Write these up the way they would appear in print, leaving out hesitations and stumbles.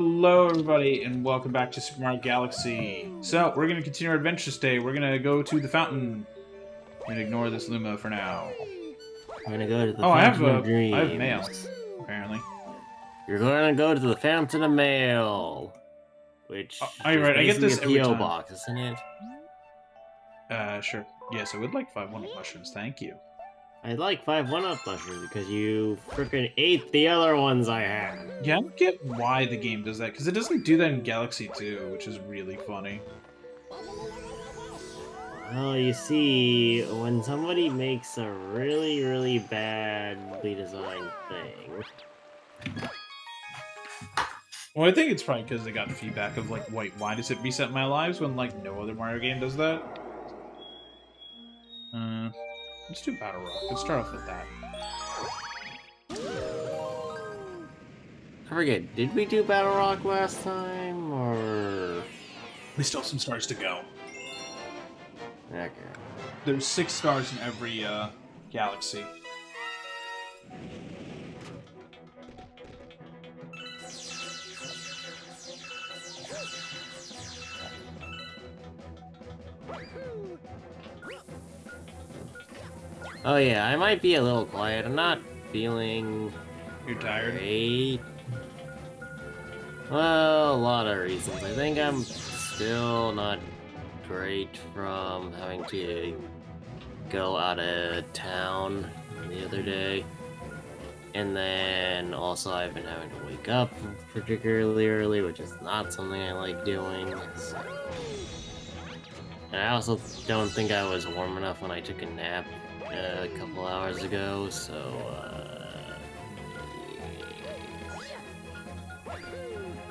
Hello, everybody, and welcome back to Super Mario Galaxy. So, we're going to continue our adventure today. We're going to go to the fountain. I'm going to ignore this Luma for now. We're gonna go to the Oh, Fountain of Dreams. I have mail, apparently. You're gonna go to the Fountain of Mail, which Oh, you're is right. I get basically this a every PO time. box, isn't it? Sure. Yes, I would like 5 1-up mushrooms. Thank you. I'd like 5 1-up mushrooms because you freaking ate the other ones I had. Yeah, I don't get why the game does that, because it doesn't do that in Galaxy 2, which is really funny. Well, you see, when somebody makes a really, really badly designed thing... Well, I think it's probably because they got feedback of, like, wait, why does it reset my lives when, like, no other Mario game does that? Let's do Battle Rock. Let's start off with that. I forget, did we do Battle Rock last time, or...? We still have some stars to go. Okay. There's 6 stars in every, galaxy. Oh yeah, I might be a little quiet. I'm not feeling... You're tired? great. Well, a lot of reasons. I think I'm still not great from having to go out of town the other day. And then also I've been having to wake up particularly early, which is not something I like doing. So. And I also don't think I was warm enough when I took a nap a couple hours ago, so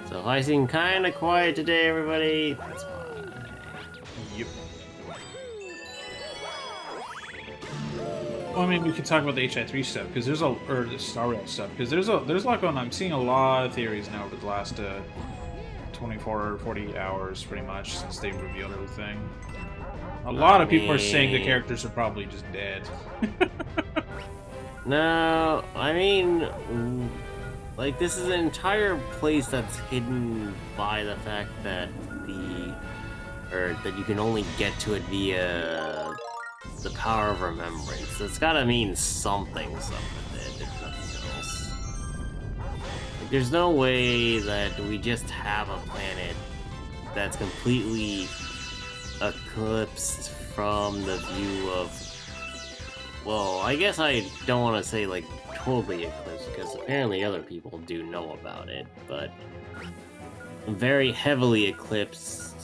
so if I seem kind of quiet today, everybody, that's why. Yep. Well, I mean, we could talk about the HI3 stuff, because there's or the Star Rail stuff, because there's a lot going on. I'm seeing a lot of theories now over the last 24 or 48 hours, pretty much, since they revealed everything. A lot of people are saying the characters are probably just dead. No, I mean, like, this is an entire place that's hidden by the fact that that you can only get to it via the power of remembrance. So it's gotta mean something with it, if nothing else. Like, there's no way that we just have a planet that's completely eclipsed from the view of... Well, I guess I don't want to say, like, totally eclipsed, because apparently other people do know about it, but very heavily eclipsed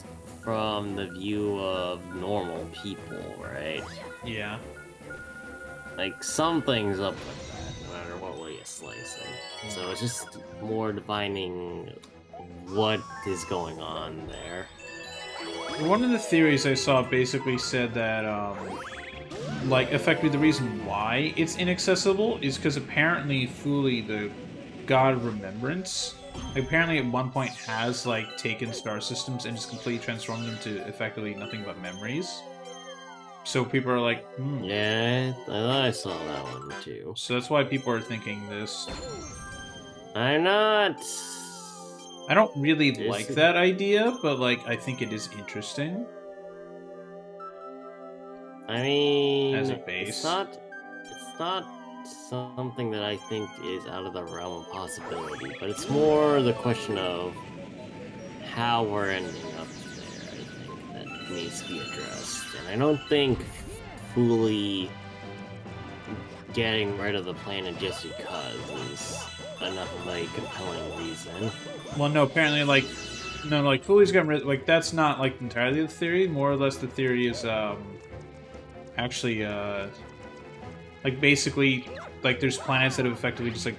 from the view of normal people, right? Yeah. Like, something's up with that, no matter what way you slice it. So it's just more defining what is going on there. One of the theories I saw basically said that, like, effectively the reason why it's inaccessible is because apparently Fuli, the god of remembrance, apparently at one point has, like, taken star systems and just completely transformed them to effectively nothing but memories. So people are like, Yeah, I saw that one too. So that's why people are thinking this. I'm not... I don't really like that idea, but, like, I think it is interesting. I mean, as a base. It's not something that I think is out of the realm of possibility, but it's more the question of how we're ending up there, I think, that needs to be addressed. And I don't think fully getting rid of the planet just because is enough of a compelling reason. Well, no, apparently, like, Fuli's gotten rid, like, that's not, like, entirely the theory. More or less the theory is, actually, like, basically, like, there's planets that have effectively just, like,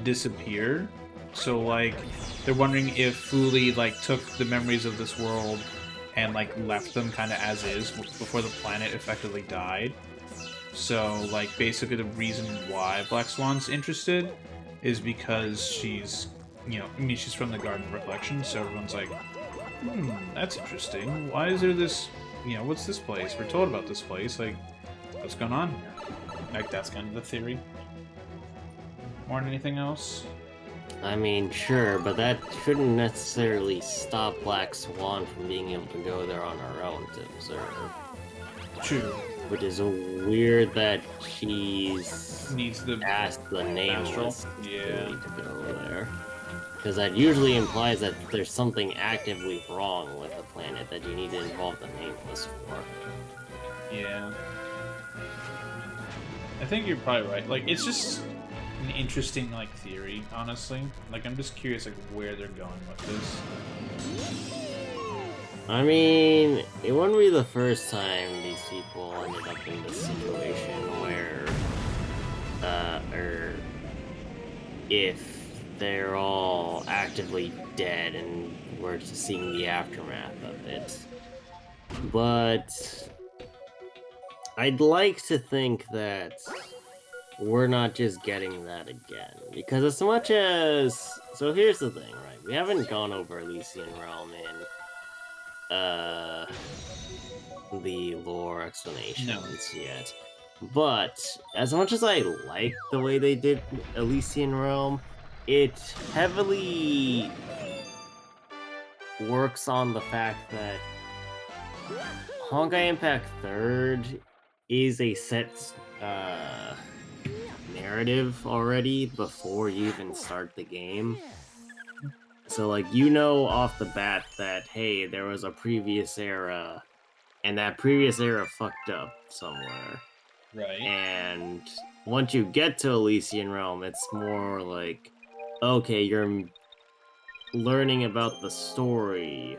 disappeared. So, like, they're wondering if Fuli, like, took the memories of this world and, like, left them kind of as is before the planet effectively died. So, like, basically the reason why Black Swan's interested is because she's, you know, I mean, she's from the Garden of Reflection, so everyone's like, that's interesting. Why is there this, you know, what's this place? We're told about this place, like, what's going on here? Like, that's kind of the theory. More than anything else. I mean, sure, but that shouldn't necessarily stop Black Swan from being able to go there on her own to observe. True. Which is weird that she's Needs the asked the nameless Yeah. to go there. Because that usually implies that there's something actively wrong with the planet that you need to involve the nameless for. Yeah. I think you're probably right. Like, it's just an interesting, like, theory, honestly. Like, I'm just curious, like, where they're going with this. I mean, it wouldn't be the first time these people ended up in this situation where, or if they're all actively dead and we're just seeing the aftermath of it. But I'd like to think that we're not just getting that again. Because as much as... So here's the thing, right? We haven't gone over Elysian Realm in the lore explanations yet. But as much as I like the way they did Elysian Realm, it heavily works on the fact that Honkai Impact 3rd is a set narrative already before you even start the game. So, like, you know off the bat that, hey, there was a previous era, and that previous era fucked up somewhere. Right. And once you get to Elysian Realm, it's more like, okay, you're learning about the story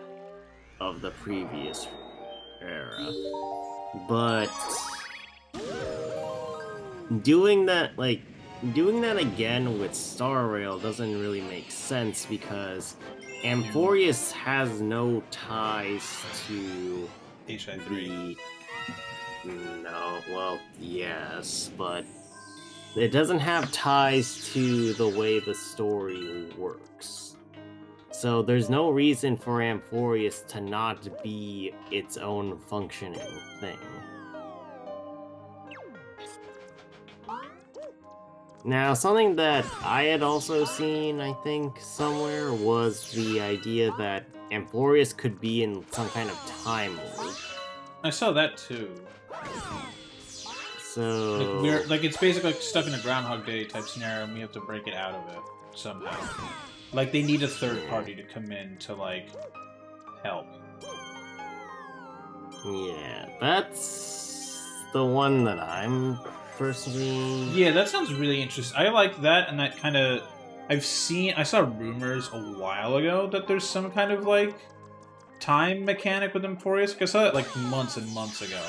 of the previous era. But doing that again with Star Rail doesn't really make sense because Amphorius has no ties to HI3. No, well, yes, but it doesn't have ties to the way the story works. So there's no reason for Amphorius to not be its own functioning thing. Now, something that I had also seen, I think, somewhere, was the idea that Amphorius could be in some kind of time loop. I saw that too. So... Like, it's basically like stuck in a Groundhog Day type scenario, and we have to break it out of it somehow. Like, they need a third party to come in to, like, help. Yeah, that's the one that I'm personally... Yeah, that sounds really interesting. I like that, and that kind of... I saw rumors a while ago that there's some kind of, like, time mechanic with Amphorius. Like, I saw that, like, months and months ago.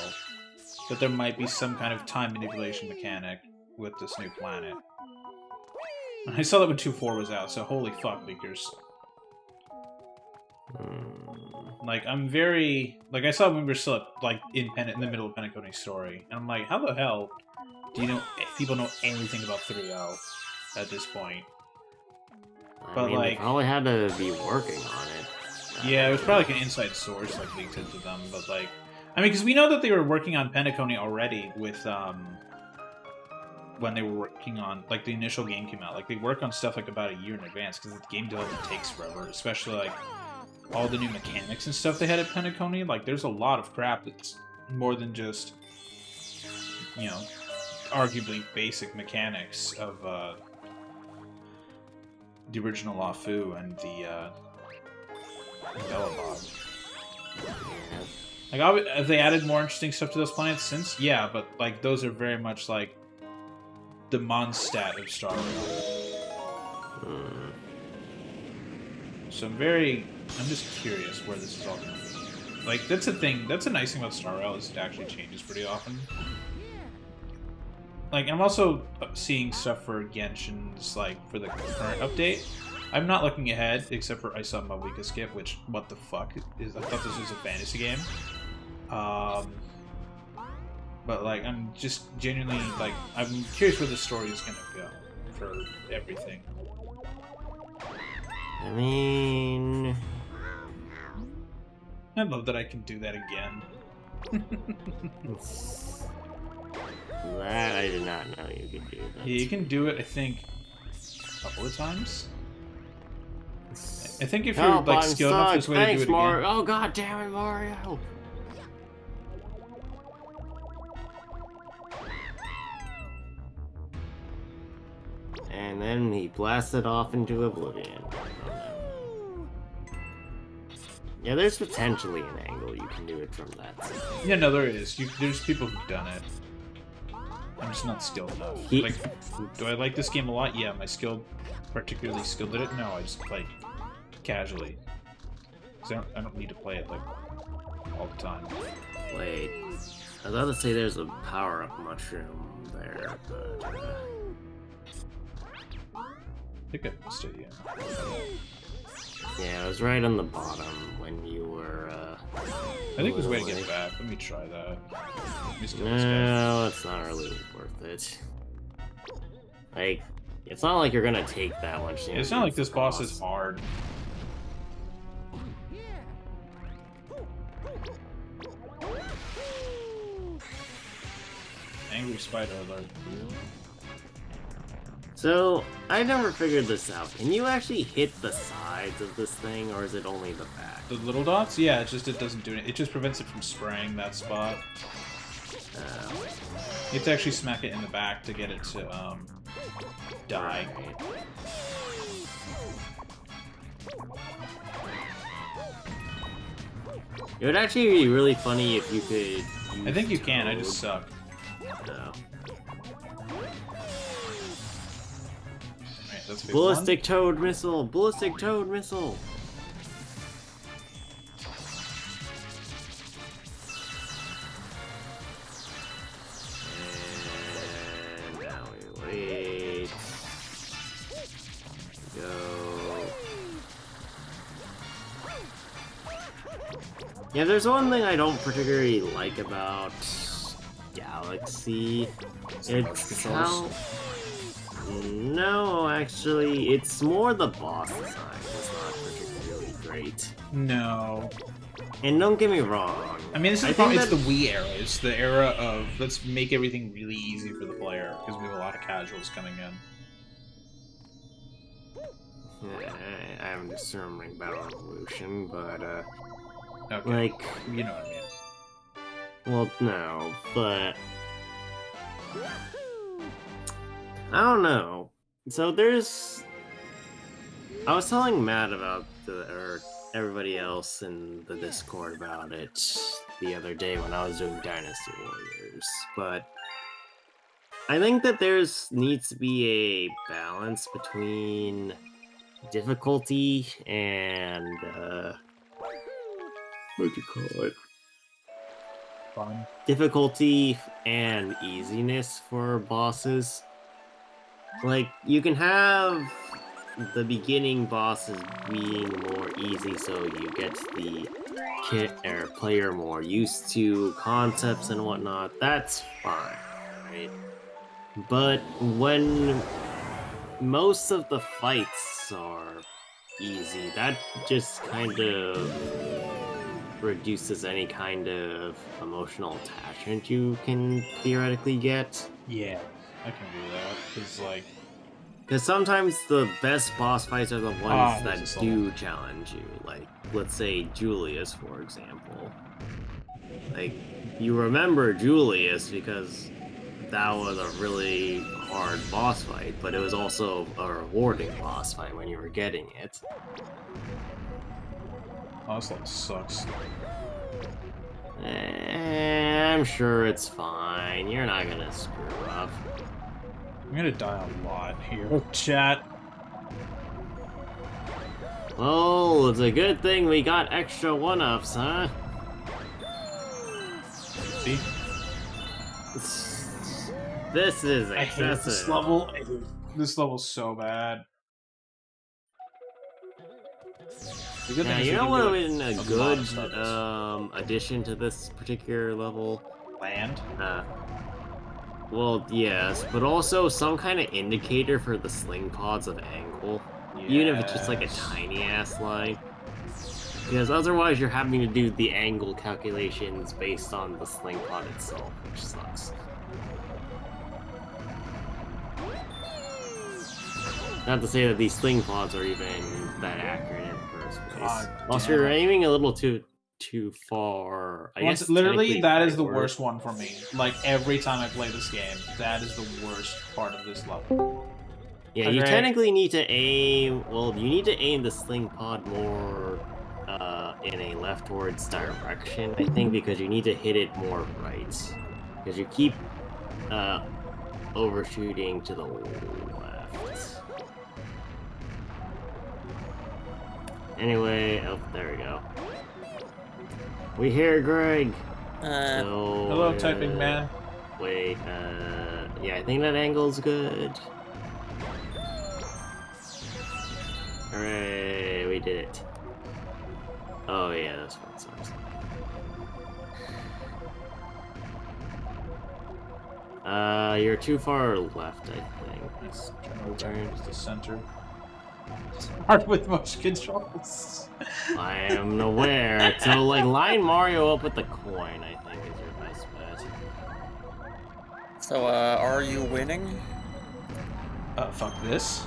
That there might be some kind of time manipulation mechanic with this new planet. I saw that when 2.4 was out, so holy fuck, leakers. Like, I'm very... Like, I saw when we were still, like, in the middle of Penacony's story, and I'm like, how the hell do you know... people know anything about 3.0 at this point? I mean, like, they probably had to be working on it. Yeah, it was probably like an inside source, like, leaked into them, but, like... I mean, because we know that they were working on Penacony already with, when they were working on, like, the initial game came out. Like, they work on stuff, like, about a year in advance, because the game development takes forever, especially, like, all the new mechanics and stuff they had at Penacony. Like, there's a lot of crap that's more than just, you know, arguably basic mechanics of, the original LaFu and the, Belobog. Like, have they added more interesting stuff to those planets since? Yeah, but, like, those are very much, like, the Mondstadt of Star Rail. So I'm just curious where this is all going to be. Like, that's a thing, that's a nice thing about Star Rail, is it actually changes pretty often. Like, I'm also seeing stuff for Genshin's, like, for the current update. I'm not looking ahead, except for I saw Mawika Skip, which, what the fuck, I thought this was a fantasy game. But, like, I'm just genuinely, like, I'm curious where the story is gonna go for everything. I mean... I love that I can do that again. That I did not know you could do that. Yeah, you can do it, I think, a couple of times. I think if you're Help, like I'm skilled enough, stuck. there's a way to do Thanks, it again. Mario. Oh god damn it, Mario. And then he blasted off into oblivion. Oh, no. Yeah, there's potentially an angle you can do it from that side. Yeah, no, there is. There's people who've done it. I'm just not skilled enough. Like, do I like this game a lot? Yeah. Am I particularly skilled at it? No, I just play casually. 'Cause I don't need to play it like all the time. Wait, I was about to say there's a power-up mushroom there, but I think I missed it, yeah. yeah, it was right on the bottom when you were. I think there's a way to get back. Let me try that. Let me skill this guy. No, it's not really worth it. Like, it's not like you're gonna take that much damage. It's not like this boss is hard. Angry spider alert. So, I never figured this out. Can you actually hit the sides of this thing, or is it only the back? The little dots? Yeah, it doesn't do it. It just prevents it from spraying that spot. You have to actually smack it in the back to get it to, die. Right. It would actually be really funny if you could use I think you can, I Toad. just suck. No. Alright, that's phase Ballistic Toad Missile! Ballistic Toad Missile! And now we wait. Go. Yeah, there's one thing I don't particularly like about Galaxy. It's how... No, actually, it's more the boss design that's not particularly great. No. And don't get me wrong. I mean, this is I the problem. think It's the Wii era. It's the era of let's make everything really easy for the player because we have a lot of casuals coming in. I'm just remembering Battle Revolution, but Okay. like, You know what I mean. well, no, but I don't know. So there's, I was telling Matt about or everybody else in the Discord about it the other day when I was doing Dynasty Warriors, but I think that needs to be a balance between difficulty and what'd you call it? Fun. Difficulty and easiness for bosses. Like, you can have the beginning bosses being more easy so you get the player more used to concepts and whatnot. That's fine, right? But when most of the fights are easy, that just kind of reduces any kind of emotional attachment you can theoretically get. Yeah, I can do that. Because like, Because sometimes the best boss fights are the ones that this do level. challenge you. Like, let's say Julius, for example. Like, you remember Julius because that was a really hard boss fight, but it was also a rewarding boss fight when you were getting it. Oh, this level sucks. I'm sure it's fine. You're not gonna screw up. I'm gonna die a lot here. Chat. Oh, it's a good thing we got extra one-ups, huh? See? This is I hate excessive. this level. I hate this level's so bad. The good Yeah, thing is you we know can what do would it have been a a lot good of stuff. addition to this particular level? Land. Well, yes, but also some kind of indicator for the sling pods of angle. Even if it's just like a Yes. tiny ass line. Because otherwise you're having to do the angle calculations based on the sling pod itself, which sucks. Not to say that these sling pods are even that accurate first place. God Also, damn you're it. aiming a little too far. I guess Literally, technically that is the backward. worst one for me. Like, every time I play this game, that is the worst part of this level. Yeah, you Okay. technically need to aim. Well, you need to aim the sling pod more in a leftwards direction, I think, because you need to hit it more right. Because you keep overshooting to the left. Anyway, oh, there we go. We hear Greg. So, Hello, typing man. Wait, yeah, I think that angle's good. Hooray, we did it. Oh yeah, that's what it sounds like. You're too far left, I think. Let's turn to the center. It's hard with motion controls. I am aware. So, like, line Mario up with the coin, I think, is your best bet. So, are you winning? Fuck this.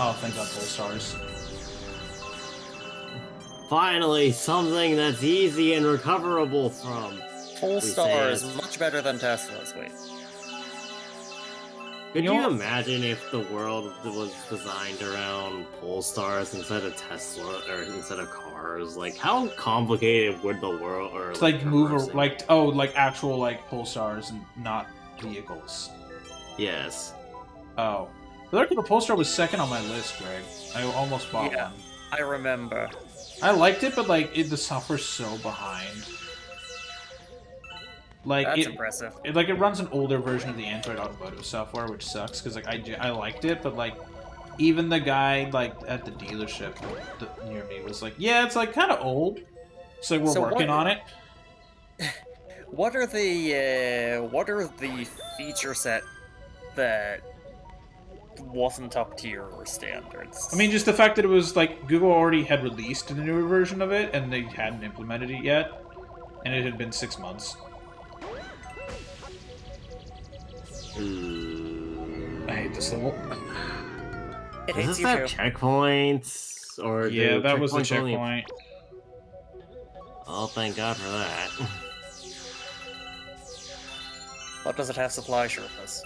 Oh, thank God, full stars. Finally, something that's easy and recoverable from. Full say stars, it. much better than Tesla's. Wait. Could You you know- imagine if the world was designed around pole stars instead of Tesla or instead of cars? Like, how complicated would the world or It's like move or traversing- like actual like pull stars and not vehicles. Yes. Oh, the pull star was second on my list, Greg. I almost bought Yeah. one. I remember. I liked it, but like the software's so behind. Like That's it impressive. runs an older version of the Android Automotive software, which sucks because like I liked it, but like even the guy like at the dealership near me was like, yeah, it's like kind of old. So we're So working on it. What are the feature set that wasn't up to your standards? I mean, just the fact that it was like Google already had released the newer version of it and they hadn't implemented it yet, and it had been 6 months. I hate this level. it Does hates this you have too. checkpoints? Or Yeah, do that was the checkpoints only- checkpoint. Oh, thank God for that. What does it have supply surface?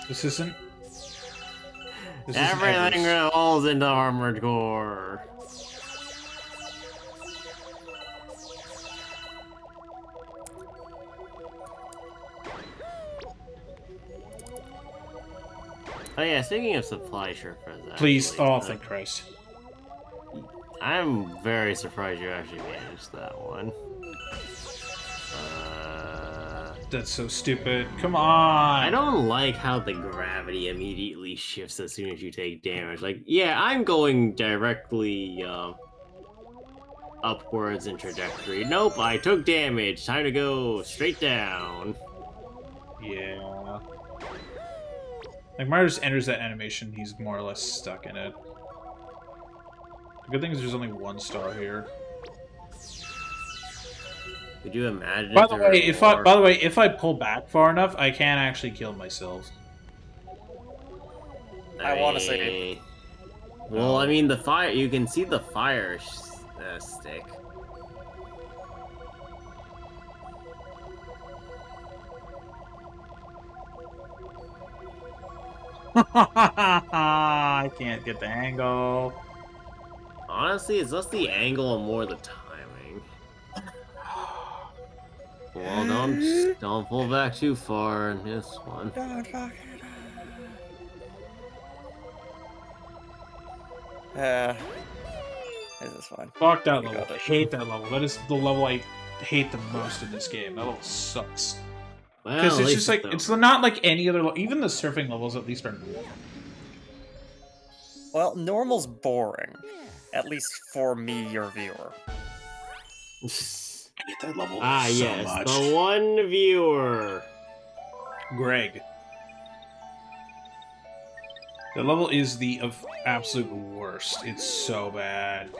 This isn't. This isn't Everything Everest. rolls into Armored Core. Oh yeah, speaking of supply surface, Please, actually, oh, thank Christ. I'm very surprised you actually managed that one. That's so stupid. Come on. I don't like how the gravity immediately shifts as soon as you take damage. Like, yeah, I'm going directly upwards in trajectory. Nope, I took damage. Time to go straight down. Yeah. Like Mario just enters that animation, he's more or less stuck in it. The good thing is there's only 1 star here. Could you imagine? By the way, if I pull back far enough, I can actually kill myself. I wanna say- Well, I mean, the fire. You can see the fire stick. I can't get the angle. Honestly, it's less the angle and more the timing. Well, don't pull back too far in this one. Don't fuck it. This is fine. Fuck that We level. got I it. hate that level. That is the level I hate the most in this game. That level sucks. Well, Because at it's least just like, it's not like any other level. Even the surfing levels at least are normal. Well, normal's boring. At least for me, your viewer. I hate that level Ah, so yes, much. the one viewer. Greg. The level is the absolute worst. It's so bad.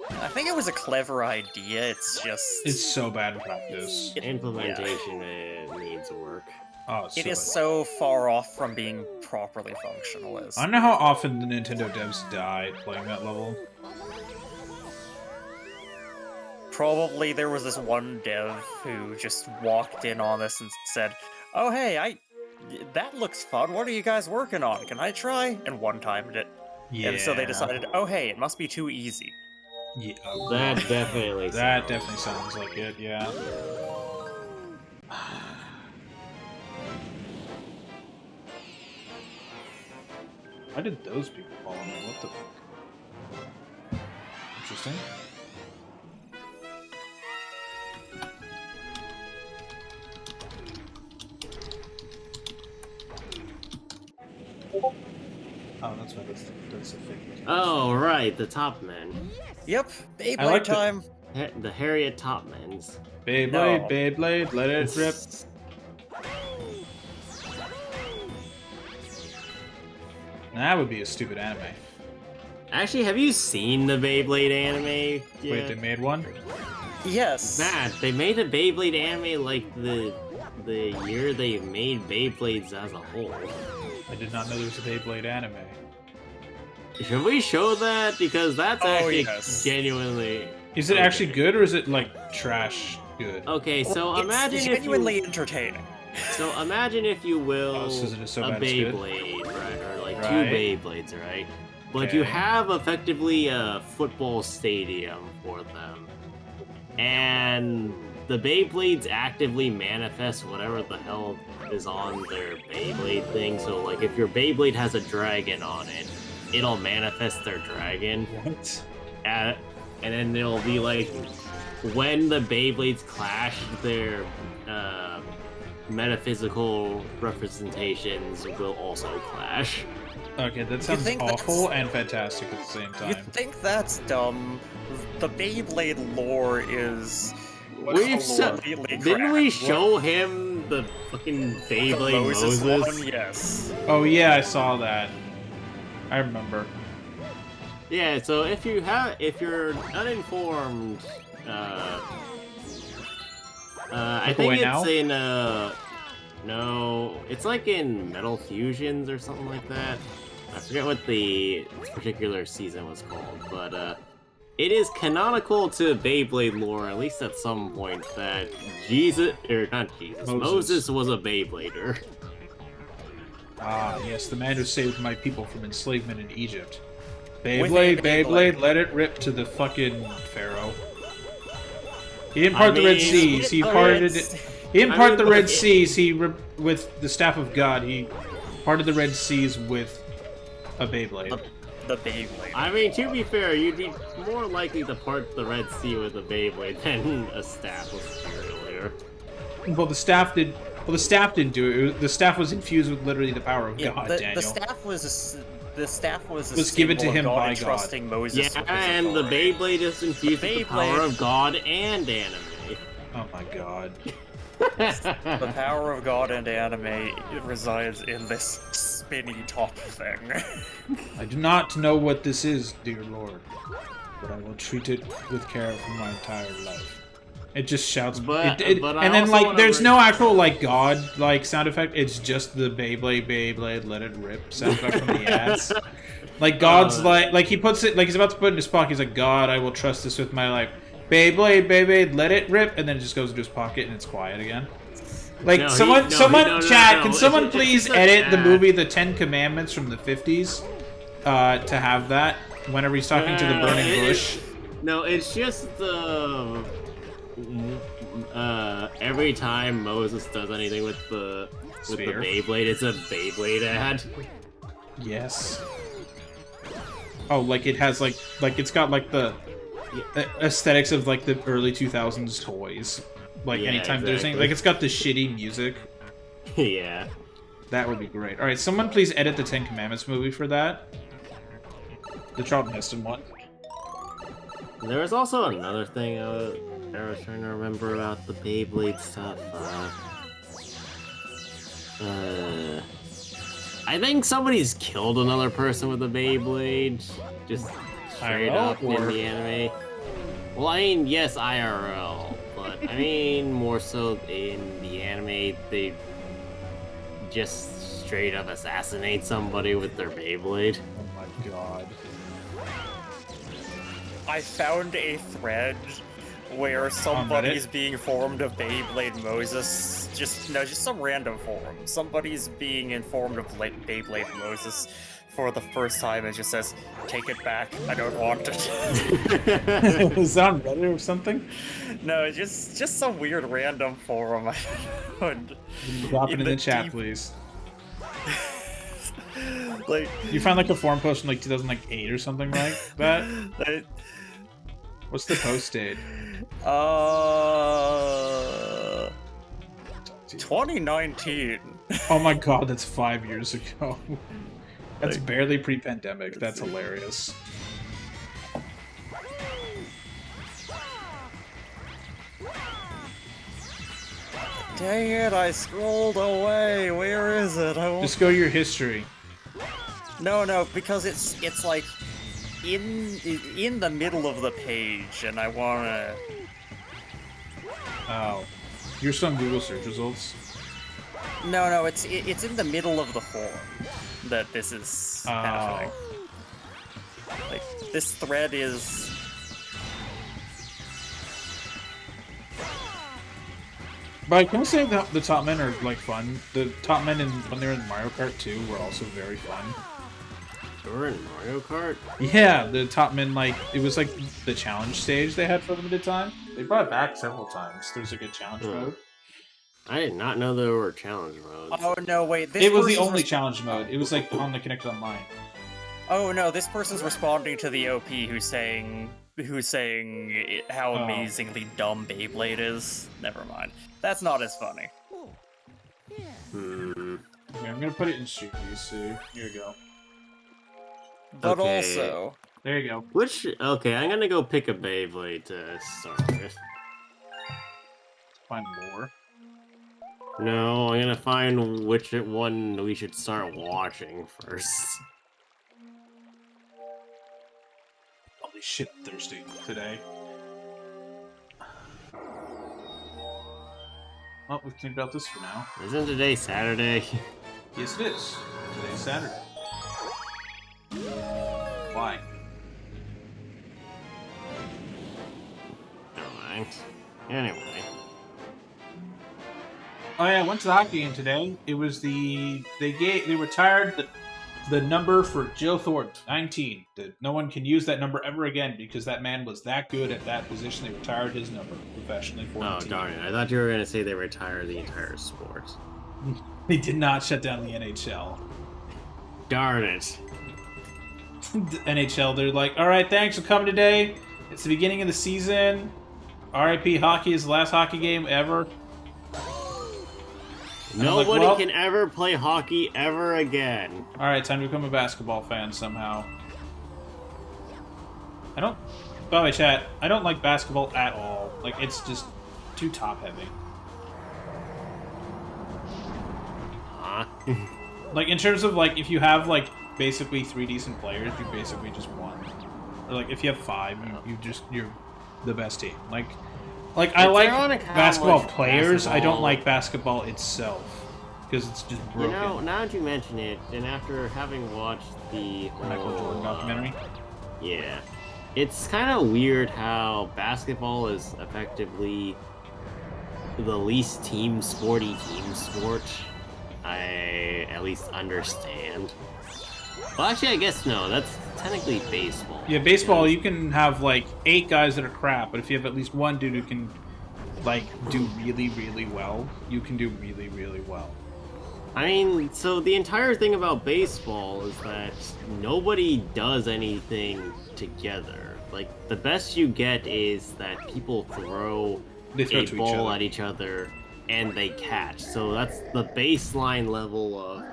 I think it was a clever idea, it's just... It's so bad in practice. Implementation needs work. Oh, It is silly. so far off from being properly functional. I don't know how often the Nintendo devs die playing that level. Probably there was this one dev who just walked in on this and said, "Oh hey, that looks fun. What are you guys working on? Can I try?" And one-timed it. Yeah. And so they decided, "Oh hey, it must be too easy." Yeah. That definitely. That definitely sounds like it. Yeah. Why did those people fall on me? What the fuck? Interesting. Oh, that's what that's a fake. Oh, right, the top men. Yep, Beyblade like the- time. The Harriet Topmans. Beyblade, No. Beyblade, let it rip. That would be a stupid anime. Actually, have you seen the Beyblade anime? Wait, they made one? Yes. Matt, they made a Beyblade anime like the year they made Beyblades as a whole. I did not know there was a Beyblade anime. Should we show that? Because that's Oh, actually yes. genuinely... Is it Okay. actually good or is it like trash good? Okay, so It's imagine if you... genuinely entertaining. So imagine, if you will, Oh, so is it so a bad it's good? Beyblade, right? Or like Right. two Beyblades, right? But you Okay. have effectively a football stadium for them. And the Beyblades actively manifest whatever the hell is on their Beyblade thing. So like if your Beyblade has a dragon on it, it'll manifest their dragon. What? And then it'll be like, when the Beyblades clash, their metaphysical representations will also clash. Okay, that sounds think awful that's- and fantastic at the same You time. think that's dumb? The Beyblade lore is completely Didn't we crap. show him the fucking The Beyblade Moses Moses? one? Yes. Oh yeah, I saw that. I remember. Yeah, so if you're uninformed, I Look think away it's now? in no, it's like in Metal Fusions or something like that. I forget what the particular season was called, but it is canonical to Beyblade lore, at least at some point, that Moses was a Beyblader. Ah, yes, the man who saved my people from enslavement in Egypt. With a Beyblade, Beyblade. Beyblade, let it rip to the fucking Pharaoh. He didn't part the Red Seas. He parted. He didn't part the Red Seas. He with the staff of God. He parted the Red Seas with a Beyblade. The Beyblade. I mean, to be fair, you'd be more likely to part the Red Sea with a Beyblade than a staff was earlier. Well, the staff did. Well, the staff didn't do it. The staff was infused with literally the power of Yeah, God, the Daniel. staff was the staff was Was given to symbol of him God by entrusting Moses Yeah, with his and the authority. Beyblade is infused with the power of God and anime. Oh my God. The power of God and anime resides in this spinny top thing. I do not know what this is, dear Lord, but I will treat it with care for my entire life. It just shouts, But I and then also like, wanna there's bring- no actual like God like sound effect. It's just the Beyblade, Beyblade, let it rip sound effect from the ads. Like God's like he puts it like he's about to put it in his pocket. He's like, God, I will trust this with my life. Beyblade, Beyblade, let it rip, and then it just goes into his pocket and it's quiet again. Like No, someone, no, chat, can it's someone just please an edit the ad. movie The 10 Commandments from the 50s to have that whenever he's talking to the burning bush? No, it's just every time Moses does anything with the Sphere. Beyblade, it's a Beyblade ad. Yes. Oh, like it has like it's got like the aesthetics of like the early 2000s toys. Like Yeah, anytime there's anything, exactly. like it's got the shitty music. Yeah. That would be great. All right, someone please edit the 10 Commandments movie for that. The Charlton Heston one. There was also another thing I was trying to remember about the Beyblade stuff. I think somebody's killed another person with a Beyblade. Just straight IRL up in or- the anime. Well, I mean, yes, IRL, but I mean more so in the anime. just straight up assassinate somebody with their Beyblade. Oh my god. I found a thread where somebody's being informed of Beyblade Moses. Just some random forum. Somebody's being informed of Beyblade Moses for the first time and just says, "Take it back. I don't want it." Is that on Reddit or something? No, just some weird random forum. Drop it in the chat, please. Like, You find like a forum post from like 2008 or something like that? What's the post date? 2019. Oh my god, that's 5 years ago. That's barely pre-pandemic. That's hilarious. Dang it, I scrolled away. Where is it? I won't... Just go your history. No, because it's like in the middle of the page, and I wanna. Oh, you're still on Google search results. No, it's in the middle of the forum that this is happening. Like, this thread is. But can we say that the top men are like fun? The top men when they were in Mario Kart 2 were also very fun. They were in Mario Kart? Yeah, the top men, like, it was like the challenge stage they had for a limited time. They brought it back several times. There's like a challenge mode. I did not know there were challenge modes. Oh no, wait. It was the only challenge mode. It was like on the Connect Online. Oh no, this person's responding to the OP who's saying how amazingly dumb Beyblade is. Never mind. That's not as funny. Okay, I'm gonna put it in Street View, so here you go. But Okay. also... There you go. Okay, I'm gonna go pick a Beyblade to start with. Find more. No, I'm gonna find which one we should start watching first. Holy shit, I'm thirsty today. Well, we can think about this for now. Isn't today Saturday? Yes, it is. Today's Saturday. Why? Never mind. Anyway. Oh yeah, I went to the hockey game today. It was they retired the number for Joe Thornton, 19. No one can use that number ever again because that man was that good at that position. They retired his number professionally for Oh, the team. darn it. I thought you were gonna say they retired the entire sport. They did not shut down the NHL. Darn it. The NHL, they're like, all right, thanks for coming today. It's the beginning of the season. RIP hockey is the last hockey game ever. Nobody like, well, can ever play hockey ever again. All right, time to become a basketball fan somehow. By the way, chat, I don't like basketball at all. Like, it's just too top-heavy. Like, in terms of, like, if you have, like, basically 3 decent players, you basically just won. Or, like, if you have 5, you're the best team. Like I like basketball players. I don't like basketball itself because it's just broken. You know, now that you mention it, and after having watched the Michael Jordan documentary. Yeah, it's kind of weird how basketball is effectively the least sporty team sport. I at least understand. Well, actually, I guess no. That's technically baseball. Yeah, baseball, you can have, like, 8 guys that are crap, but if you have at least one dude who can, like, do really, really well, you can do really, really well. I mean, so the entire thing about baseball is that nobody does anything together. Like, the best you get is that people throw a ball at each other and they catch. So that's the baseline level of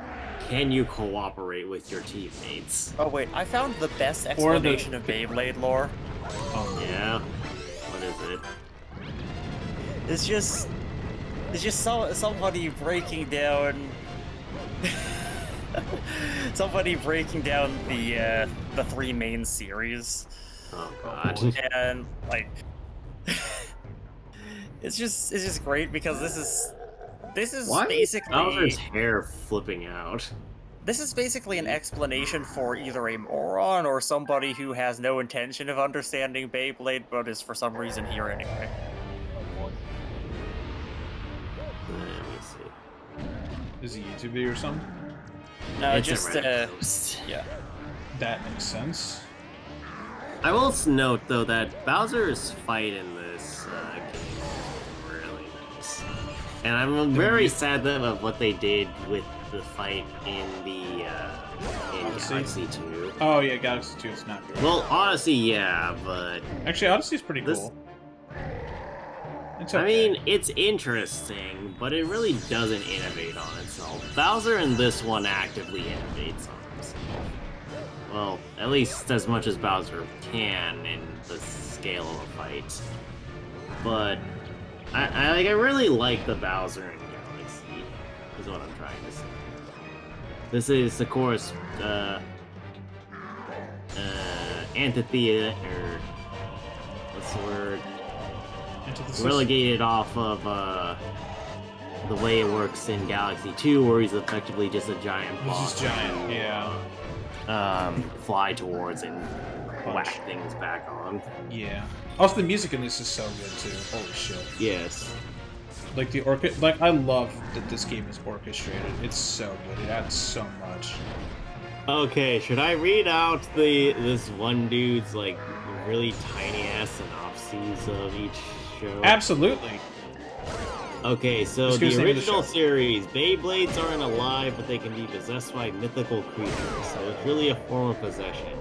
can you cooperate with your teammates? Oh wait, I found the best explanation of Beyblade lore. Oh yeah? What is it? It's just somebody breaking down somebody breaking down the 3 main series. Oh god. And like it's just great because This is Why is Bowser's basically hair flipping out? this is basically an explanation for either a moron or somebody who has no intention of understanding Beyblade, but is for some reason here anyway. Let me see. Is it a YouTube video or something? No, It's just a Reddit post. yeah. That makes sense. I will note though that Bowser's fight in this game is really nice, and I'm very sad of what they did with the fight in the Odyssey? Galaxy 2. Oh yeah, Galaxy 2 is not good. Well, Odyssey, yeah, but Actually, Odyssey's pretty This- cool. It's I okay. mean, it's interesting, but it really doesn't innovate on itself. Bowser in this one actively innovates on himself. Well, at least as much as Bowser can in the scale of a fight. But I really like the Bowser in Galaxy, is what I'm trying to say. This is, of course, Antithea, or what's the word? Antithesis? Relegated off of the way it works in Galaxy 2, where he's effectively just a giant This boss. is giant, yeah. Fly towards and whack things back on. Yeah. Also, the music in this is so good too. Holy shit. Yes. Like like I love that this game is orchestrated. It's so good. It adds so much. Okay, should I read out this one dude's like really tiny ass synopses of each show? Absolutely. Okay, so Just the gonna say the original show. series, Beyblades aren't alive, but they can be possessed by mythical creatures, so it's really a form of possession.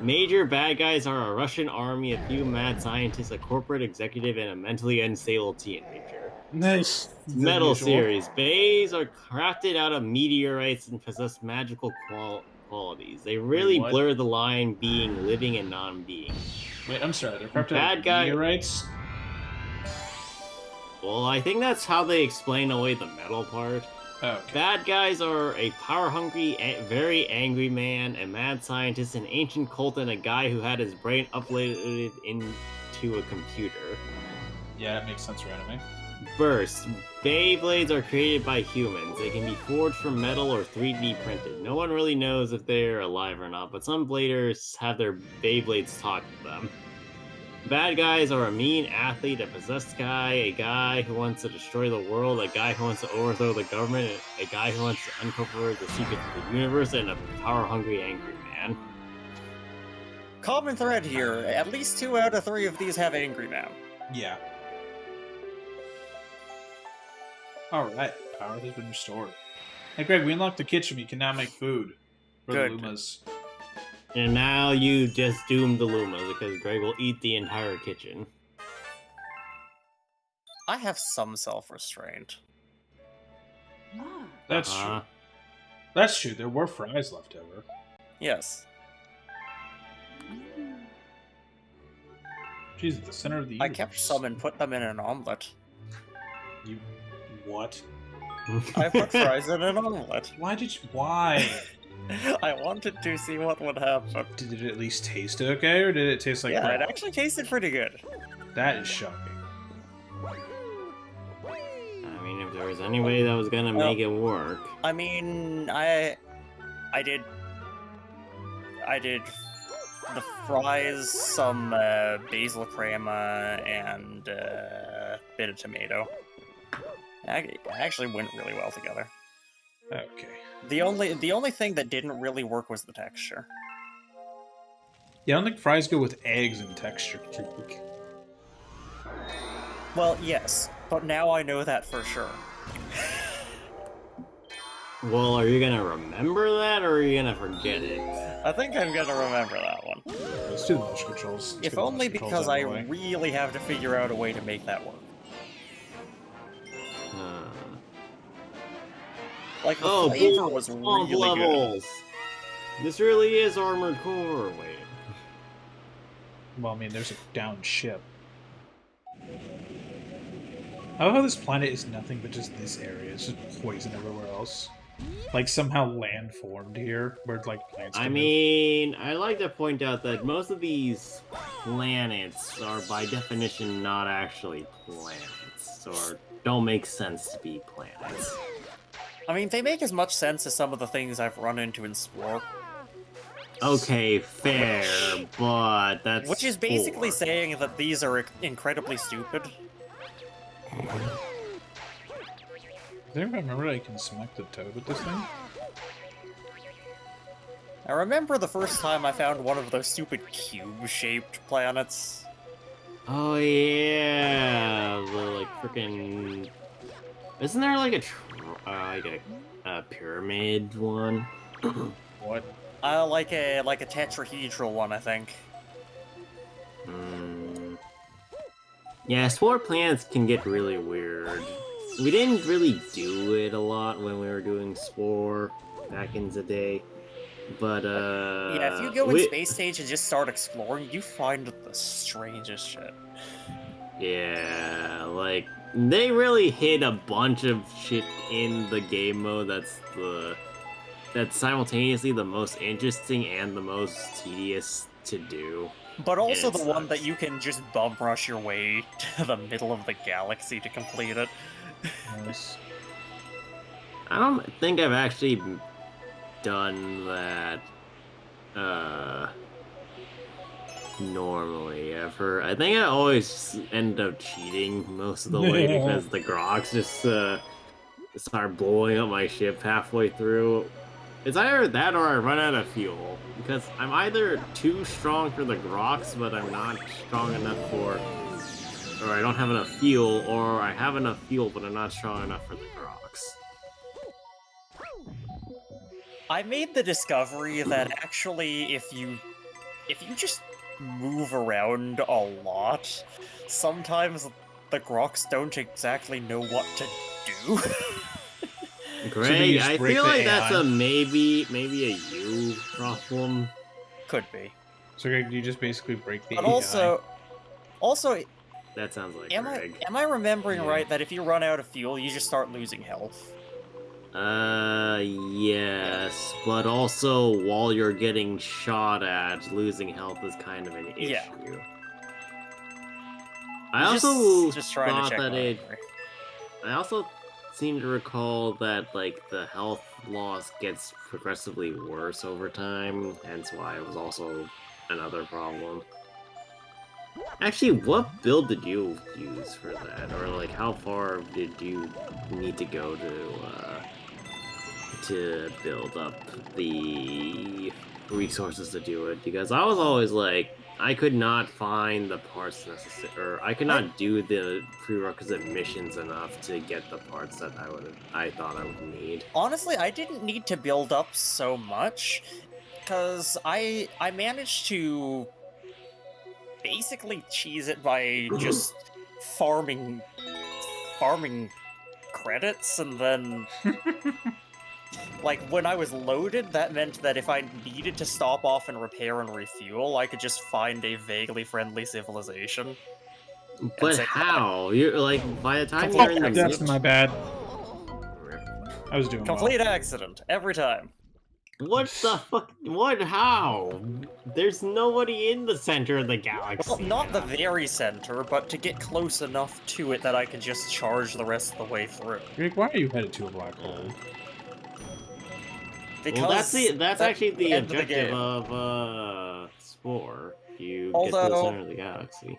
Major bad guys are a Russian army, a few mad scientists, a corporate executive, and a mentally unstable teenager. Nice. Metal series. Bays are crafted out of meteorites and possess magical qualities. They really what? blur the line being living and non-being. Wait, I'm sorry. They're crafted Bad out guy- of meteorites? Well, I think that's how they explain away the metal part. Oh, okay. Bad guys are a power-hungry, very angry man, a mad scientist, an ancient cult, and a guy who had his brain uploaded into a computer. Yeah, that makes sense for anime. Burst. Beyblades are created by humans. They can be forged from metal or 3D printed. No one really knows if they're alive or not, but some bladers have their Beyblades talk to them. Bad guys are a mean athlete, a possessed guy, a guy who wants to destroy the world, a guy who wants to overthrow the government, a guy who wants to uncover the secrets of the universe, and a power-hungry angry man. Common thread here, at least 2 out of 3 of these have Angry Man. Yeah. Alright, power has been restored. Hey Greg, we unlocked the kitchen. We can now make food for Good. the Lumas. And now you just doomed the Lumas, because Greg will eat the entire kitchen. I have some self-restraint. That's Uh-huh. true. That's true. There were fries left over. Yes. Jesus, the center of the I universe. kept some and put them in an omelet. You... What? I put fries in an omelet. Why did you... Why? I wanted to see what would happen. Did it at least taste okay, or did it taste like Yeah, crap? it actually tasted pretty good. That is shocking. I mean, if there was any way that was gonna Well- make it work. I mean, I did the fries, some basil crema, and a bit of tomato. It actually went really well together. Okay. The only thing that didn't really work was the texture. Yeah, I don't think fries go with eggs and texture. Well, yes, but now I know that for sure. Well, are you gonna remember that, or are you gonna forget it? I think I'm gonna remember that one. Let's do the motion controls. Let's If get the only motion controls because out I of the way. really have to figure out a way to make that work. Like, the Oh, flavor was swamp really good. levels! This really is Armored Core. Wait. Well, I mean, there's a downed ship. I love how this planet is nothing but just this area. It's just poison everywhere else. Like, somehow land formed here, where, like, plants I can mean, I like to point out that most of these planets are by definition not actually planets, or don't make sense to be planets. I mean, they make as much sense as some of the things I've run into in Spore. Okay, fair, but that's Which is basically 4. saying that these are incredibly stupid. Does anybody remember I can smack the toad with this thing? I remember the first time I found one of those stupid cube-shaped planets. Oh yeah, the like freaking. Isn't there like a pyramid one? What? Like a tetrahedral one, I think. Yeah, spore planets can get really weird. We didn't really do it a lot when we were doing spore back in the day, but Yeah, if you go in Space Stage and just start exploring, you find the strangest shit. Yeah, like they really hit a bunch of shit in the game mode that's simultaneously the most interesting and the most tedious to do. But also It the one that sucks. you can just bum rush your way to the middle of the galaxy to complete it. Nice. I don't think I've actually done that normally ever. I think I always end up cheating most of the way because the Groks just start blowing up my ship halfway through. It's either that or I run out of fuel. Because I'm either too strong for the Groks, but I'm not strong enough for... Or I don't have enough fuel, or I have enough fuel, but I'm not strong enough for the Groks. I made the discovery that actually if you just move around a lot, sometimes the Groks don't exactly know what to do. Greg, just I break feel the like that's AI? a maybe a you problem. Could be. So Greg, do you just basically break the But AI? also, That sounds like am Greg. I remembering Yeah. right that if you run out of fuel, you just start losing health? Yes, but also while you're getting shot at, losing health is kind of an issue. Yeah. I also just trying to thought check that my it. memory. I also seem to recall that like the health loss gets progressively worse over time, hence why it was also another problem. Actually, what build did you use for that, or like how far did you need to go to build up the resources to do it? Because I was always like, I could not find the parts necessary, or I could not do the prerequisite missions enough to get the parts that I thought I would need. Honestly, I didn't need to build up so much, because I managed to basically cheese it by just farming credits, and then like when I was loaded, that meant that if I needed to stop off and repair and refuel, I could just find a vaguely friendly civilization. But say, how? You're like by the time Complete you're in the That's my bad. Rip. I was doing complete well. accident every time. What the fuck? What? How? There's nobody in the center of the galaxy. Well, not the very center, but to get close enough to it that I could just charge the rest of the way through. Greg, why are you headed to a black hole? Because Well, that's actually the end of the objective game. of Spore. You get to the center of the galaxy.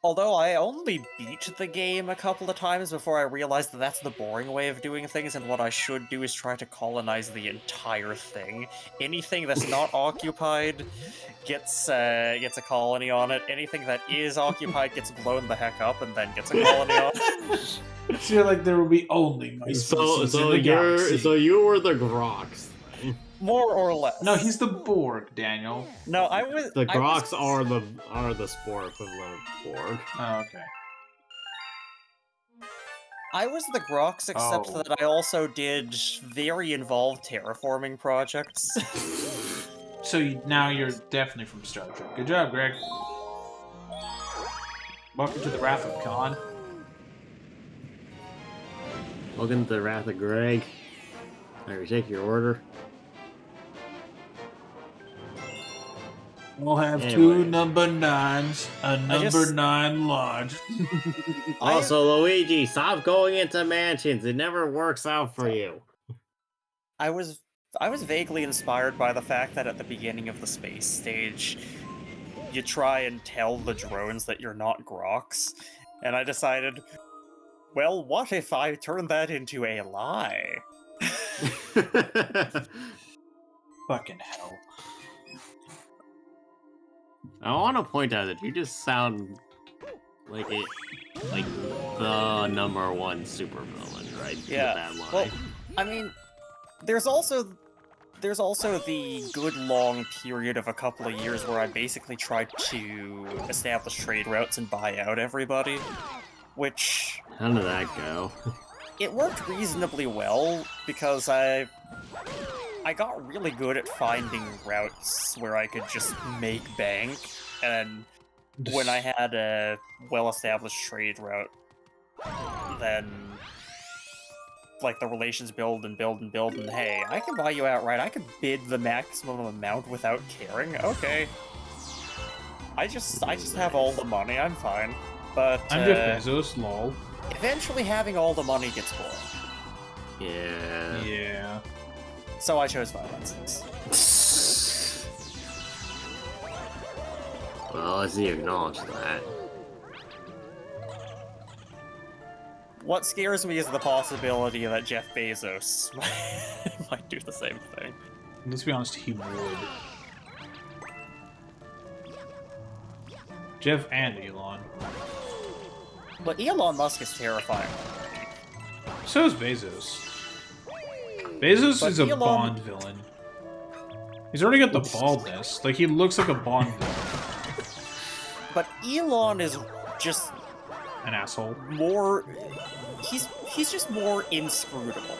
Although I only beat the game a couple of times before I realized that that's the boring way of doing things, and what I should do is try to colonize the entire thing. Anything that's not occupied gets a colony on it. Anything that is occupied gets blown the heck up and then gets a colony on it. So you're like there will be only my species in the galaxy. So you were the Groks. More or less. No, he's the Borg, Daniel. No, I was. The I was- Groks are the Spore equivalent of Borg. Oh, okay. I was the Groks, except Oh. that I also did very involved terraforming projects. So now you're definitely from Star Trek. Good job, Greg. Welcome to the Wrath of Khan. Welcome to the Wrath of Greg. I retake your order. We'll have Anyway. 2 number 9s, a number just- 9 large. Also, Luigi, stop going into mansions. It never works out for you. I was vaguely inspired by the fact that at the beginning of the space stage, you try and tell the drones that you're not Grox, and I decided, well, what if I turn that into a lie? Fucking hell. I want to point out that you just sound like the #1 supervillain, right? Yeah. With that line. Well, I mean, there's also the good long period of a couple of years where I basically tried to establish trade routes and buy out everybody, which How did that go? it worked reasonably well because I got really good at finding routes where I could just make bank, and when I had a well-established trade route, then like the relations build and build and build, and hey, I can buy you outright. I can bid the maximum amount without caring. Okay, I just have all the money. I'm fine. But I'm Jeff Bezos, lol. eventually, having all the money gets boring. Yeah. Yeah. So I chose violence. Well, as you acknowledge that. What scares me is the possibility that Jeff Bezos might do the same thing. Let's be honest, he would. Jeff and Elon. But Elon Musk is terrifying. So is Bezos. Bezos But is a Elon- Bond villain. He's already got the baldness. Like, he looks like a Bond villain. But Elon is just An asshole. more... He's just more inscrutable.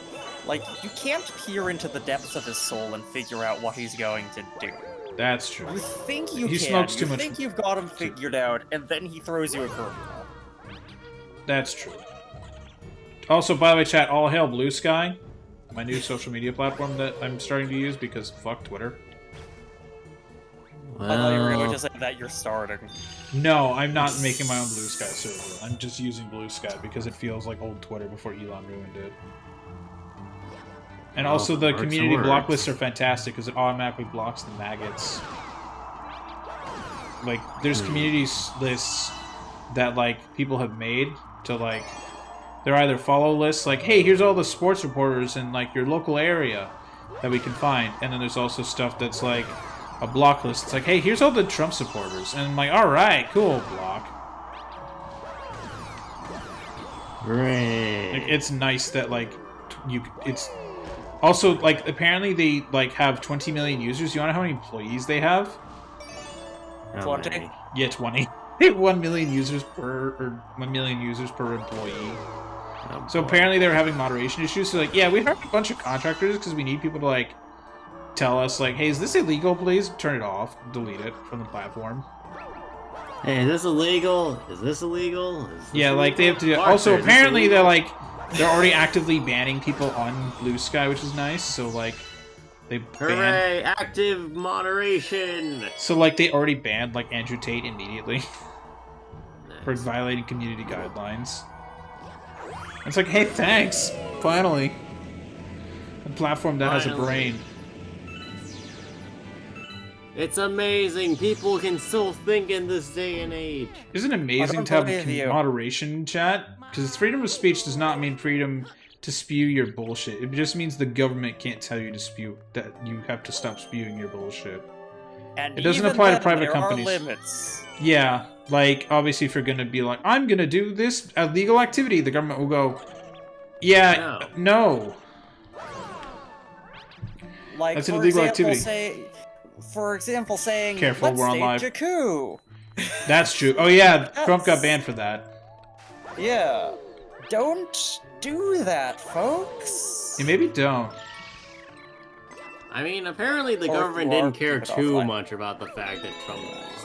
Like, you can't peer into the depths of his soul and figure out what he's going to do. That's true. You think you He can, smokes too you much- think you've got him figured out, and then he throws you a curveball. That's true. Also, by the way, chat, all hail Blue Sky. My new social media platform that I'm starting to use because fuck Twitter. I thought you were going Well, to say that you're starting. No, I'm not making my own Blue Sky server. I'm just using Blue Sky because it feels like old Twitter before Elon ruined it. And Well, also, the works, it community block works. lists are fantastic because it automatically blocks the maggots. Like, there's community lists that, like, people have made to, like, they're either follow lists, like, hey, here's all the sports reporters in, like, your local area that we can find. And then there's also stuff that's, like, a block list. It's like, hey, here's all the Trump supporters. And I'm like, alright, cool, block. great. Like, it's nice that, like, it's... Also, like, apparently they, like, have 20 million users. You wanna know how many employees they have? How 20? many? Yeah, 20. They have 1 million users per employee. Oh, So boy. apparently they were having moderation issues. So like, yeah, we hired a bunch of contractors because we need people to like tell us like, hey, is this illegal? Please turn it off, delete it from the platform. Hey, is this illegal? Is this illegal? Is this Yeah, like they have to. illegal? Also, Barker, is this apparently illegal? they're already actively banning people on Blue Sky, which is nice. So like, they banned. Hooray! Active moderation. So like, they already banned like Andrew Tate immediately for Nice. violating community guidelines. It's like, hey, thanks. Finally, a platform that has a Finally. brain. It's amazing. People can still think in this day and age. Isn't it amazing don't to have believe you. moderation in chat? Because freedom of speech does not mean freedom to spew your bullshit. It just means the government can't tell you to spew, that you have to stop spewing your bullshit. And It doesn't even apply to then, private there companies. Are limits. Yeah, like, obviously if you're gonna be like, I'm gonna do this illegal activity, the government will go, yeah, no. Like, That's an for illegal example, activity. For example, saying, Careful, let's we're on stage live." a coup. That's true. Oh yeah, Trump got That's- banned for that. Yeah. Don't do that, folks. Yeah, maybe don't. I mean, apparently the Or government you are, didn't care keep it too offline. much about the fact that Trump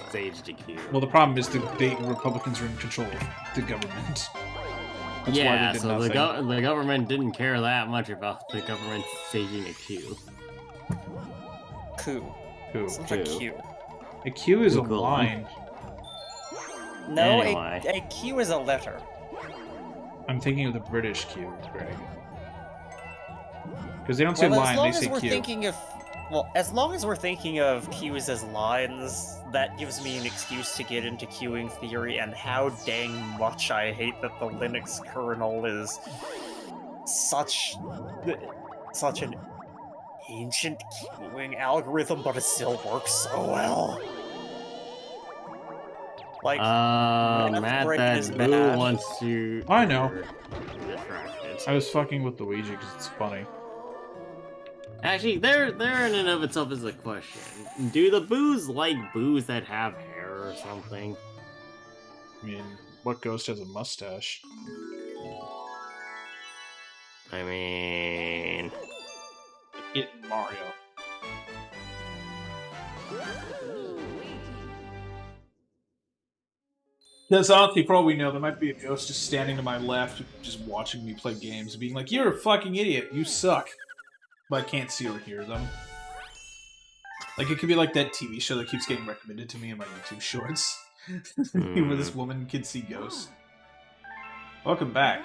staged a coup. Well, the problem is the Republicans are in control of the government. That's why yeah, they did so the, nothing. the government didn't care that much about the government staging a coup. Coup. Who? Sounds like Coup. cute. A Q is a Google. line. No, Anyway. a Q is a letter. I'm thinking of the British Q, Greg. Because they don't say Well, as line, long they as say we're Q. thinking of, well, as long as we're thinking of Qs as lines, that gives me an excuse to get into queuing theory and how dang much I hate that the Linux kernel is such an ancient queuing algorithm, but it still works so well. Like, Matt, brain that is Boo mad. wants to... I know. Distracted. I was fucking with Luigi because it's funny. Actually, there in and of itself is a question. Do the Boos like Boos that have hair or something? I mean, what ghost has a mustache? I mean... It Mario. Because honestly, for all we know, there might be a ghost just standing to my left, just watching me play games, being like, "You're a fucking idiot. You suck." But I can't see or hear them. Like, it could be like that TV show that keeps getting recommended to me in my YouTube shorts. Where this woman can see ghosts. Welcome back.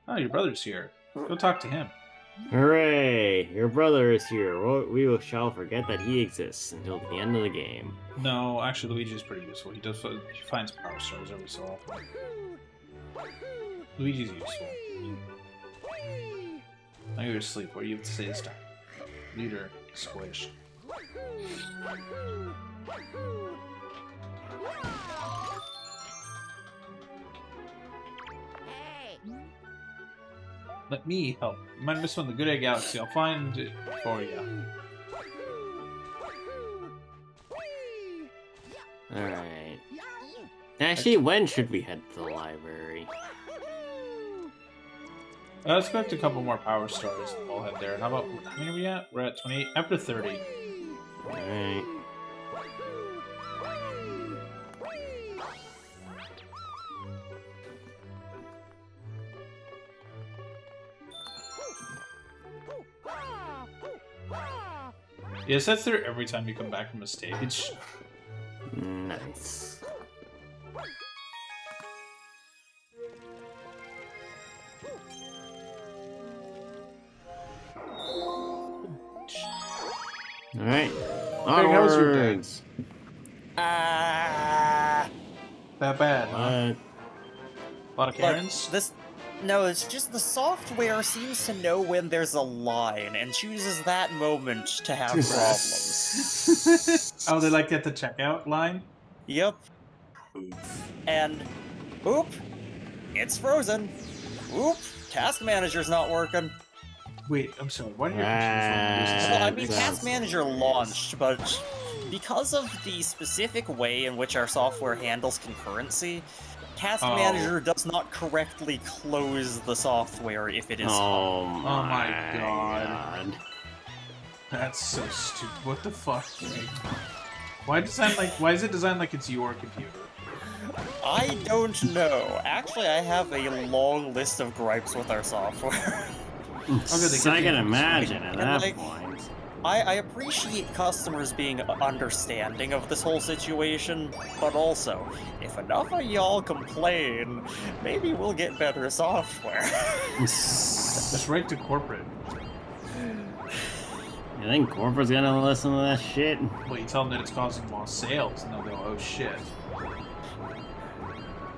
Oh, your brother's here. Go talk to him. Hooray! Your brother is here. We shall forget that he exists until the end of the game. No, actually, Luigi's pretty useful. He finds power stars every so often. Luigi's useful. Now you're asleep. What do you have to say this time? Leader, squish. Let me help. You might miss one of the Good Egg Galaxy. I'll find it for you. Alright. Actually, when should we head to the library? Let's collect a couple more power stars and we'll head there. How about, how many are we at? We're at 28. After 30. Alright. Yes, that's there every time you come back from a stage. Nice. Alright. Greg, how was your day? Onwards. Ah. That bad, huh? What? A lot of Look, Karens? No, it's just the software seems to know when there's a line and chooses that moment to have problems. Oh, they like at the checkout line? Yep. And, oop, it's frozen. Oop, task manager's not working. Wait, I'm sorry. Why do your Well, I mean, Sounds- task manager launched, but because of the specific way in which our software handles concurrency, Task Manager does not correctly close the software if it is. Oh my my God. That's so stupid. What the fuck? Why is it designed like it's your computer? I don't know. Actually, I have a long list of gripes with our software. So I can imagine at And, that like, point. I appreciate customers being understanding of this whole situation, but also, if enough of y'all complain, maybe we'll get better software. Just right to corporate. You think corporate's gonna listen to that shit? Well, you tell them that it's causing lost sales, and they'll go, "Oh shit."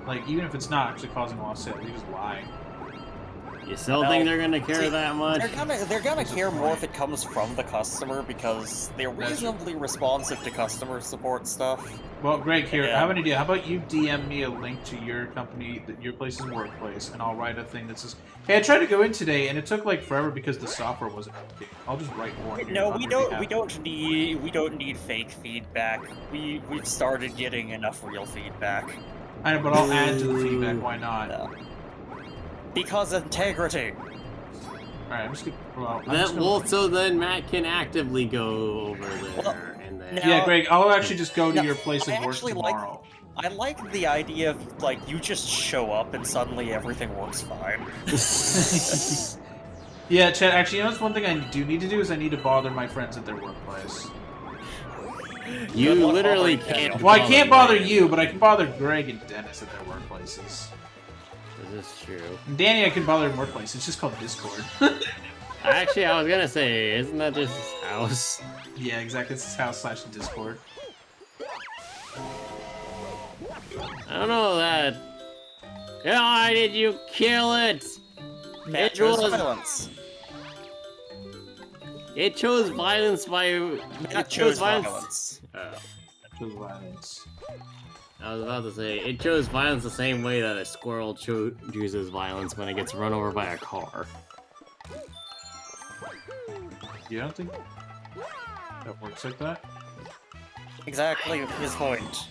Like, even if it's not actually causing lost sales, you just lie. You still No. think they're gonna care See, that much? They're gonna care more if it comes from the customer because they're reasonably responsive to customer support stuff. Well, Greg, here, Yeah. I have an idea. How about you DM me a link to your company, your place's workplace, and I'll write a thing that says, "Hey, I tried to go in today, and it took like forever because the software wasn't working." I'll just write more. Here No, on we your don't. behalf. We don't need fake feedback. We've started getting enough real feedback. I know, but I'll add to the feedback. Why not? No. Because integrity. All right, I'm just gonna. Well, I'm That just gonna- well, so then Matt can actively go over there and then. no. Yeah, Greg, I'll actually just go to No, your place I of work actually tomorrow. I like the idea of like you just show up and suddenly everything works fine. Yeah, Chad, actually, you know what's one thing I do need to do is I need to bother my friends at their workplace. You Good luck literally bothering can't. Daniel. Well, I can't bother Ryan. you, but I can bother Greg and Dennis at their workplaces. This is true. And Danny, I can bother in workplace. It's just called Discord. Actually, I was gonna say, isn't that just his house? Yeah, exactly. It's his house / Discord. I don't know that. Why did you kill it? Matt It chose was- violence. It chose violence by. Matt It chose violence. Oh. Actual violence. I was about to say, it chose violence the same way that a squirrel chooses violence when it gets run over by a car. You don't think that works like that? Exactly his point.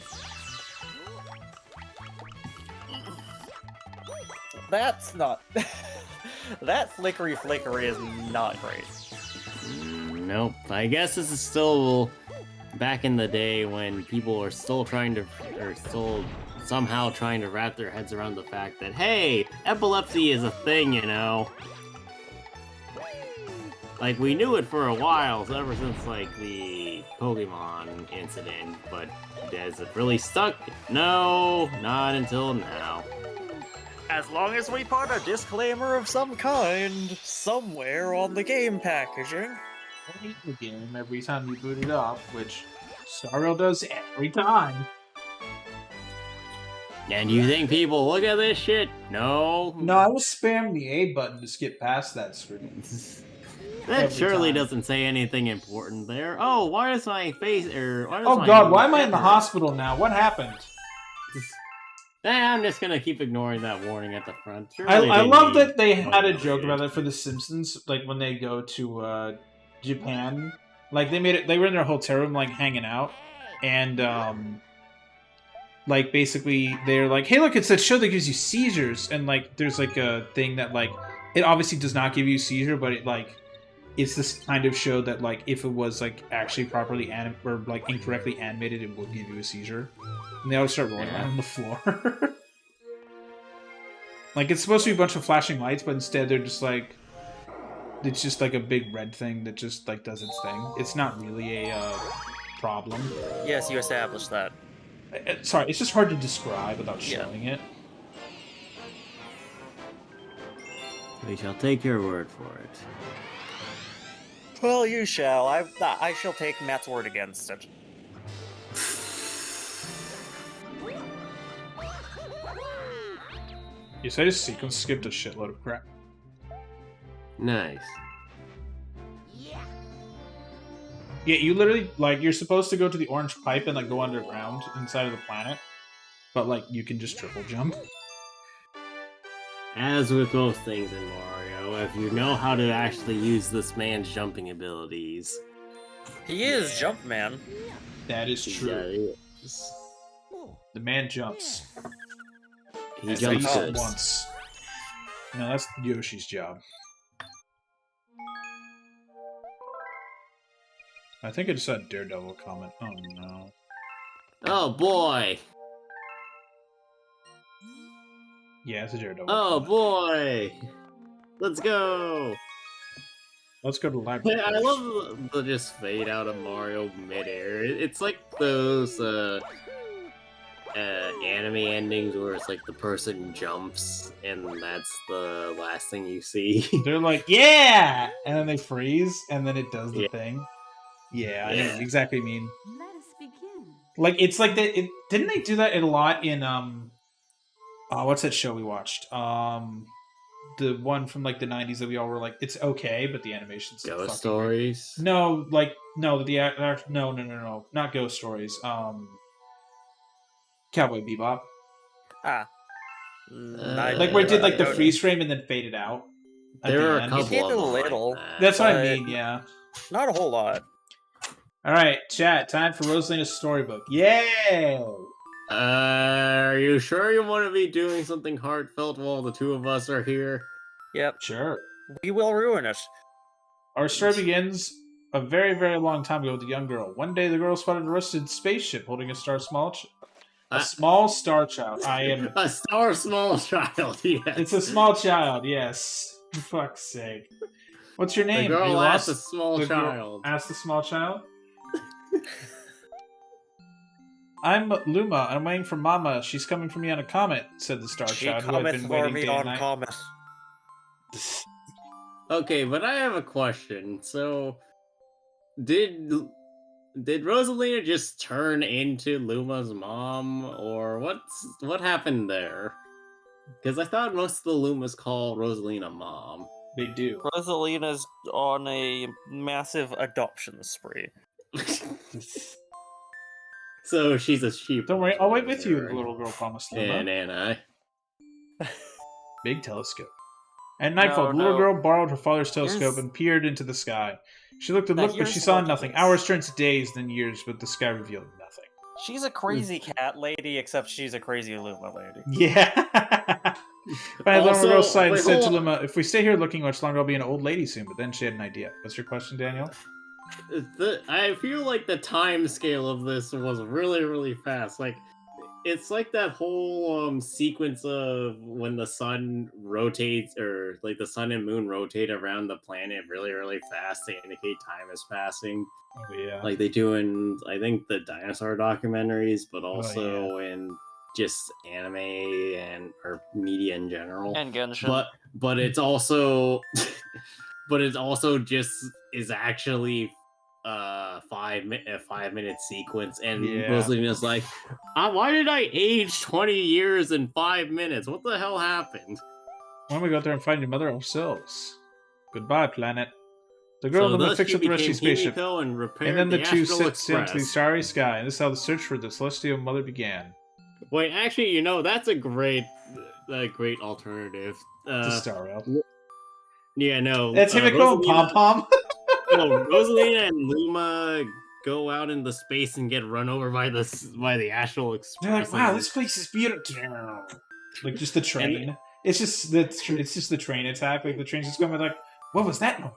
That's not. That flickery is not great. Nope. I guess this is still back in the day when people are still still somehow trying to wrap their heads around the fact that, hey, epilepsy is a thing, you know? Like, we knew it for a while, so ever since, like, the Pokemon incident, but has it really stuck? No, not until now. As long as we put a disclaimer of some kind somewhere on the game packaging. The game every time you boot it up, which Starreal does every time. And you think people look at this shit? No. No, I will spam the A button to skip past that screen. That Every surely time. doesn't say anything important there. Oh, why is my face why does Oh my god, why am I in the hurt? hospital now? What happened? I'm just gonna keep ignoring that warning at the front. I Surely they love need that they had a one joke shit. about that for The Simpsons, like when they go to Japan. Like they were in their hotel room like hanging out, and like basically they're like, hey look, it's that show that gives you seizures, and like there's like a thing that like it obviously does not give you a seizure, but it like it's this kind of show that like if it was like actually properly or like incorrectly animated, it would give you a seizure. And they always start rolling around on the floor. Like it's supposed to be a bunch of flashing lights, but instead they're just like it's just like a big red thing that just like does its thing. It's not really a problem. Yes, you established that. Sorry, it's just hard to describe without Yeah. showing it. We shall take your word for it. Well, you shall. I shall take Matt's word against it. Yes, I just sequence skipped a shitload of crap. Nice. Yeah, you literally like you're supposed to go to the orange pipe and like go underground inside of the planet, but like you can just triple jump. As with most things in Mario, if you know how to actually use this man's jumping abilities. He is Jumpman. That is true. Yeah, he is. The man jumps. He At jumps least good. once. No, that's Yoshi's job. I think I just saw a Daredevil comment. Oh no. Oh boy! Yeah, it's a Daredevil Oh comment. boy! Let's go! Let's go to the library. I first. love the just fade out of Mario midair. It's like those anime endings where it's like the person jumps and that's the last thing you see. They're like, yeah! And then they freeze, and then it does the Yeah. thing. Yeah, I know Yeah. exactly what you mean. Let us begin. Like, it's like that. Didn't they do that a lot in, what's that show we watched? The one from, like, the 90s that we all were like, it's okay, but the animation's Ghost fucking Stories? great. No, like, no, no. Not Ghost Stories. Cowboy Bebop. Ah. Like, where it did, like, the freeze frame and then faded out. at There the are a end. couple It did of a them like little. that. That's what I but- mean, yeah. Not a whole lot. Alright, chat, time for Rosalina's storybook. Yeah! Are you sure you want to be doing something heartfelt while the two of us are here? Yep, Sure. we will ruin it. Our story begins a very, very long time ago with a young girl. One day, the girl spotted a rusted spaceship holding a small star child. I am. A star small child, yes. It's a small child. Yes. For fuck's sake. What's your The name? girl You asked lost a small the girl- child. Asked the small child. I'm Luma. I'm waiting for Mama. She's coming for me on a comet, said the Star She Child, who had cometh been for waiting me day and on night. comet. Okay, but I have a question. So, did Rosalina just turn into Luma's mom, or what happened there? Because I thought most of the Lumas call Rosalina mom. They do. Rosalina's on a massive adoption spree. So she's a sheep. Don't worry, I'll wait with you, the whisperer. little girl promised Luma. And I. Big telescope. At nightfall, No, the little no. girl borrowed her father's telescope Here's- and peered into the sky. She looked and Now, looked, but she here's saw what it nothing. is. Hours turned to days, then years, but the sky revealed nothing. She's a crazy cat lady, except she's a crazy Luma lady. Yeah. Finally, the little girl sighed and wait, said to hold on. Luma, "If we stay here looking much longer, I'll be an old lady soon." But then she had an idea. What's your question, Daniel? I feel like the time scale of this was really, really fast. Like, it's like that whole sequence of when the sun rotates, or like the sun and moon rotate around the planet really, really fast to indicate time is passing. Oh, yeah. Like they do in, I think, the dinosaur documentaries, but also in just anime and or media in general. And Genshin. But it's also but it also just is actually a 5-minute sequence, and Yeah. Rosalina's like, why did I age 20 years in 5 minutes? What the hell happened? Why don't we go out there and find your mother ourselves? Goodbye, planet. The girl So and Luma thus fixed she up the rest of the became spaceship. Himiko and repaired And then the two Astral set sailed to the Express. starry sky, and this is how the search for the celestial mother began. Wait, actually, that's a great alternative. The Star Rail. Yeah, no. That's Himiko and Pom Pom. No, Rosalina and Luma go out into space and get run over by the Astral Express. They're like, wow, this place is beautiful. Like just the train. It's just the train attack. Like the train's just going like, what was that noise?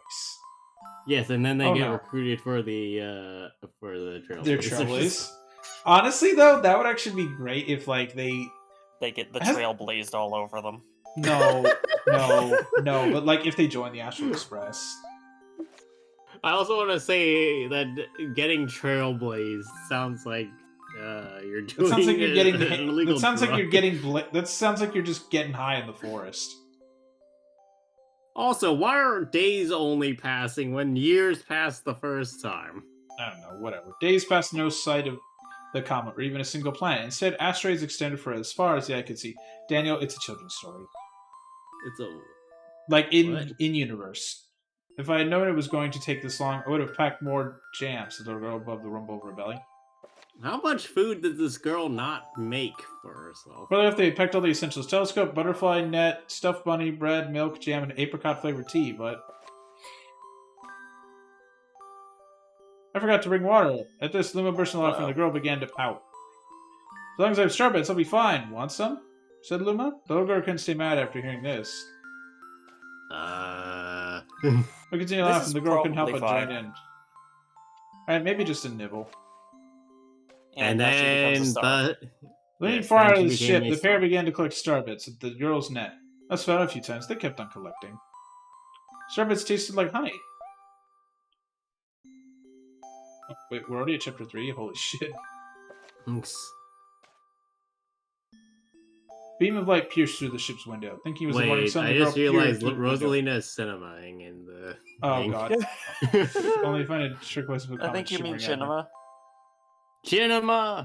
Yes, and then they Oh, get no. recruited for the Trailblazers. Their Trailblaze. Honestly, though, that would actually be great if like they get the Has- trail blazed all over them. no, but like if they join the Astral Express. I also want to say that getting Trailblazed sounds like you're doing. That sounds like you're getting. an illegal That sounds like drug. you're getting. That sounds like you're just getting high in the forest. Also, why are days only passing when years passed the first time? I don't know. Whatever. Days passed, no sight of the comet or even a single planet. Instead, asteroids extended for as far as the eye could see. Daniel, it's a children's story. It's a Like What? in universe. If I had known it was going to take this long, I would have packed more jams to go above the rumble of her belly. How much food did this girl not make for herself? Whether if they packed all the essentials: telescope, butterfly net, stuffed bunny, bread, milk, jam, and apricot flavored tea, but I forgot to bring water. At this, Luma burst into laughter and the girl began to pout. As long as I have strawberries, I'll be fine. Want some? Said Luma. The little girl couldn't stay mad after hearing this. We continued This laughing, is the girl couldn't help but probably join in. Alright, maybe just a nibble. and now she becomes a then star. Leaning Yes, far then out she of the became ship, a the pair star. began to collect starbits at the girl's net. That's found a few times. They kept on collecting. Starbits tasted like honey. Oh, wait, we're already at chapter 3? Holy shit. Beam of light pierced through the ship's window. Thinking it was the morning Wait, sun, I the girl just peered realized through the window. Rosalina is cinemaing in the. Oh thing. god. Only find a trick voice of a I think you mean Cinema. Cinema.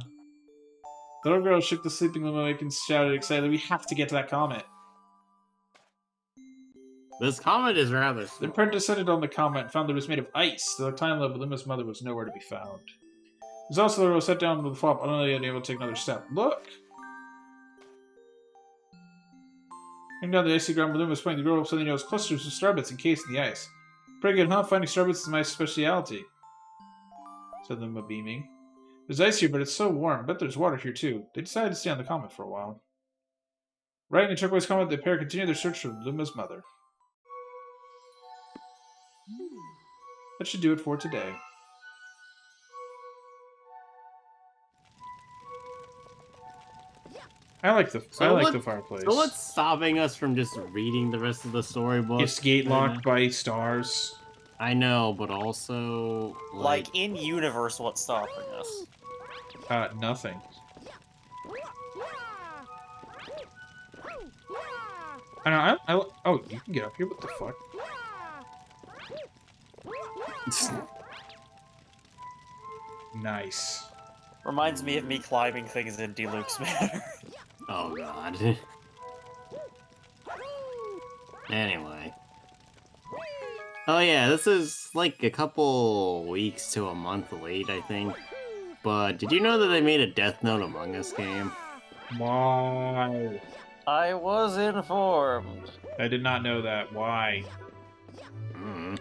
The little girl shook the sleeping Luma and shouted excitedly, "We have to get to that comet!" This comet is rather. The Small. parent descended on the comet and found that it was made of ice. The time of Luma's mother was nowhere to be found. It was also the girl sat down with the flop, unable to take another step. Look! Coming down the icy ground where Luma was playing, the girl suddenly noticed clusters of starbits encased in the ice. Pretty good, huh? Finding starbits is my specialty, said Luma, beaming. There's ice here, but it's so warm. Bet there's water here, too. They decided to stay on the comet for a while. Riding the turquoise comet, the pair continued their search for Luma's mother. That should do it for today. I like the fireplace. So what's stopping us from just reading the rest of the storybook? It's gate locked by stars. I know, but also Like, in universe, what's stopping us? Nothing. I know. Oh, you can get up here. What the fuck? Nice. Reminds me of me climbing things in Deluxe Manor. Oh god. Anyway. Oh yeah, this is like a couple weeks to a month late, I think. But did you know that they made a Death Note Among Us game? Why? I was informed. I did not know that. Why? Mm.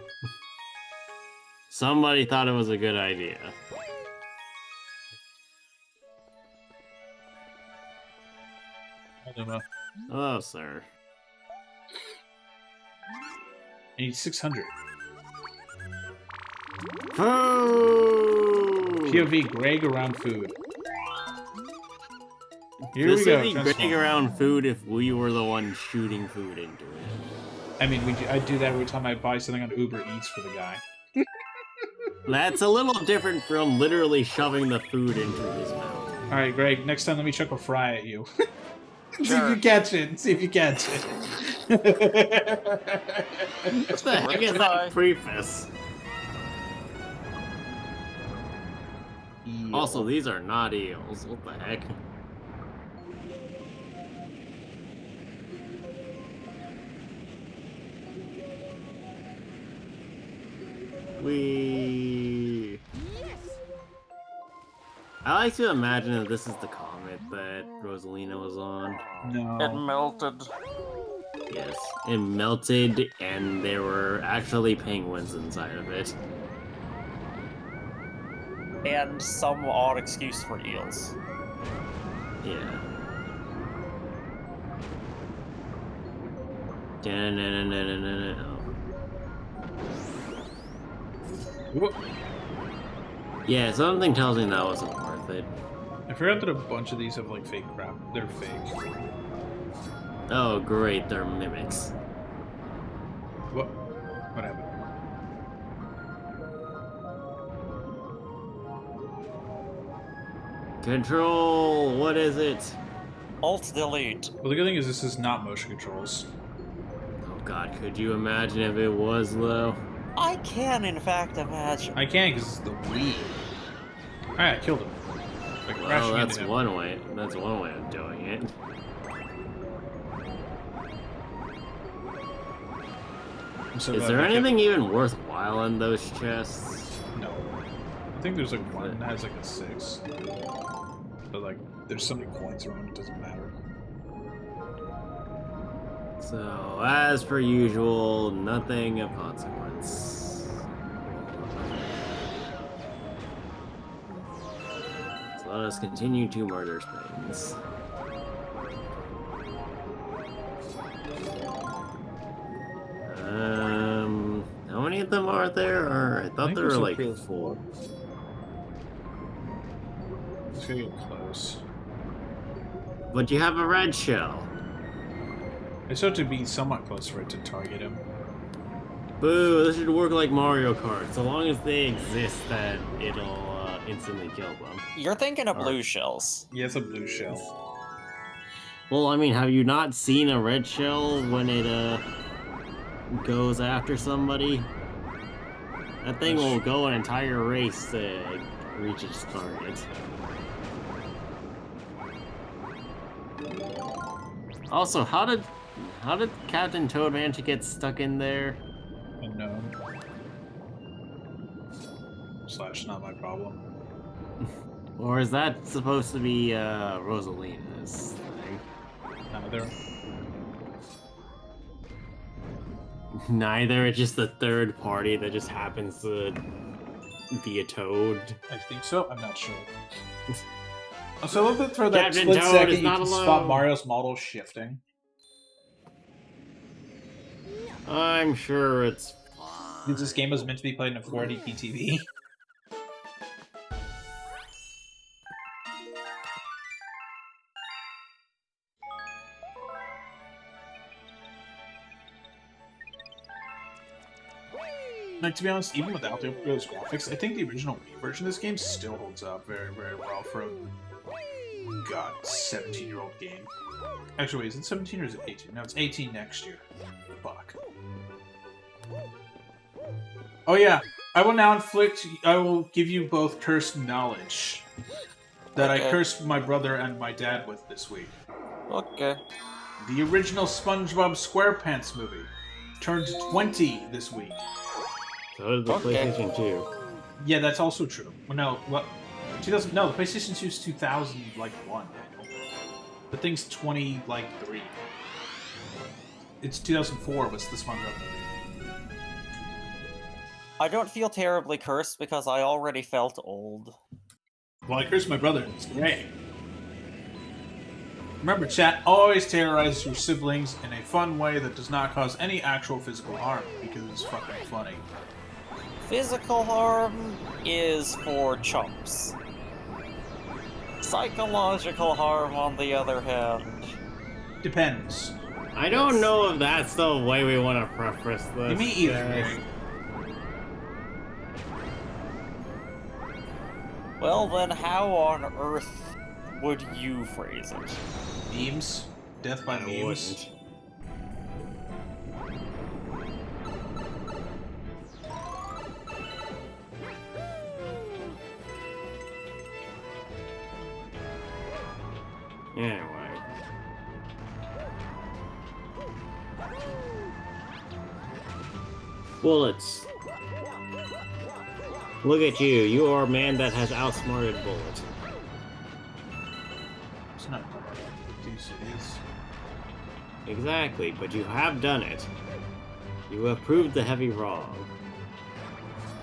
Somebody thought it was a good idea. I don't know. Hello, sir. I need 600. Food! POV Greg around food. Here This we go. would be transform. getting around food if we were the ones shooting food into it. I mean, I do that every time I buy something on Uber Eats for the guy. That's a little different from literally shoving the food into his mouth. Alright, Greg, next time let me chuck a fry at you. See if Sure. you catch it. See if you catch it. What the heck is that preface? Also, these are not eels. What the heck? I like to imagine that this is the comet that Rosalina was on. No. It melted. Yes, it melted, and there were actually penguins inside of it. And some odd excuse for eels. Yeah. Da-na-na-na-na-na-na. Whoop. Yeah, something tells me that wasn't worth it. I forgot that a bunch of these have like fake crap. They're fake. Oh, great, they're mimics. What? What happened? Control, what is it? Alt delete. Well, the good thing is this is not motion controls. Oh god, could you imagine if it was, though? I can, in fact, imagine. I can't because it's the Wii. Alright, I killed him. Like, Well, crashing that's into him. one way. That's one way of doing it. I'm so Is glad there I kept- anything even worthwhile in those chests? No. I think there's like one that has like a 6. But like, there's so many coins around, it doesn't matter. So, as per usual, nothing of consequence. So let us continue to murder things. How many of them are there? Or I thought think there were there's like like 4. Let's get close. But you have a red shell. I still have to be somewhat close for it to target him. Boo, this should work like Mario Kart. So long as they exist, that it'll instantly kill them. You're thinking of blue shells. Yeah, it's a blue shell. Well, I mean, have you not seen a red shell when it goes after somebody? That thing will go an entire race to reach its target. Also, how did Captain Toad manage to get stuck in there? Unknown. / not my problem. Or is that supposed to be Rosalina's thing? Neither. Neither, it's just the third party that just happens to be a toad. I think so. I'm not sure. So I love that for that Captain split Toad second is you not can alone. spot Mario's model shifting. I'm sure it's Because this game was meant to be played in a 480p TV. Like, to be honest, even without those graphics, I think the original Wii version of this game still holds up very, very well for a, god, 17-year-old game. Actually, wait, is it 17 or is it 18? No, it's 18 next year. Fuck. Oh yeah, I will give you both cursed knowledge that I cursed my brother and my dad with this week. Okay. The original SpongeBob SquarePants movie turned 20 this week. So did the PlayStation 2. Yeah, that's also true. Well, no, what? 2000? No, the PlayStation 2 is 2001. The thing's 23. It's 2004 was the SpongeBob movie. I don't feel terribly cursed because I already felt old. Well, I cursed my brother. It's great. Remember, chat, always terrorize your siblings in a fun way that does not cause any actual physical harm, because it's fucking funny. Physical harm is for chumps. Psychological harm, on the other hand. Depends. I don't know if that's the way we want to preface this. Me either. Well then, how on earth would you phrase it? Memes? Death by memes? Anyway. Bullets. Look at you. You are a man that has outsmarted Bullet. It's not these is. Exactly, but you have done it. You have proved the heavy wrong.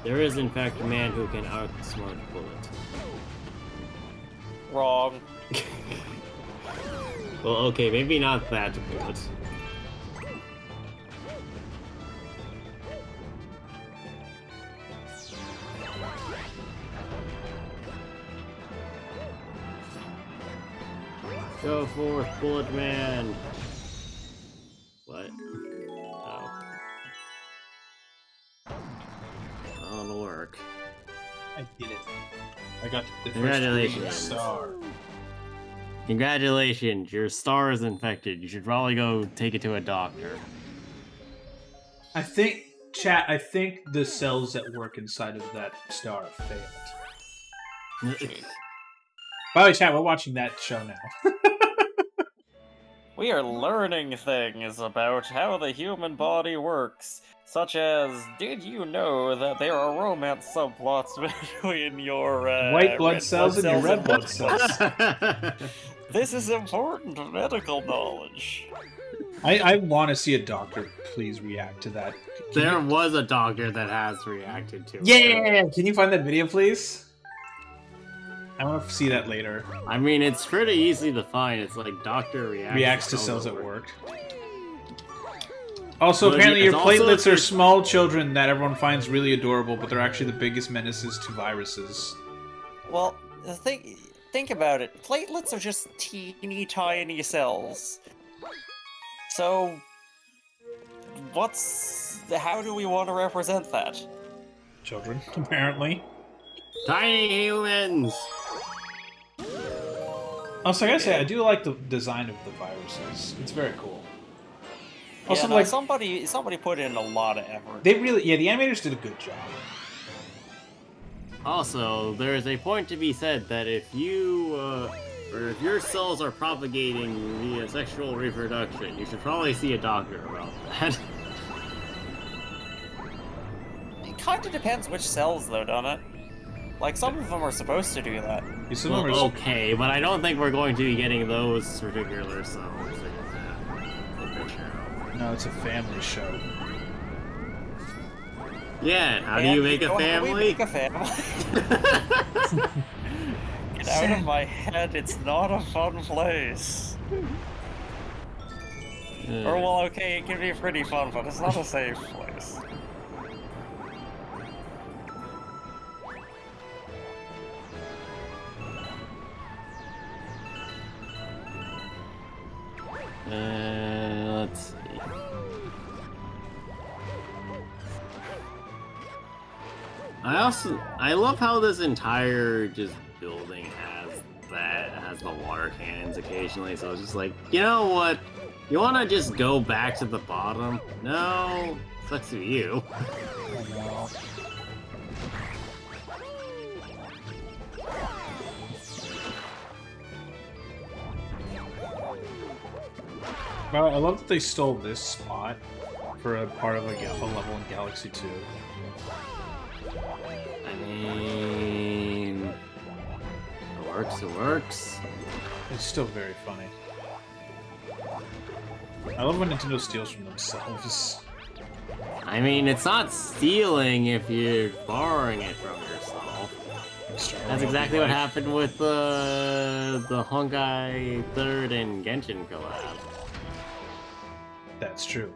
There is, in fact, a man who can outsmart Bullet. Wrong. Well, okay, maybe not that Bullet. Go forth, Bullet Man! What? Oh. That'll work. I did it. I got the first Congratulations. star. Congratulations, your star is infected. You should probably go take it to a doctor. I think, chat, I think the cells that work inside of that star failed. By the way, chat, we're watching that show now. We are learning things about how the human body works, such as, did you know that there are romance subplots between your white blood cells and your red blood cells? This is important medical knowledge. I want to see a doctor please react to that. There was a doctor that has reacted to it. Yeah! Can you find that video, please? I want to see that later. I mean, it's pretty easy to find. It's like doctor reacts to cells at work. Also, Well, apparently your it's also platelets if are small children that everyone finds really adorable, but they're actually the biggest menaces to viruses. Well, think about it. Platelets are just teeny tiny cells. So, how do we want to represent that? Children, apparently. Tiny humans! Also, I gotta say, I do like the design of the viruses. It's very cool. Also, Yeah, no, like, somebody put in a lot of effort. they really, yeah, the animators did a good job. Also, there is a point to be said that if you, or if your cells are propagating via sexual reproduction, you should probably see a doctor about that. It kind of depends which cells, though, doesn't it? Like, some of them are supposed to do that. Yeah, some of them Well, are- okay, but I don't think we're going to be getting those particular cells in the show. No, it's a family show. Yeah, how do you make a How do we family? make a family? Get out of my head, it's not a fun place. Or, well, okay, it can be pretty fun, but it's not a safe place. Let's see. I love how this entire just building has the water cannons occasionally, so it's just like, you know what? You wanna just go back to the bottom? No, sucks to you. Well, I love that they stole this spot for a part of a level in Galaxy 2. I mean, it works. It's still very funny. I love when Nintendo steals from themselves. I mean, it's not stealing if you're borrowing it from yourself. That's exactly what happened with the Honkai 3rd and Genshin collab. That's true.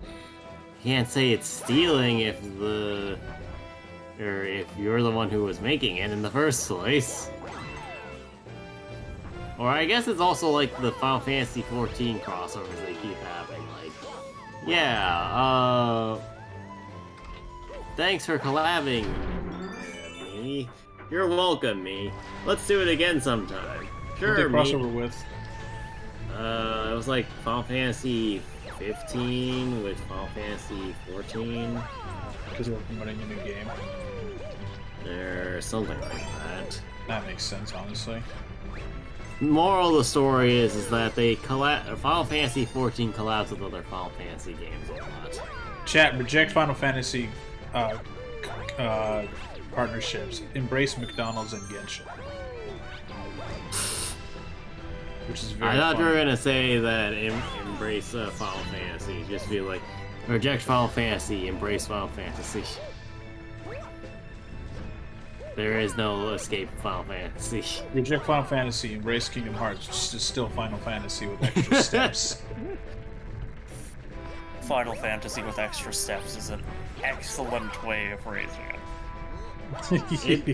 You can't say it's stealing if you're the one who was making it in the first place. Or I guess it's also like the Final Fantasy 14 crossovers they keep having. Like, yeah, thanks for collabing, me. You're welcome, me. Let's do it again sometime. Sure, Who'd they crossover with? It was like Final Fantasy 15 with Final Fantasy 14. Because they're promoting a new game. Or something like that. That makes sense, honestly. Moral of the story is that they Final Fantasy 14 collabs with other Final Fantasy games a lot. Chat, reject Final Fantasy partnerships. Embrace McDonald's and Genshin. Which is very I thought funny. you were gonna say that embrace Final Fantasy. Just be like, reject Final Fantasy, embrace Final Fantasy. There is no escape from Final Fantasy. Reject Final Fantasy, embrace Kingdom Hearts, which is still Final Fantasy with extra steps. Final Fantasy with extra steps is an excellent way of phrasing it.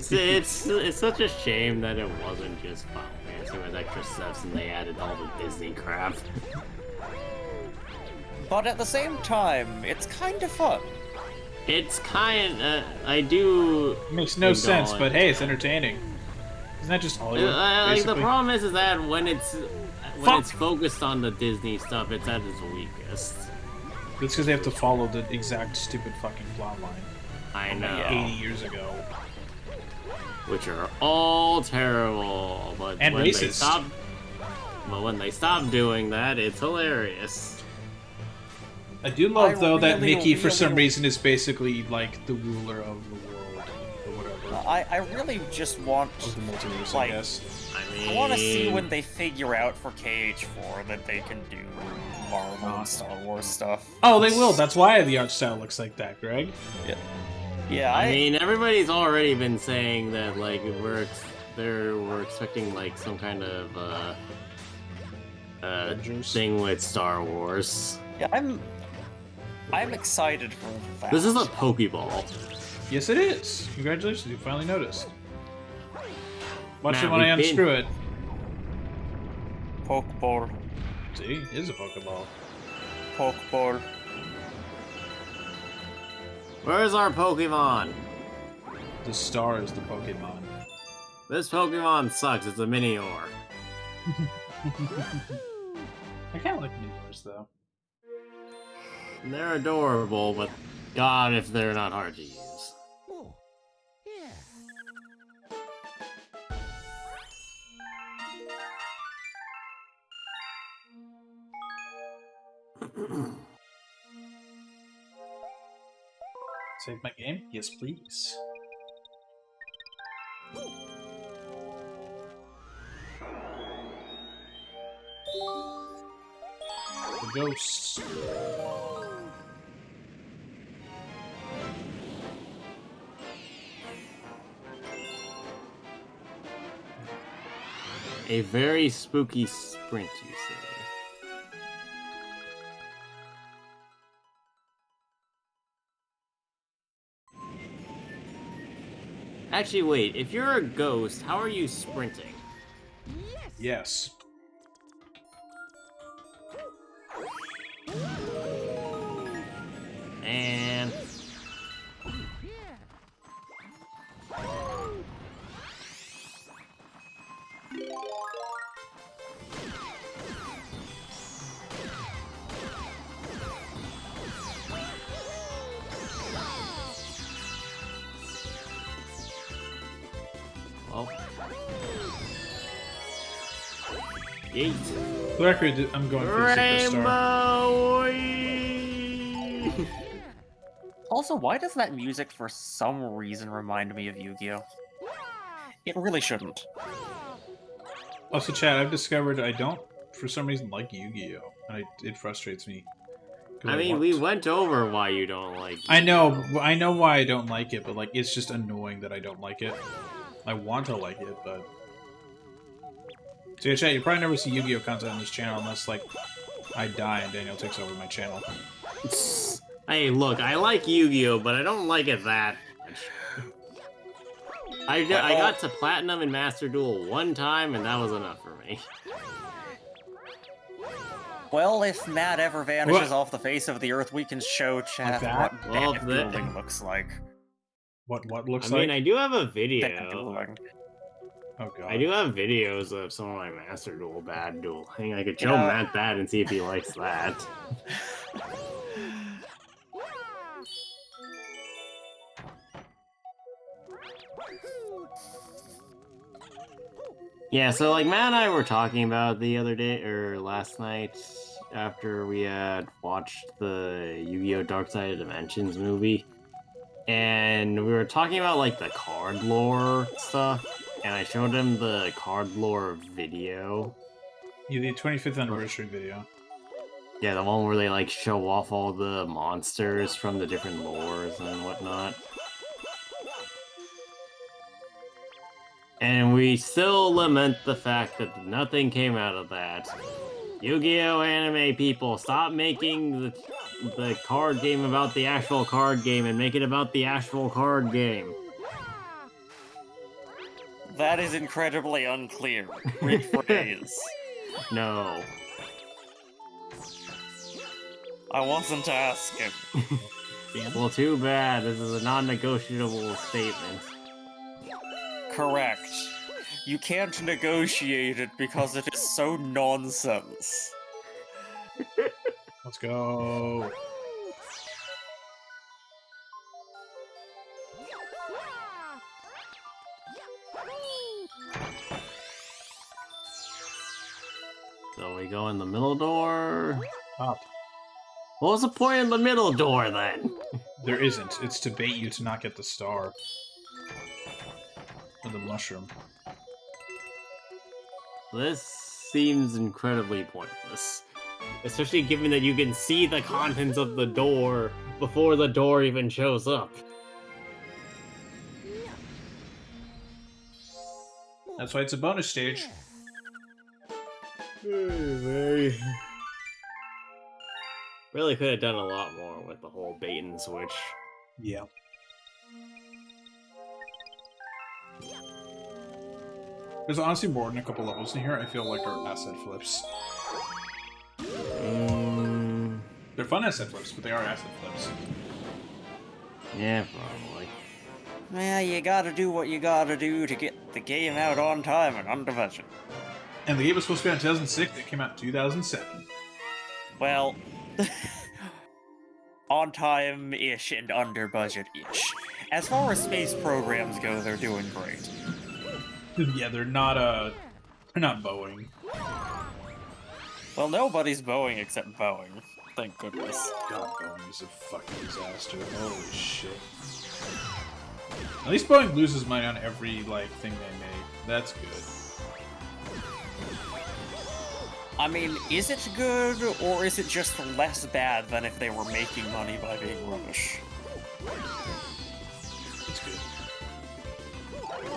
It's such a shame that it wasn't just Final Fantasy with extra steps and they added all the Disney crap. But at the same time, it's kind of fun. It's kind I do. It makes no sense, but hey, it's entertaining. Isn't that just Hollywood? Like the problem is that when it's Fuck. focused on the Disney stuff, it's at its weakest. It's because they have to follow the exact stupid fucking plot line. I know. Like 80 years ago. Which are all terrible, but And when racist. when they stop doing that, it's hilarious. I do love, though, that really, Mickey, for some really- reason, is basically, like, the ruler of the world, or whatever. I really just want, Of the multiverse, like, I guess. I mean, I want to see when they figure out for KH4 that they can do Marvel Oh. and Star Wars stuff. Oh, they will. That's why the art style looks like that, Greg. Yeah, I mean, everybody's already been saying that like we're expecting like some kind of Avengers. thing with Star Wars. yeah, I'm excited for that. This is a Pokeball. Yes, it is. Congratulations, you finally noticed. Watch Man, it when I we've unscrew it. Pokeball, See, it is a Pokeball. Pokeball. Where's our Pokemon? The star is the Pokemon. This Pokemon sucks. It's a Minior. I kind of like Miniors, though. They're adorable, but God, if they're not hard to use. Save my game? Yes, please. The ghosts. A very spooky sprint, you say. Actually, wait. If you're a ghost, how are you sprinting? Yes. And Yeet. For the record, I'm going for the Secret Star. Rainbow! Also, why does that music for some reason remind me of Yu-Gi-Oh? It really shouldn't. Also, Chad, I've discovered I don't, for some reason, like Yu-Gi-Oh! And it frustrates me. I mean, we went over why you don't like Yu-Gi-Oh! I know why I don't like it, but, like, it's just annoying that I don't like it. I want to like it, but... So yeah, Chad, you probably never see Yu-Gi-Oh! Content on this channel unless, like, I die and Daniel takes over my channel. Hey, look, I like Yu-Gi-Oh, but I don't like it that much. I got to Platinum and Master Duel one time, and that was enough for me. Well, if Matt ever vanishes off the face of the earth, we can show chat Like what bad dueling looks like. What looks I like? mean, I do have a Bad video. dueling. Oh god. I do have videos of some of my Master Duel bad dueling. I could show Matt that and see if he likes that. Yeah, so like Matt and I were talking about the other day, or last night, after we had watched the Yu-Gi-Oh! Dark Side of Dimensions movie. And we were talking about like the card lore stuff, and I showed him the card lore video. Yeah, the 25th anniversary video. Yeah, the one where they like show off all the monsters from the different lores and whatnot. And we still lament the fact that nothing came out of that. Yu-Gi-Oh! Anime people, stop making the card game about the actual card game and make it about the actual card game. That is incredibly unclear. Rephrase. No. I wasn't asking. Well, too bad. This is a non-negotiable statement. Correct. You can't negotiate it because it is so nonsense. Let's go. So we go in the middle door. Up. What was the point in the middle door then? There isn't. It's to bait you to not get the star. Or the mushroom. This seems incredibly pointless. Especially given that you can see the contents of the door before the door even shows up. That's why it's a bonus stage. Really could have done a lot more with the whole bait and switch. Yeah. There's honestly more than a couple levels in here I feel like are asset flips. They're fun asset flips, but they are asset flips. Yeah, probably. Yeah, you gotta do what you gotta do to get the game out on time and under budget. And the game was supposed to be out in 2006, it came out in 2007. Well, on time-ish and under budget-ish. As far as space programs go, they're doing great. Yeah, they're not Boeing. Well, nobody's Boeing except Boeing. Thank goodness. God, Boeing is a fucking disaster. Holy shit. At least Boeing loses money on every, like, thing they make. That's good. I mean, is it good, or is it just less bad than if they were making money by being rubbish? It's good.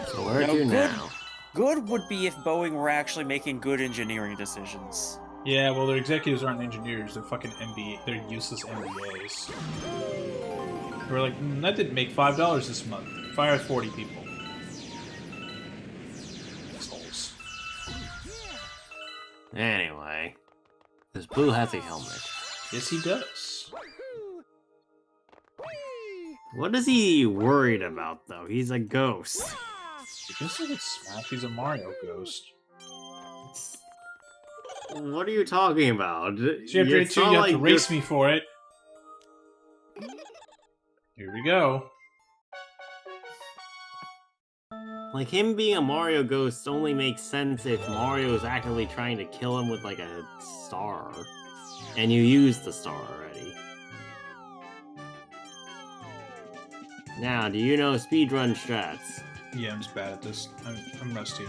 So where to now? Good would be if Boeing were actually making good engineering decisions. Yeah, well, their executives aren't engineers. They're fucking MBA. They're useless MBAs. We're like, that didn't make $5 this month. Fire 40 people. Assholes. Anyway, this Blue has a helmet. Yes, he does. What is he worried about, though? He's a ghost. He just like it's Smash. He's a Mario ghost. What are you talking about? So you have to race me for it. Here we go. Like, him being a Mario ghost only makes sense if Mario is actively trying to kill him with, like, a star. And you used the star already. Now, do you know speedrun strats? Yeah, I'm just bad at this. I'm rusty.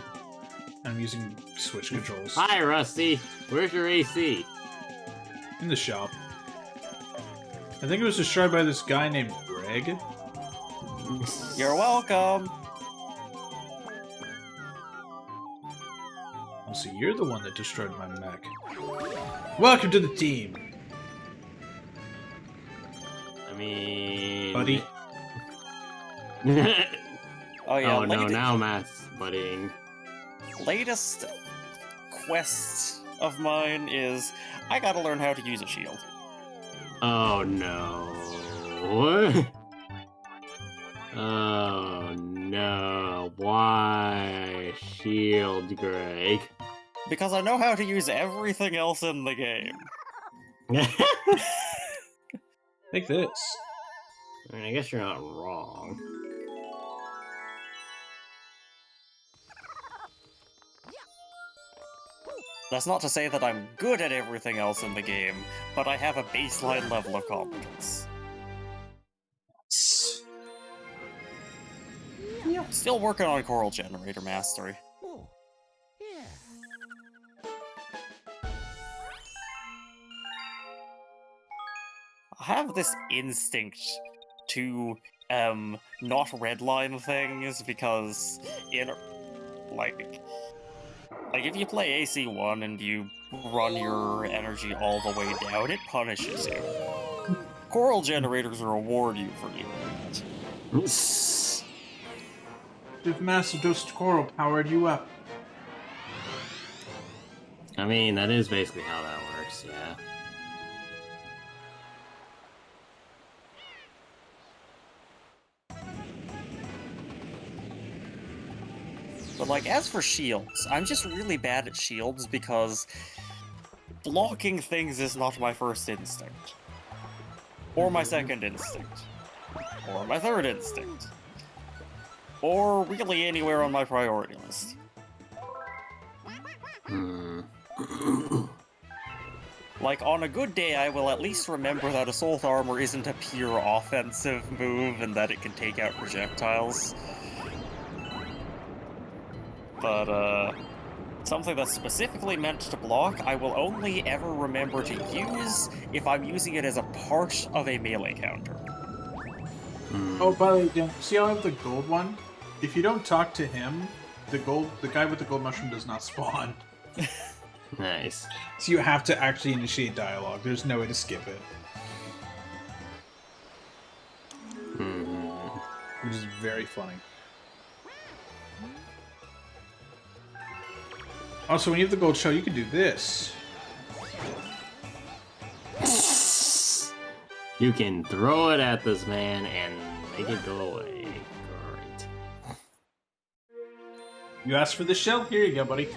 I'm using Switch controls. Hi, Rusty! Where's your AC? In the shop. I think it was destroyed by this guy named Greg. You're welcome. Oh, so you're the one that destroyed my mech. Welcome to the team, I mean... buddy. Oh yeah, oh no, now Matt's buddying. latest quest of mine is I gotta learn how to use a shield. Oh no. What? Oh no. Why shield, Greg? Because I know how to use everything else in the game. Take this. I mean, I guess you're not wrong. That's not to say that I'm good at everything else in the game, but I have a baseline level of competence. Still working on Coral Generator Mastery. I have this instinct to not redline things because like if you play AC1 and you run your energy all the way down, it punishes you. Coral generators reward you for doing that. If massive dose of coral powered you up. I mean, that is basically how that works, yeah. But like, as for shields, I'm just really bad at shields because blocking things is not my first instinct. Or my second instinct. Or my third instinct. Or really anywhere on my priority list. Like, on a good day, I will at least remember that Assault Armor isn't a pure offensive move and that it can take out projectiles. But, something that's specifically meant to block, I will only ever remember to use if I'm using it as a part of a melee counter. Oh, by the way, Dan, see how I have the gold one? If you don't talk to him, the guy with the gold mushroom does not spawn. Nice. So you have to actually initiate dialogue. There's no way to skip it. Which is very funny. Also, when you have the gold shell, you can do this. You can throw it at this man and make it go away. Great. You asked for the shell? Here you go, buddy.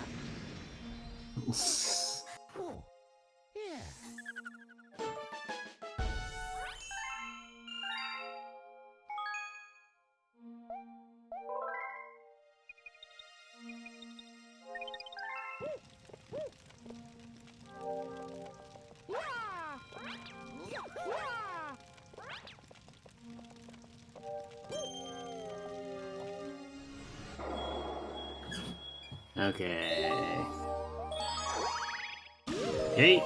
Okay. Hey.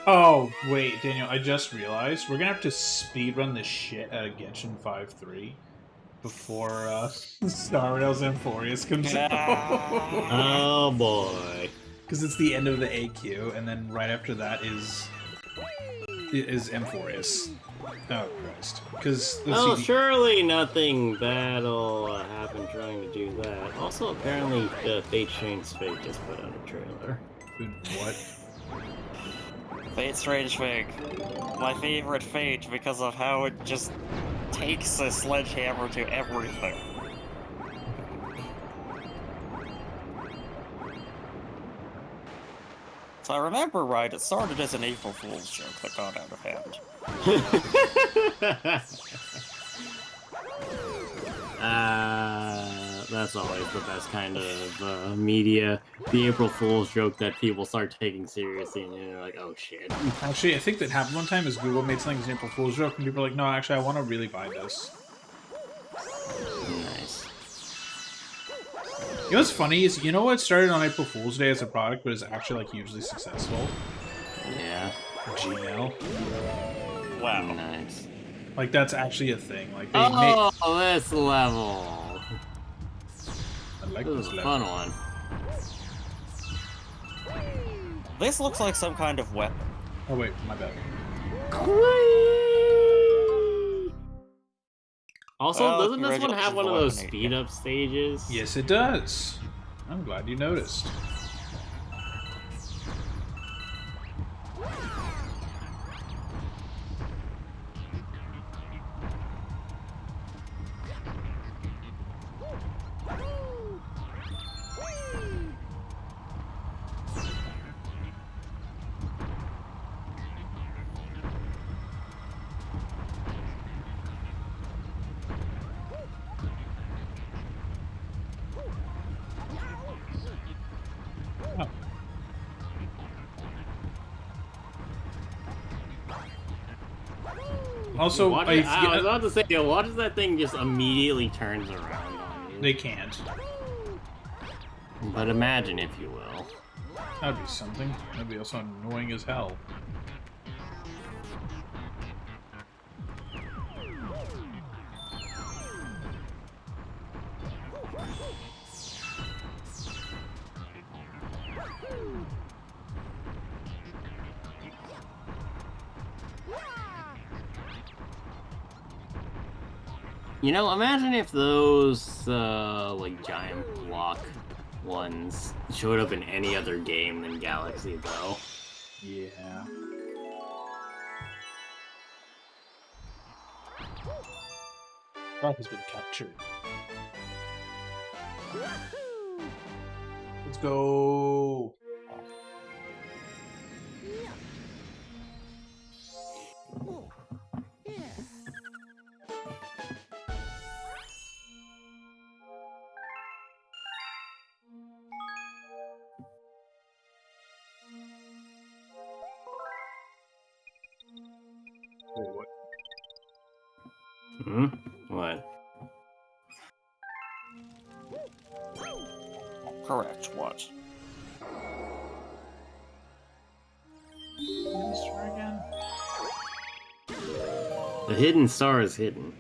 Oh, wait, Daniel, I just realized we're gonna have to speedrun the shit out of Genshin 5.3 before Star Rails Emphorius comes out. Oh boy. Because it's the end of the AQ, and then right after that is Emphorius. Oh, Christ. Because Oh, surely nothing bad'll happen trying to do that. Also, apparently, the Fate Strange Fate just put out a trailer. What? Fate Strange Fig. My favorite Fate because of how it just takes a sledgehammer to everything. If I remember right, it started as an April Fool's joke that got out of hand. That's always the best kind of media. The April Fool's joke that people start taking seriously, and you're like, oh shit. Actually, I think that happened one time is Google made something as an April Fool's joke, and people were like, no, actually, I want to really buy this. Nice. You know what's funny is, you know what started on April Fool's Day as a product, but is actually, like, hugely successful? Yeah. Gmail. Wow. Nice. Like, that's actually a thing. Like, they this level. I like This this is a level. fun one. This looks like some kind of weapon. Oh, wait, my bad. Also, Well, doesn't this one have congratulations, one of those Weapon speed up stages? Yes, it does. I'm glad you noticed. Also, I was about to say, watch as that thing just immediately turns around on you. they can't. But imagine, if you will. That'd be something. That'd be also annoying as hell. You know, imagine if those, like, giant block ones showed up in any other game than Galaxy, though. Yeah. Rock has been captured. Let's go. Wait, what? Hmm? What? Correct, what? Let's try again. The hidden star is hidden.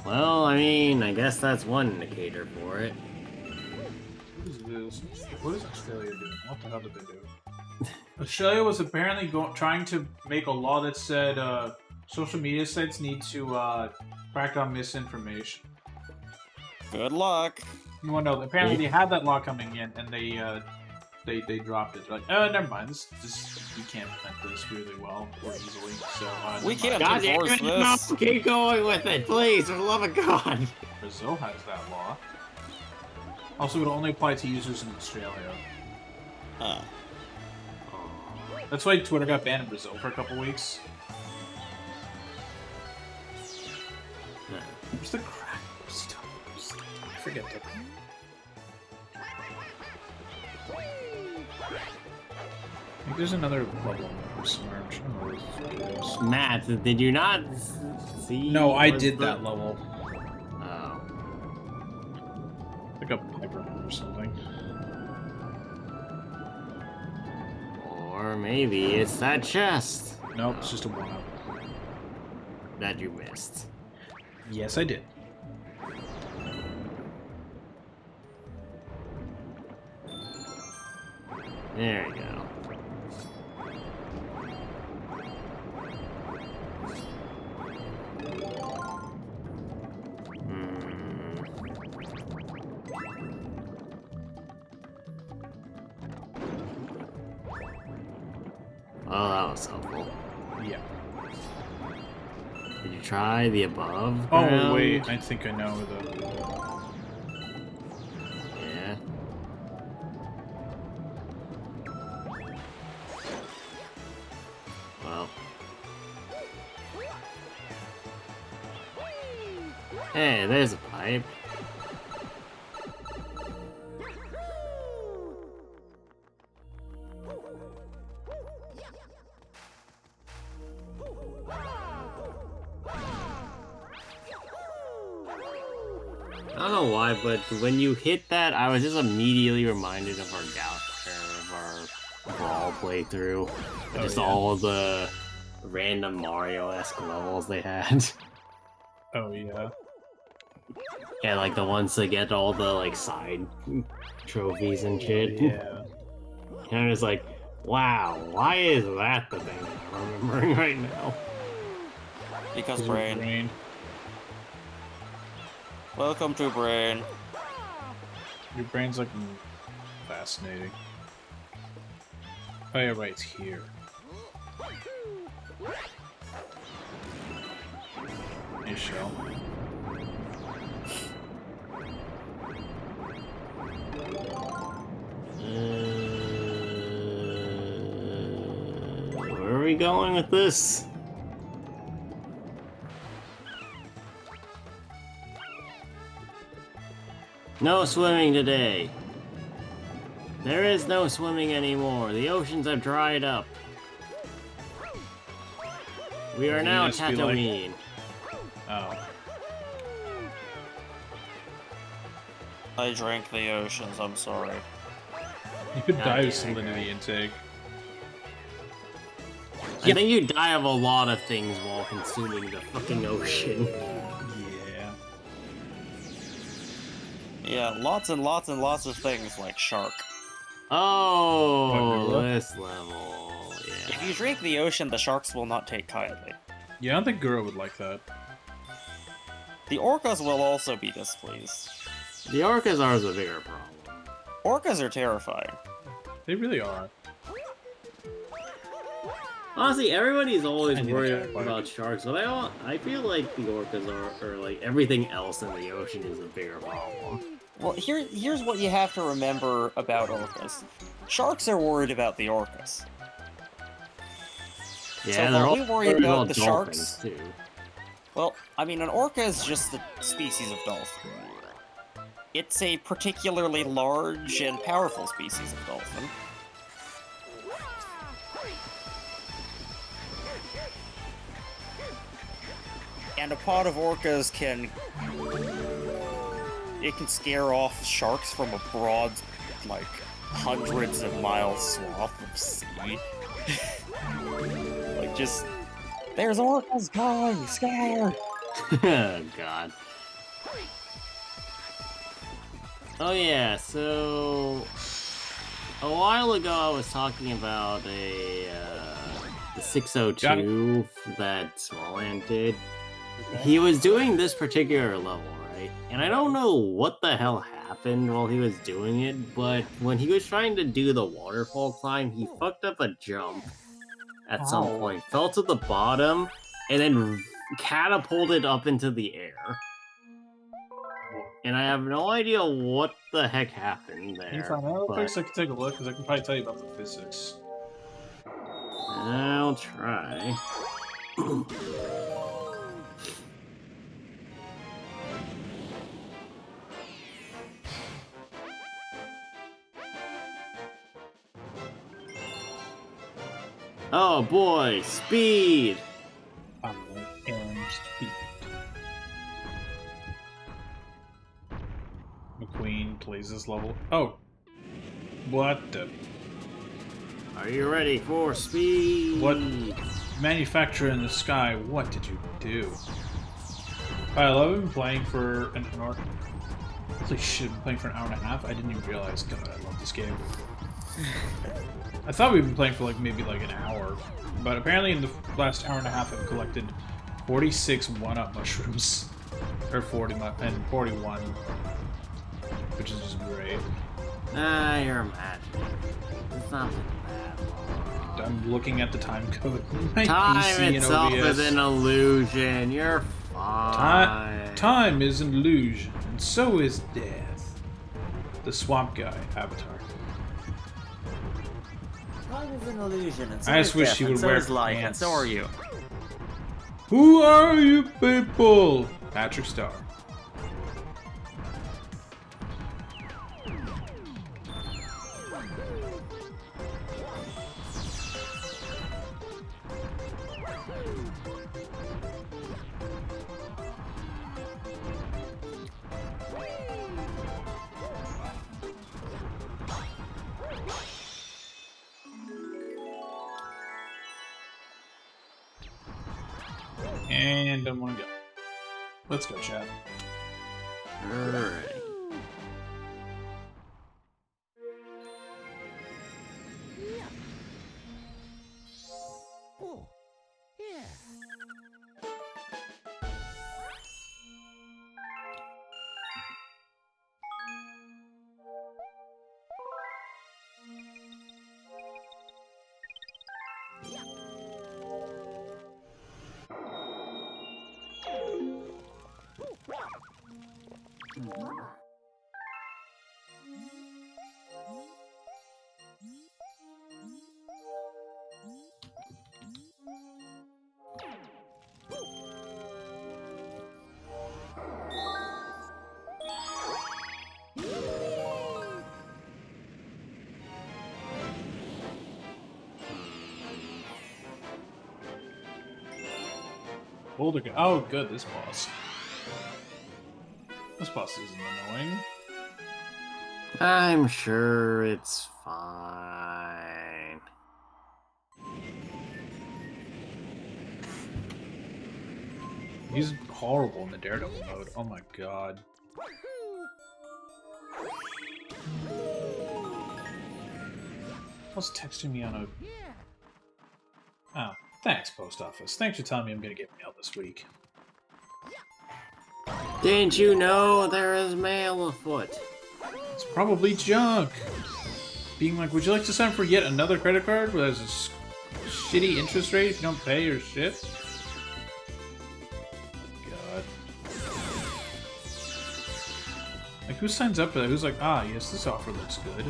Well, I mean, I guess that's one indicator for it. What is this? What is Australia doing? What the hell did they do? Australia was apparently trying to make a law that said social media sites need to crack down misinformation. Good luck. Well, no, apparently they had that law coming in, and they dropped it. They're like, never mind. This you can't prevent this really well or easily. So We can't God damn enforce it, no, this. keep going with it, please, for the love of God. Brazil has that law. Also, it would only apply to users in Australia. That's why Twitter got banned in Brazil for a couple weeks. Where's the crack? Forget that. I think there's another level somewhere. I'm trying to remember what it is. Matt, did you not see? No, I was did the- that level. Oh. Like a piper or something. Or maybe it's that chest. Nope, it's just a one-up. That you missed. Yes, I did. There you go. Oh, that was helpful. Yeah. Did you try the above Oh, ground? wait. I think I know the... Yeah. Well. Hey, there's a pipe. I don't know why, but when you hit that, I was just immediately reminded of our Brawl playthrough. Oh, Just yeah. all of the random Mario-esque levels they had. Oh, yeah. Yeah, like the ones that get all the like side trophies and shit. Yeah. And I'm just like, wow, why is that the thing I'm remembering right now? Because Your brain. brain. Welcome to brain. Your brain's like fascinating. Oh yeah, right, it's here. Hey, Shell. Where are we going with this? No swimming today. There is no swimming anymore. The oceans have dried up. We are Doesn't now it just be like- Tatooine. Oh. I drank the oceans, I'm sorry. You could God die damn with it, salinity Greg. intake. I think you die of a lot of things while consuming the fucking ocean. Yeah. Yeah, lots and lots and lots of things like shark. Oh, What, this level. If Yeah. you drink the ocean, the sharks will not take kindly. Yeah, I don't think Gura would like that. The orcas will also be displeased. The orcas are the bigger problem. Orcas are terrifying. They really are. Honestly, everybody's always I need a worried cat bite. about sharks, but I feel like the orcas are like everything else in the ocean is a bigger problem. Well, here's what you have to remember about orcas. Sharks are worried about the orcas. Yeah, So they're while all we worry worried about the dolphins, sharks- too. Well, I mean, an orca is just a species of dolphin. It's a particularly large and powerful species of dolphin. And a pod of orcas can scare off sharks from a broad, like, hundreds of miles swath of sea. Like, just, there's orcas going, scare! Oh, God. Oh yeah, so a while ago I was talking about the 602 that Smallland did. He was doing this particular level, right? And I don't know what the hell happened while he was doing it, but when he was trying to do the waterfall climb, he fucked up a jump at some Ow. point, fell to the bottom, and then catapulted up into the air. And I have no idea what the heck happened there. Can you find out? but I can take a look, because I can probably tell you about the physics. I'll try. Oh boy, speed! I am speed. McQueen plays this level. Oh! What the? Are you ready for speed? What? Manufacturer in the sky, what did you do? Alright, I've been playing for an hour. Holy shit, I've been playing for an hour and a half? I didn't even realize. God, I love this game. I thought we'd been playing for like maybe like an hour, but apparently in the last hour and a half I've collected 46 1-up mushrooms. Or 41, which is just great. Ah, you're imagining. It's not been that long. I'm looking at the time code. My Time PC and itself OBS. is an illusion. You're fine. Time is an illusion, and so is death. The swamp guy avatar. Time is an illusion, and so I is just wish death, you would and so wear is life, and pants. so are you. Who are you people? Patrick Star. And don't want to go. Let's go, chat. Alright. Boulder guy. Oh, good, this boss. This boss isn't annoying. I'm sure it's fine. He's horrible in the Daredevil mode. Oh my god. What's texting me on a... Oh, thanks, post office. Thanks for telling me I'm gonna get mail this week. Didn't you know there is mail afoot? It's probably junk. Being like, would you like to sign for yet another credit card that has a shitty interest rate if you don't pay your shit? God. Like, who signs up for that? Who's like, ah, yes, this offer looks good.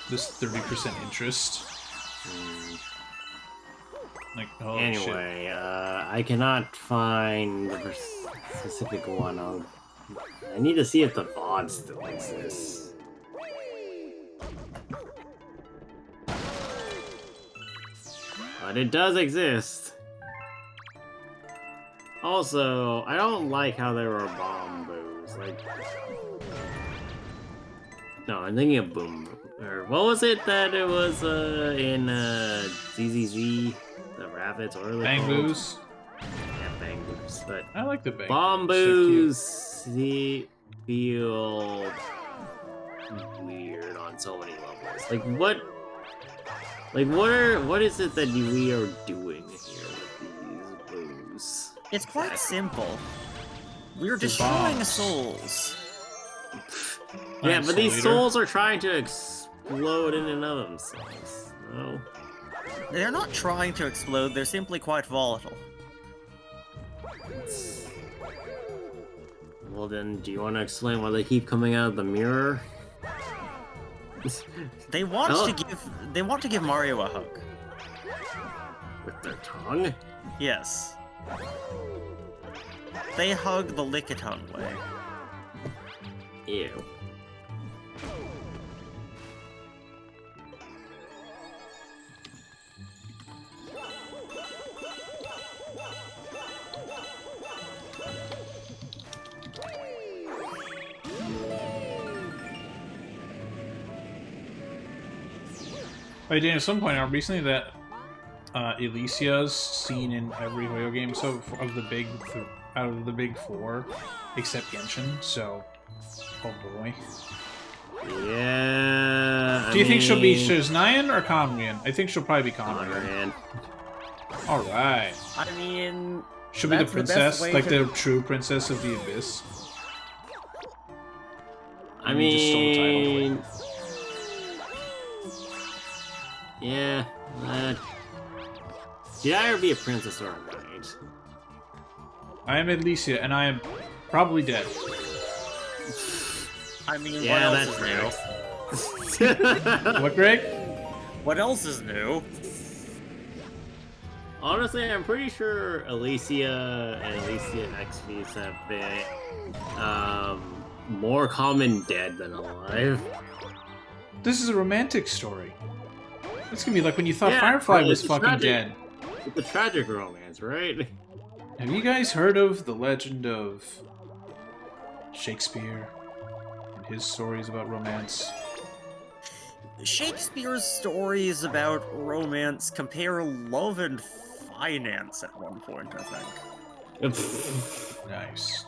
This 30% interest. Like, oh shit. Anyway, I cannot find the specific one. I need to see if the VOD still exists. But it does exist. Also, I don't like how there are bombos. Like, no, I'm thinking of Boom. Or what was it that it was in ZZZ? The rabbits, or Bang boos. Yeah, bang boos. But I like the bang bomb boos. boos feel weird on so many levels. Like what is it that we are doing here with these boos? It's quite simple. We're The destroying bombs. souls. Yeah, but these Isolator. souls are trying to explode in and of themselves. No. They're not trying to explode, they're simply quite volatile. Well then, do you want to explain why they keep coming out of the mirror? They want Oh. they want to give Mario a hug. With their tongue? Yes. They hug the lick-a-tongue way. Ew. But Dan, at some point out recently that Alicia's seen in every video game so of the big out of the big four, except Genshin. So, oh boy. Yeah. Do you think she'll be Shiznayan or Kamrian? I think she'll probably be Kamrian. Man. All right. I mean, She'll be the that's the best princess, way like to- the true princess of the abyss. I You just stole the title. mean, Yeah. Should I ever be a princess or a knight? I am Alicia, and I am probably dead. I mean, Yeah, what else that's is new? What, Greg? What else is new? Honestly, I'm pretty sure Alicia and Alicia XPs have been more common dead than alive. This is a romantic story. It's gonna be like when you thought Yeah, Firefly but was it's fucking tragic. dead. It's a tragic romance, right? Have you guys heard of the legend of Shakespeare and his stories about romance? Shakespeare's stories about romance compare love and finance at one point, I think. Nice.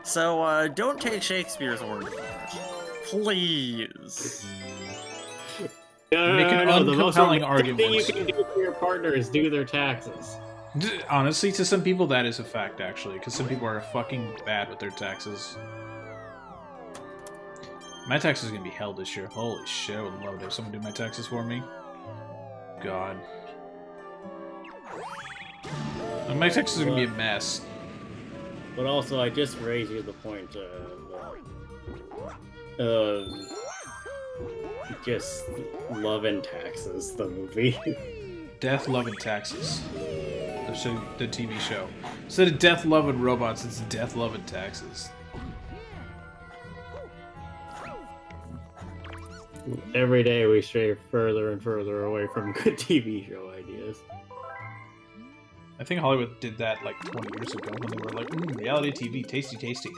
So, don't take Shakespeare's word for it. Please. Make an No, the most uncompelling romantic thing you argument. can do for your partner is do their taxes. Honestly, to some people that is a fact, actually, because some people are fucking bad with their taxes. My taxes are gonna be hell this year. Holy shit, I would love to have someone do my taxes for me. God. And my taxes are gonna be a mess. But also, I just raised you the point of just Love and Taxes, the movie. Death, Love, and Taxes. The TV show. Instead of Death, Love, and Robots, it's Death, Love, and Taxes. Every day we stray further and further away from good TV show ideas. I think Hollywood did that like 20 years ago when they were like, reality TV, tasty, tasty.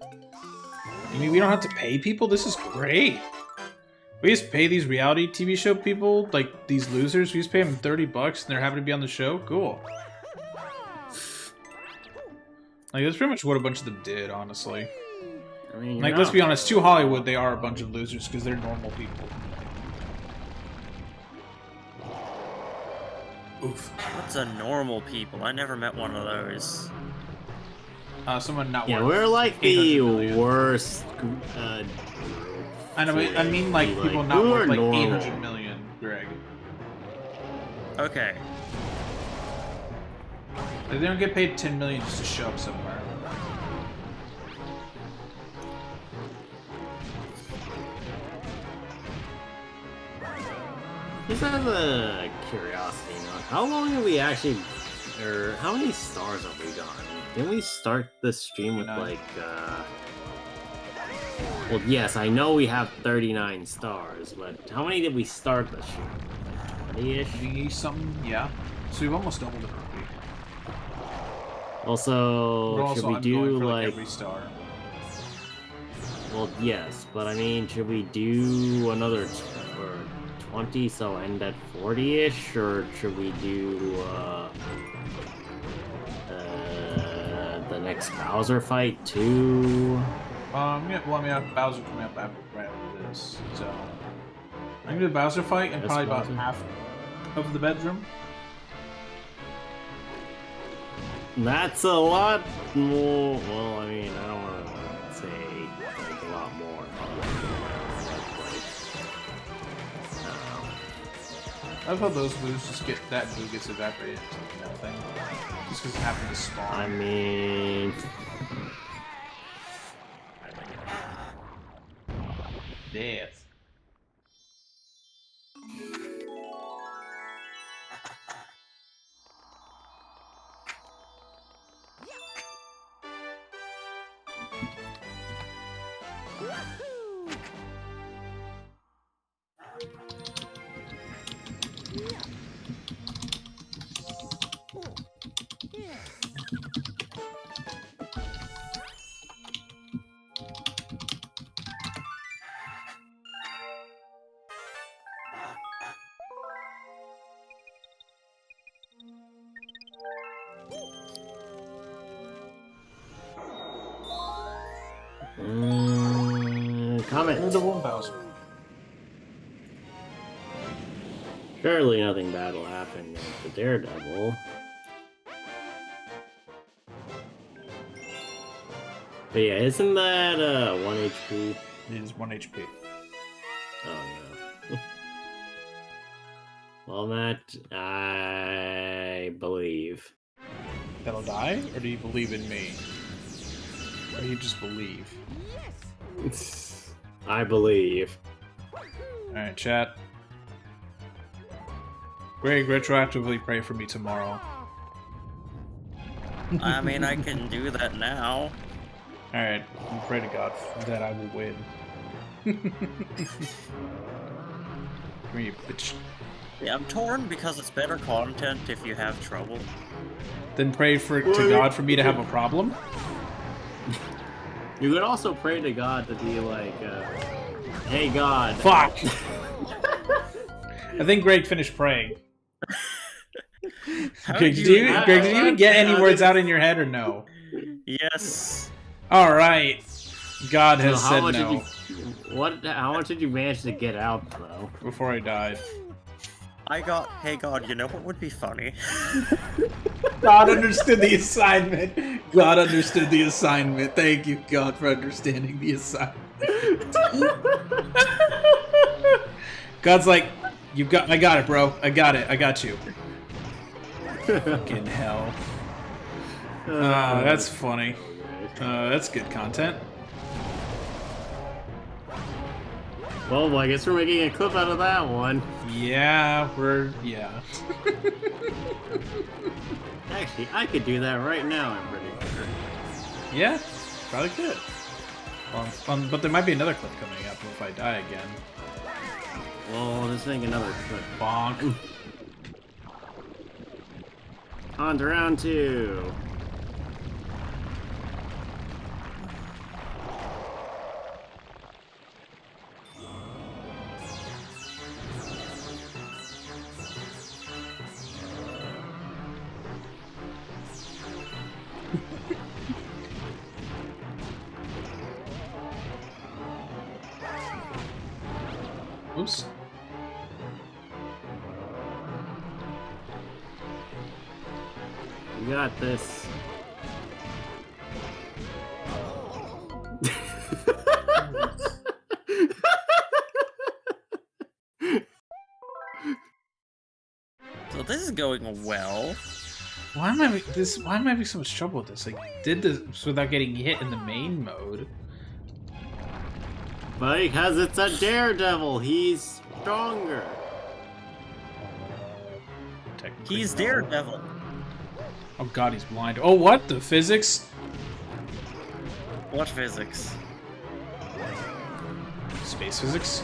I mean, we don't have to pay people? This is great. We just pay these reality TV show people, like these losers, we just pay them $30 and they're happy to be on the show? Cool. Like, that's pretty much what a bunch of them did, honestly. I mean, Like, let's be honest, to Hollywood, they are a bunch of losers because they're normal people. Oof. What's a normal people? I never met one of those. Someone not Yeah, worth we're like the 800 million. worst. I know, I mean like Like, people who not are worth like normal? 800 million, Greg. Okay. Like, they don't get paid 10 million just to show up somewhere. Just as a curiosity, how long have we actually, or how many stars have we gotten? Didn't we start the stream with 39. well, yes, I know we have 39 stars, but how many did we start the stream? 20-ish? 20 something, yeah. So we've almost doubled it already. Also, But also, should we I'm do going for like every star. well, yes, but I mean, should we do another 20, so end at 40-ish, or should we do the next Bowser fight too? Yeah, well, I mean, I have Bowser coming up right after this, so I'm gonna do the Bowser fight and Yes, probably Bowser. about half of the bedroom. That's a lot more. Well, I mean, I don't want to say like a lot more. I thought those blues just get that blue gets evaporated into nothing, just because it happened to spawn. I mean, Death. comment. The one Bowser. Surely nothing bad will happen with the Daredevil. But yeah, isn't that 1 HP? It is 1 HP. Oh no. Well, Matt, I believe. That'll die? Or do you believe in me? Or do you just believe? I believe. Alright, chat. Greg, retroactively pray for me tomorrow. I mean, I can do that now. Alright, I'll pray to God that I will win. Come here, bitch. Yeah, I'm torn because it's better content if you have trouble. Then pray to God for me to have a problem? You could also pray to God to be like, hey God. Fuck! I think Greg finished praying. Greg, did you even get any words out in your head or no? Yes. Alright. God has said no. How much did you manage to get out, though? Before I died. I got, hey God, you know what would be funny? God understood the assignment. God understood the assignment. Thank you, God, for understanding the assignment. God's like, I got it, bro. I got it. I got you. Fucking hell. That's funny. That's good content. Well, I guess we're making a clip out of that one. Yeah, yeah. Actually, I could do that right now, I'm pretty sure. Yeah, probably could. But there might be another clip coming up if I die again. Well, this ain't another clip. Bonk. On to round 2. Oops. You got this. So this is going well. Why am I having so much trouble with this? I did this without getting hit in the main mode. Because it's a daredevil, he's stronger. He's Daredevil. Oh god, he's blind. Oh, what? The physics? What physics? Space physics?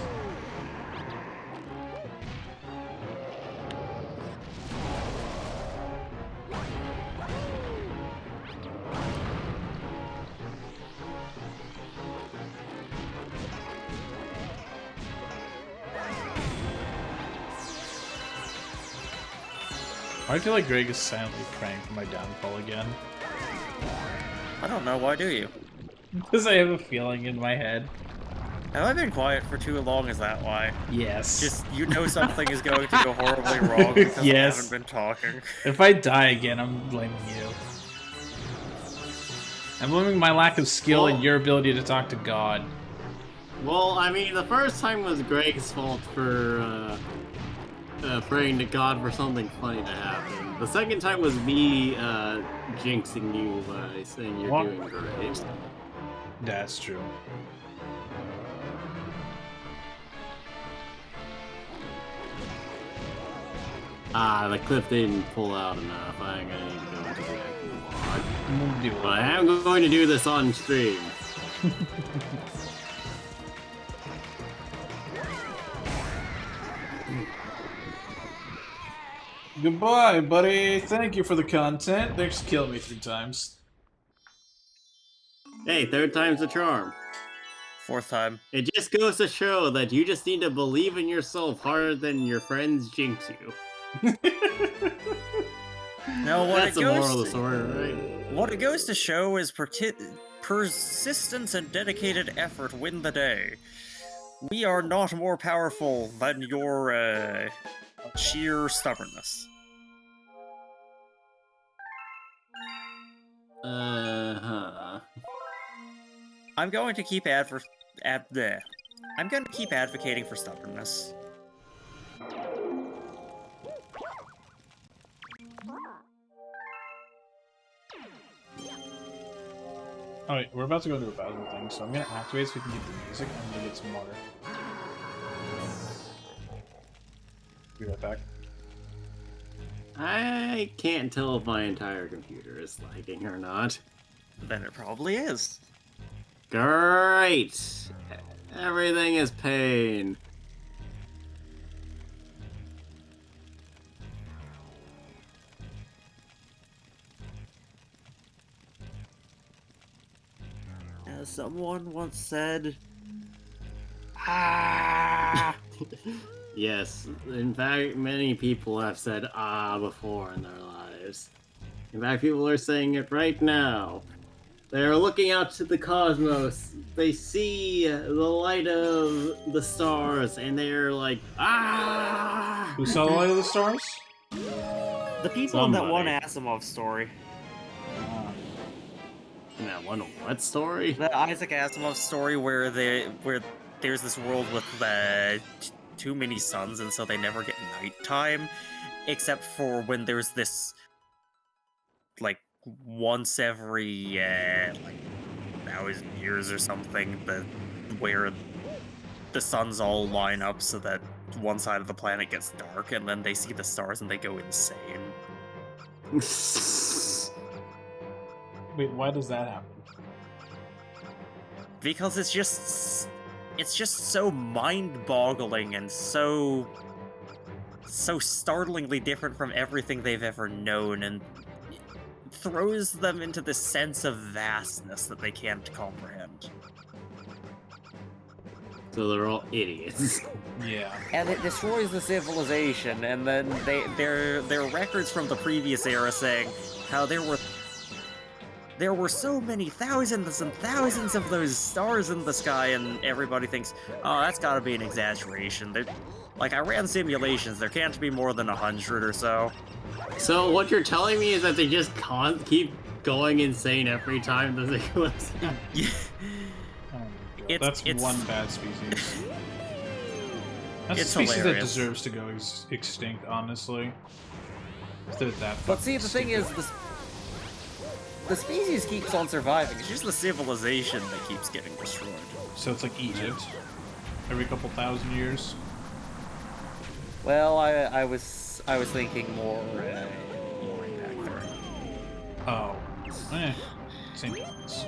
I feel like Greg is silently praying for my downfall again. I don't know, why do you? Because I have a feeling in my head. Have I been quiet for too long, is that why? Yes. Just, you know something is going to go horribly wrong because Yes. I haven't been talking. If I die again, I'm blaming you. I'm blaming my lack of skill and your ability to talk to God. Well, I mean, the first time was Greg's fault for praying to God for something funny to happen. The second time was me jinxing you by saying you're doing great. That's true. The clip didn't pull out enough. I'm gonna need to go into the actual vlog. But I am going to do this on stream. Goodbye, buddy. Thank you for the content. Thanks for killing me 3 times. Hey, 3rd time's the charm. 4th time. It just goes to show that you just need to believe in yourself harder than your friends jinx you. No, That's the moral of the story, right? What it goes to show is persistence and dedicated effort win the day. We are not more powerful than your sheer stubbornness. I'm going to keep advocating for stubbornness. Alright, we're about to go to a battle thing, so I'm gonna activate so we can get the music and I'm gonna get some water. Be right back. I can't tell if my entire computer is lagging or not. Then it probably is. Great! Everything is pain. As someone once said, ah. Yes, in fact, many people have said "ah" before in their lives. In fact, people are saying it right now. They are looking out to the cosmos. They see the light of the stars, and they're like, "ah!" Who saw the light of the stars? The people in that one Asimov story. In that one what story? The Isaac Asimov story where there's this world with too many suns, and so they never get nighttime, except for when there's this, like, once every, like, 1,000 years or something, where the suns all line up so that one side of the planet gets dark, and then they see the stars and they go insane. Wait, why does that happen? Because it's just so mind-boggling and so startlingly different from everything they've ever known, and throws them into this sense of vastness that they can't comprehend. So they're all idiots. Yeah. And it destroys the civilization, and then their records from the previous era saying how there were so many thousands and thousands of those stars in the sky, and everybody thinks, oh, that's gotta be an exaggeration. Like, I ran simulations, there can't be more than 100 or so. So what you're telling me is that they just keep going insane every time that they go insane? Yeah. Oh my God. That's one bad species. That's a species hilarious. that deserves to go extinct, honestly. Instead of that. But see, the thing is, the species keeps on surviving. It's just the civilization that keeps getting destroyed. So it's like Egypt. Every couple thousand years. Well, I was thinking more impact there. Oh. Same difference.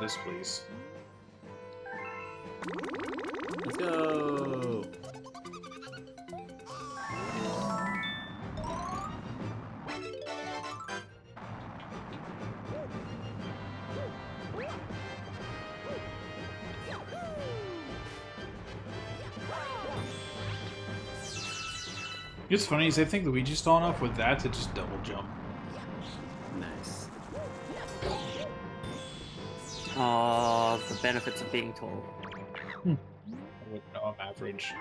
This, please. Let's go! What's funny is I think Luigi's tall enough with that to just double jump. Nice. The benefits of being tall. I wouldn't know, I'm average.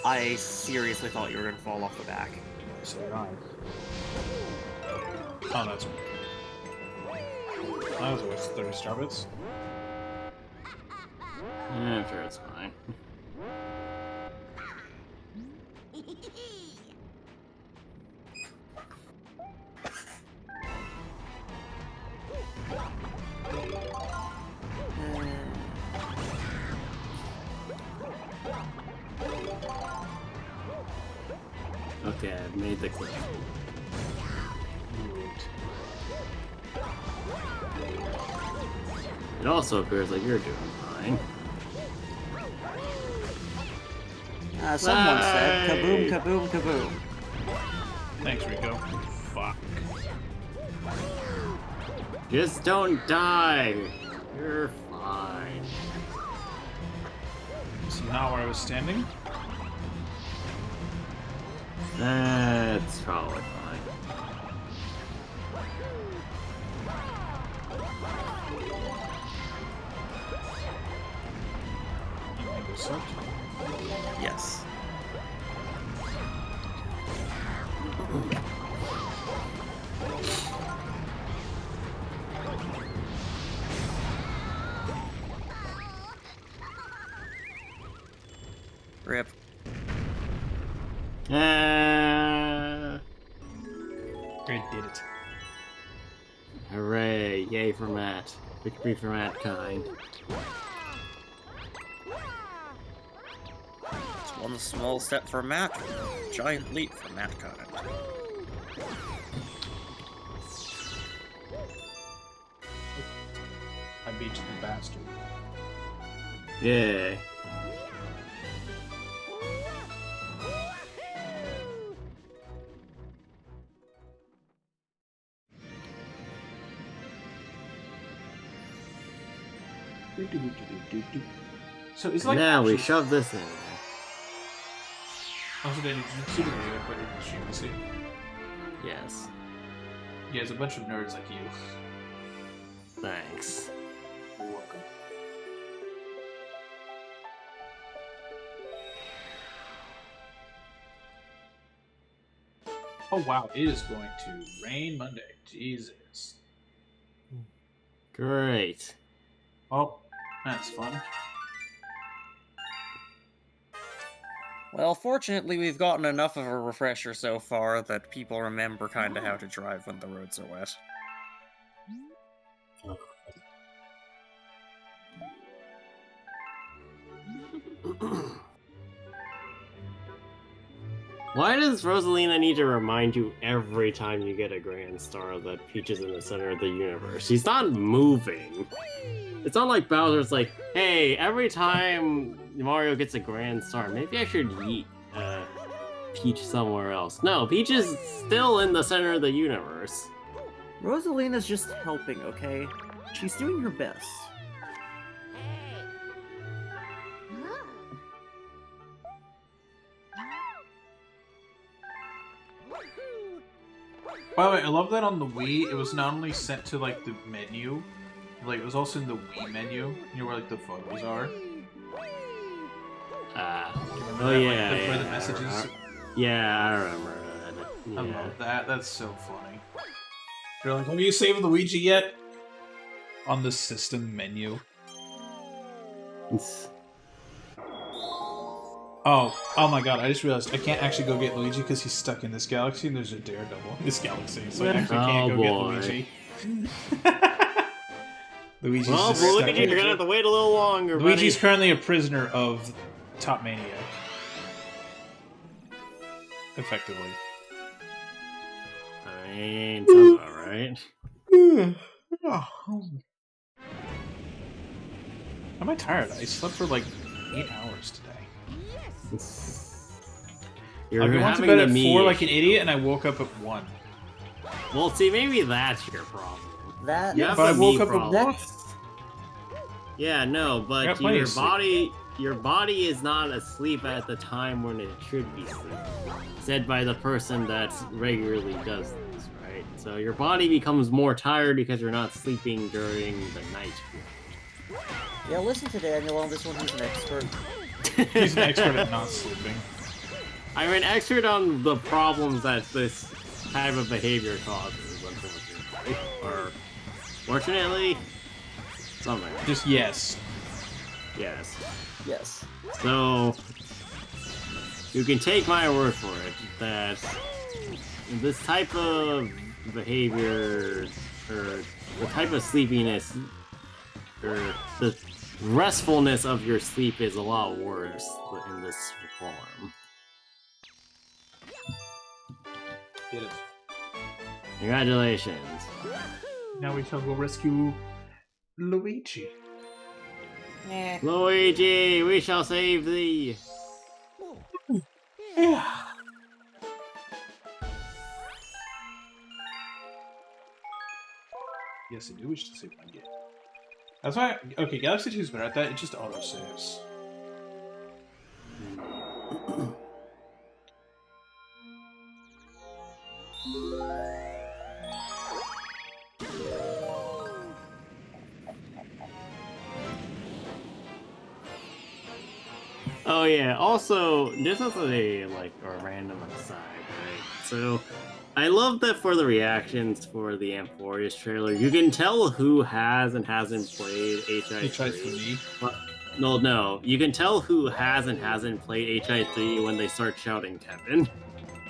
I seriously thought you were gonna fall off the back. So did I. Oh, that's... That was worth 30 star bits. Yeah, I'm sure it's fine. Okay, I've made the clip. It also appears like you're doing fine. Someone said, Hey! kaboom, kaboom, kaboom. Thanks, Rico. Fuck. Just don't die. You're fine. not where I was standing. That's probably fine. Yes. Rip. I did it. Hooray! Yay for Matt. Victory for Mattkind. It's one small step for Matt, giant leap for Mattkind. I beat the bastard. Yay. So it's like Now we shove this in. Also, did super I put it in the stream. You see? Yes. Yeah, it's a bunch of nerds like you. Thanks. You're welcome. Oh wow, it is going to rain Monday. Jesus. Great. Oh, that's fun. Well, fortunately, we've gotten enough of a refresher so far that people remember kinda how to drive when the roads are wet. Why does Rosalina need to remind you every time you get a Grand Star that Peach is in the center of the universe? She's not moving. It's not like Bowser's like, hey, every time Mario gets a Grand Star, maybe I should yeet Peach somewhere else. No, Peach is still in the center of the universe. Rosalina's just helping, okay? She's doing her best. By the way, I love that on the Wii, it was not only sent to like the menu, like it was also in the Wii menu, you know where like the photos are. Oh that, yeah, like, yeah, where the messages. Yeah, I remember that. Yeah. I love that. That's so funny. They're like, have you saved Luigi yet? On the system menu. Oh my god, I just realized I can't actually go get Luigi because he's stuck in this galaxy and there's a Daredevil in this galaxy, so I actually can't go get Luigi. Luigi's well, just stuck Luigi, in- you're gonna have to wait a little longer, Luigi's buddy. currently a prisoner of Top Maniac. Effectively. I mean, sounds about right. Am I tired? I slept for like 8 hours today. You're I went to having bed the at 4 me like an issue. idiot, and I woke up at 1. Well, see, maybe that's your problem. That You have but I the woke me up at problem. 1. Yeah, no, I got but plenty your of sleep. body is not asleep at the time when it should be sleeping. Said by the person that regularly does this, right? So your body becomes more tired because you're not sleeping during the night. Yeah, listen to Daniel on this one, he's an expert. He's an expert at not sleeping. I'm an expert on the problems that this type of behavior causes, unfortunately. Or, fortunately, something. Just yes. Yes. Yes. So, you can take my word for it that this type of behavior, or the type of sleepiness, or the restfulness of your sleep is a lot worse in this form. Did it. Congratulations. Now we shall go rescue Luigi. Luigi, we shall save thee! Yeah. Yes, I do wish to save my game. That's why. Okay, Galaxy 2 is better at that. It just auto saves. yeah. Also, this is a random aside, right? So, I love that for the reactions for the Amphorius trailer, you can tell who has and hasn't played HI3. No, you can tell who has and hasn't played HI3 when they start shouting Kevin,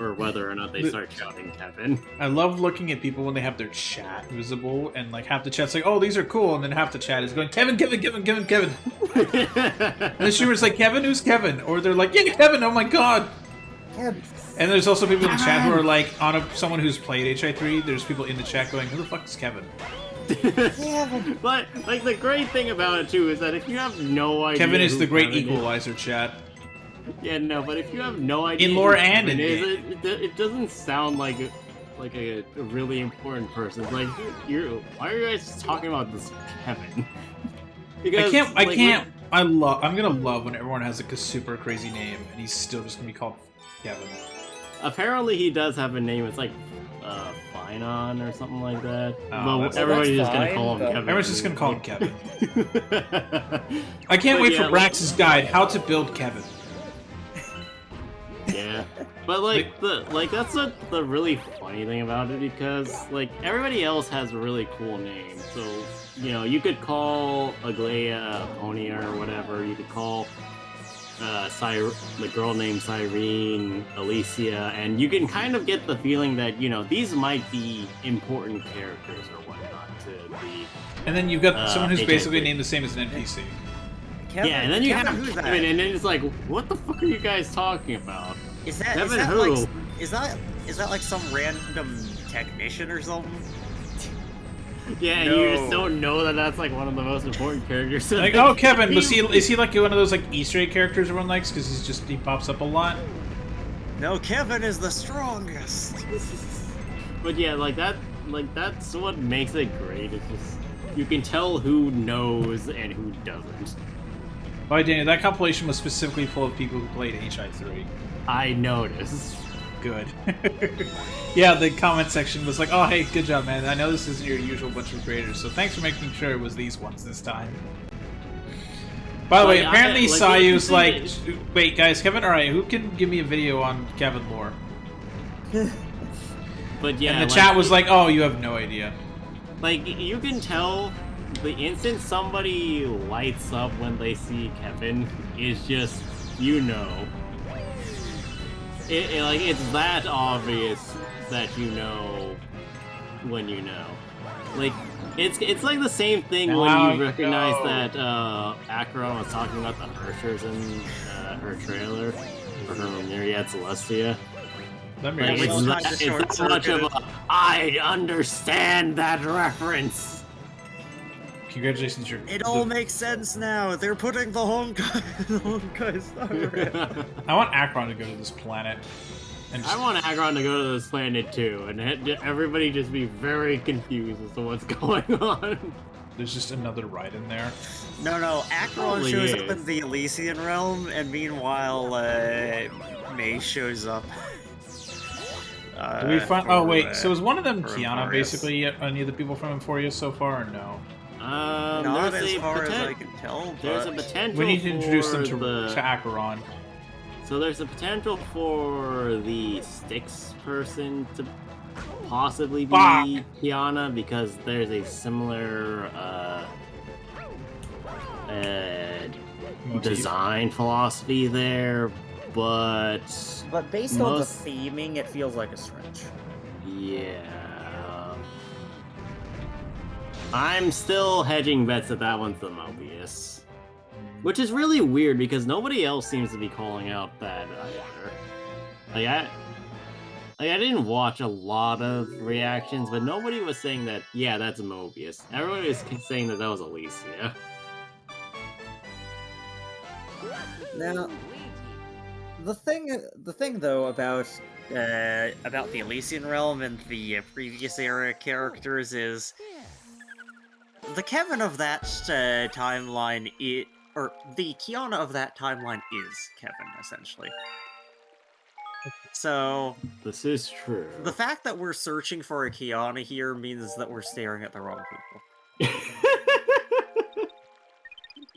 or whether or not they start shouting Kevin. I love looking at people when they have their chat visible, and like half the chat's like, "Oh, these are cool," and then half the chat is going, "Kevin, Kevin, Kevin, Kevin, Kevin." And the streamer's like, "Kevin, who's Kevin?" Or they're like, "Yeah, Kevin. Oh my god." Kevin. And there's also people in the chat who are like, someone who's played HI3. There's people in the chat going, "Who the fuck is Kevin?" But like the great thing about it too is that if you have no idea, Kevin is the great Kevin equalizer, chat. Yeah, no, but if you have no idea In lore who and Kevin in is, it doesn't sound like a really important person. It's like, why are you guys talking about this Kevin? Because I can't. I'm gonna love when everyone has like a super crazy name, and he's still just gonna be called Kevin. Apparently, he does have a name. It's like Finon or something like that. Oh, but everybody's just gonna call him fine, Kevin. Everyone's just gonna call him Kevin. I can't wait for Brax's guide, How to Build Kevin. Yeah, but that's the really funny thing about it, because like everybody else has a really cool name. So you could call Aglaya Ponia or whatever. You could call the girl named Cyrene, Alicia, and you can kind of get the feeling that these might be important characters or whatnot to the. And then you've got someone who's HIP. basically named the same as an NPC. Kevin, Yeah, and then you Kevin, have who's Kevin, that? and then it's like, what the fuck are you guys talking about? Is that Kevin is that who? like is that like some random technician or something? Yeah, and you just don't know that that's like one of the most important characters. Like, oh, Kevin, is he like one of those like Easter egg characters everyone likes because he pops up a lot? No, Kevin is the strongest. But yeah, that's what makes it great. It's just you can tell who knows and who doesn't. Alright, Daniel, that compilation was specifically full of people who played HI3. I noticed. Good. Yeah, the comment section was like, "Oh, hey, good job, man. I know this isn't your usual bunch of creators, so thanks for making sure it was these ones this time." By the way, apparently Sayu's like, "Wait, guys, Kevin, alright, who can give me a video on Kevin lore?" But yeah, And the chat was like, "Oh, you have no idea." Like, you can tell the instant somebody lights up when they see Kevin is just, it's that obvious that you know when you know. Like, it's like the same thing when you recognize that Acheron was talking about the Hershers in her trailer, or her Myriad Celestia. Like, it's that much of a, I understand that reference. Congratulations, It all makes sense now. They're putting the Honkai Star Rail. I want Acheron to go to this planet. And I want Acheron to go to this planet too, and everybody just be very confused as to what's going on. There's just another ride in there. No, Acheron shows up in the Elysian realm, and meanwhile, May shows up. Do we find? Oh wait, so is one of them for Kiana Amphorius. basically? Any of the people from Amphorius so far, or no? Not as far as I can tell. There's a but- potential. We need to introduce them to the... Acheron. So there's a potential for the Styx person to possibly be Kiana, because there's a similar design philosophy there, but based on the theming, it feels like a stretch. Yeah. I'm still hedging bets that one's the Mobius. Which is really weird because nobody else seems to be calling out that either. I didn't watch a lot of reactions, but nobody was saying that, yeah, that's Mobius. Everybody was saying that was Alicia. Now, the thing though about the Elysian realm and the previous era characters is the Kevin of that timeline or the Kiana of that timeline is Kevin, essentially. So This is true. the fact that we're searching for a Kiana here means that we're staring at the wrong people.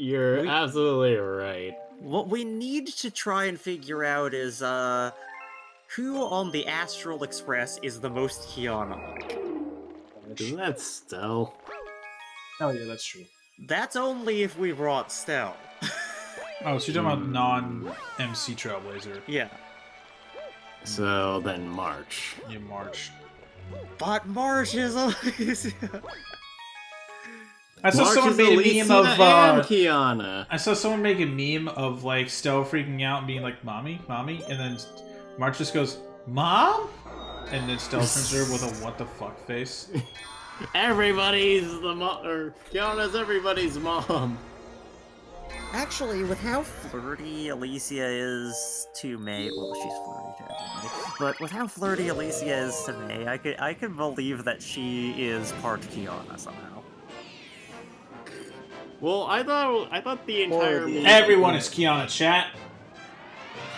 You're absolutely right. What we need to try and figure out is, who on the Astral Express is the most Kiana-like? Isn't that Stell? Oh yeah, that's true. That's only if we brought Stell. Oh, so you're talking about non-MC Trailblazer. Yeah. So then March. Yeah, March. But March is always... I saw March someone is made a Alicia meme of and Kiana. I saw someone make a meme of like Stella freaking out and being like, "Mommy, mommy," and then March just goes, "Mom," and then Stella turns to her with a "what the fuck" face. Everybody's the mom, or Kiana's everybody's mom. Actually, with how flirty Alicia is to May, well, she's flirty to everybody, but with how flirty Alicia is to May, I could believe that she is part Kiana somehow. Well, I thought the entire meme Everyone is Kiana, chat.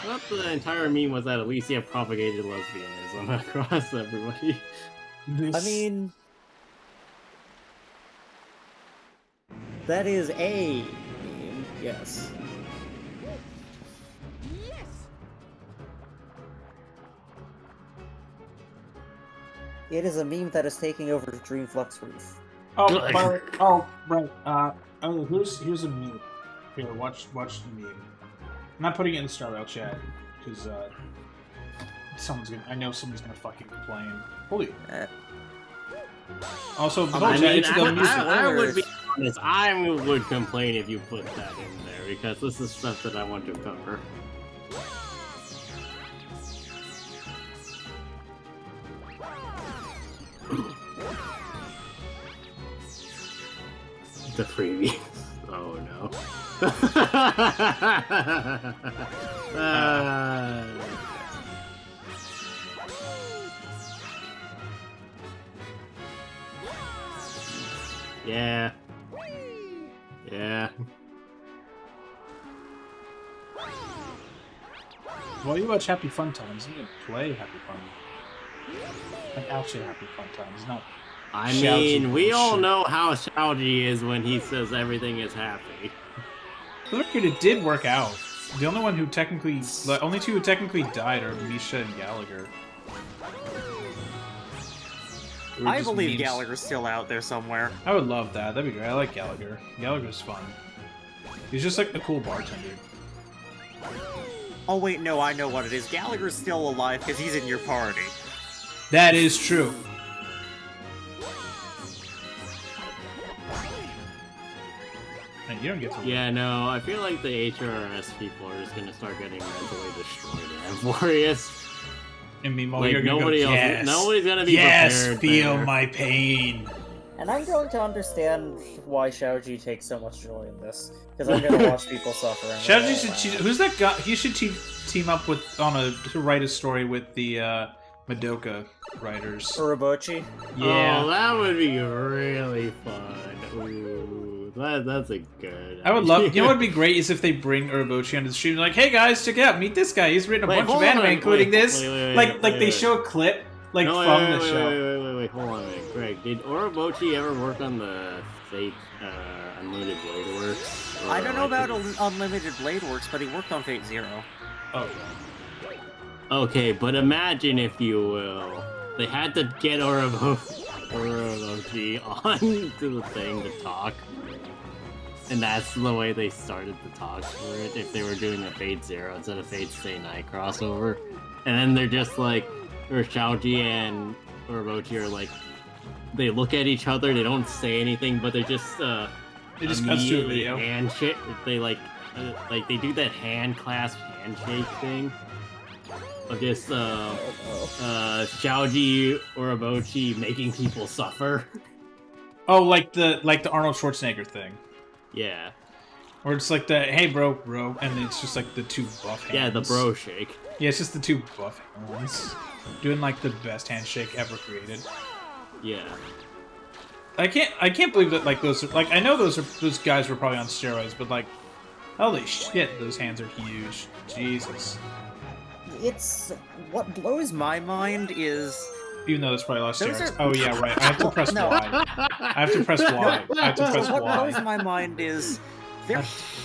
I thought the entire meme was that Alicia propagated lesbianism across everybody. I mean, that is a meme, yes. It is a meme that is taking over Dreamflux Roof. Oh, right. Here's a meme. Here, watch the meme. I'm not putting it in the Star Rail chat because I know someone's gonna fucking complain. Holy. Also, the whole chat, it's the music. I would be honest. I would complain if you put that in there because this is stuff that I want to cover. The freebies. Oh no. Yeah. Yeah. While you watch Happy Fun Times, you can play Happy Fun. Like actually Happy Fun Times, not. I mean, we all know how Shouji is when he says everything is happy. Look, it did work out. The only one who technically, the only two who technically died are Misha and Gallagher. I believe Gallagher's still out there somewhere. I would love that. That'd be great. I like Gallagher. Gallagher's fun. He's just like a cool bartender. Oh wait, no, I know what it is. Gallagher's still alive because he's in your party. That is true. And you don't get to. Yeah, no, I feel like the HRS people are just gonna start getting mentally destroyed in Amphorius. And meanwhile, Like, you're gonna nobody go, else, yes, nobody's gonna be yes, prepared feel there. my pain. And I'm going to understand why Xiaoji takes so much joy in this, because I'm going to watch people suffer. Xiaoji should who's that guy? He should team up with to write a story with the Madoka writers. Urobuchi? Yeah, Oh, that would be really fun. Ooh, that's a good. I would love. idea. You know what would be great is if they bring Urobuchi onto the stream. Like, hey guys, check it out, meet this guy. He's written a Wait, bunch of hold anime, on, including wait, this. wait, Like wait, they wait. show a clip like No, from wait, the show. Wait, hold on a minute, Greg. Did Orobochi ever work on the Fate Unlimited Blade Works? I don't know Or, about Unlimited Blade Works, but he worked on Fate Zero. Oh, Okay, but imagine, if you will, they had to get Orobochi onto the thing to talk. And that's the way they started the talks for it, if they were doing a Fate Zero instead of Fate Stay Night crossover. And then they're just like, or Xiaoji and Orobochi are like, they look at each other, they don't say anything, but they're just, it just cuts to a immediately video. handshake. They like they do that hand clasp handshake thing. Of just, Xiaoji Orobochi making people suffer. Oh, like the Arnold Schwarzenegger thing, Yeah. where it's like the hey bro, and it's just like the two buff hands. Yeah, the bro shake. Yeah, it's just the two buff hands doing like the best handshake ever created. Yeah. I can't believe that like those are, like I know those guys were probably on steroids, but like holy shit, those hands are huge. Jesus. It's what blows my mind is Even though there's probably a lot of Those steroids. are- Oh yeah, right. I have to press No. Y. I have to press Y. I have to press what blows Y. my mind is Their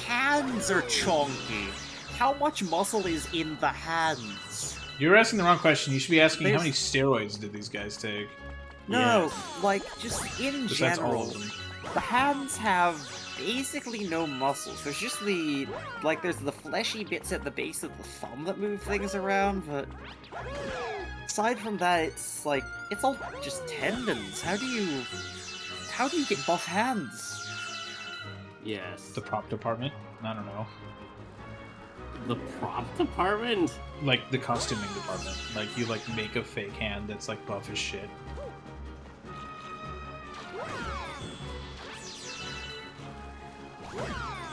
hands are chunky. How much muscle is in the hands? You're asking the wrong question. You should be asking how There's- many steroids did these guys take? No, like, just in 'Cause that's all general, of them. the hands have basically no muscles. There's just there's the fleshy bits at the base of the thumb that move things around, but aside from that, it's all just tendons. How do you get buff hands? Yes. The prop department? I don't know. The prop department? Like the costuming department. Like you make a fake hand that's like buff as shit.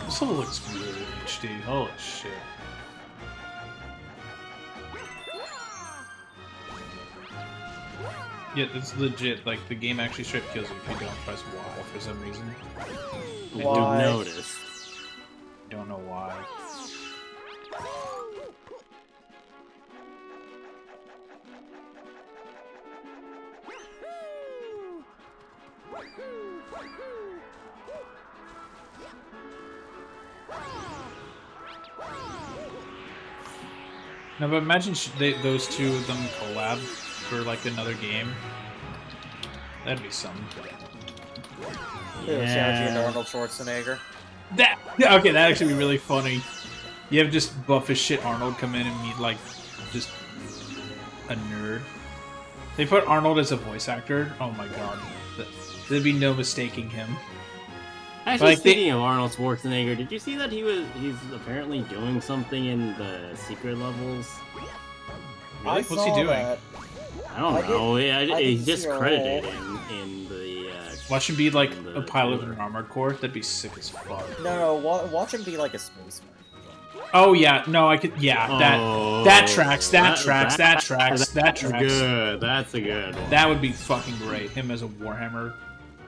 This level looks good in HD. Holy shit. Yeah, it's legit. Like, the game actually straight kills you if you don't press Y for some reason. I Why? don't notice. Don't know why. No, but imagine those two of them collab for like another game. That'd be something. Shaoji and Yeah. Arnold Schwarzenegger. Yeah, okay, that'd actually be really funny. You have just buff as shit Arnold come in and meet like just a nerd. They put Arnold as a voice actor. Oh my god, there'd be no mistaking him. Actually, Like, speaking of Arnold Schwarzenegger, did you see that he's apparently doing something in the secret levels? I What's he saw doing? that. I don't I know. He's didn't just see a credited role. in the. Watch him be like in a the pilot in trailer. an armored core. That'd be sick as fuck. No, watch him be like a spaceman. Oh yeah, no, I could. Yeah, Oh, that tracks. That tracks. That's That tracks. good. That's a good one. That would be fucking great. Him as a Warhammer.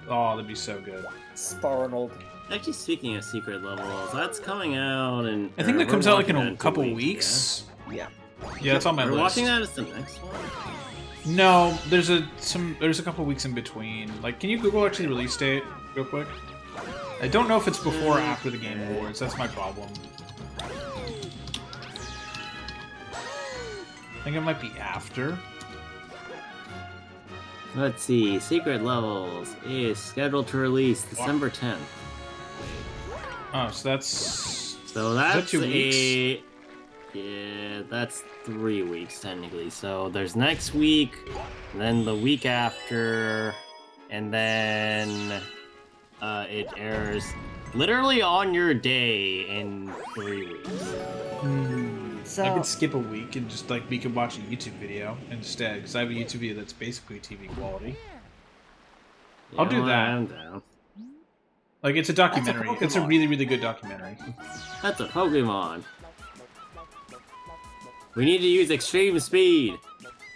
Oh, that'd be so good. Sparnold. Actually, speaking of secret levels, that's coming out, and I think that we're comes out like in watching that a in 2 couple weeks. weeks. Yeah. Yeah, that's on my We're list. watching that as the next one. No, there's a couple weeks in between. Like, can you Google actually release date real quick? I don't know if it's before or after the Game Awards. That's my problem. I think it might be after. Let's see. Secret Levels is scheduled to release December 10th. Oh, so that's So that's 2 weeks? Yeah, that's 3 weeks technically. So there's next week, then the week after, and then it airs literally on your day in 3 weeks. I could skip a week and just like we could watch a YouTube video instead because I have a YouTube video that's basically TV quality. I'll do that. I'm down. Like it's a documentary. It's a Pokemon. really, really good documentary. That's a Pokemon. We need to use extreme speed.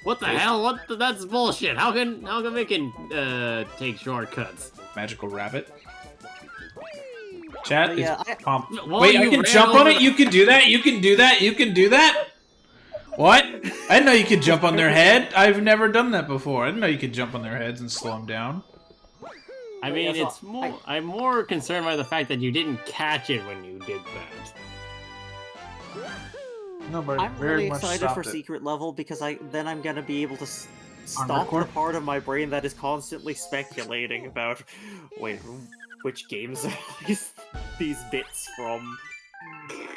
What the hell? That's bullshit. How can we can take shortcuts? Magical rabbit. Chat is Yeah, pumped. Well, Wait, I you can ran jump on over it? You can do that? You can do that? You can do that? What? I didn't know you could jump on their head. I've never done that before. I didn't know you could jump on their heads and slow them down. I mean, Yeah, it's more. I'm more concerned by the fact that you didn't catch it when you did that. No, but I'm really excited for Secret Level because then I'm gonna be able to stop Core? the part of my brain that is constantly speculating about, wait, which games are these bits from?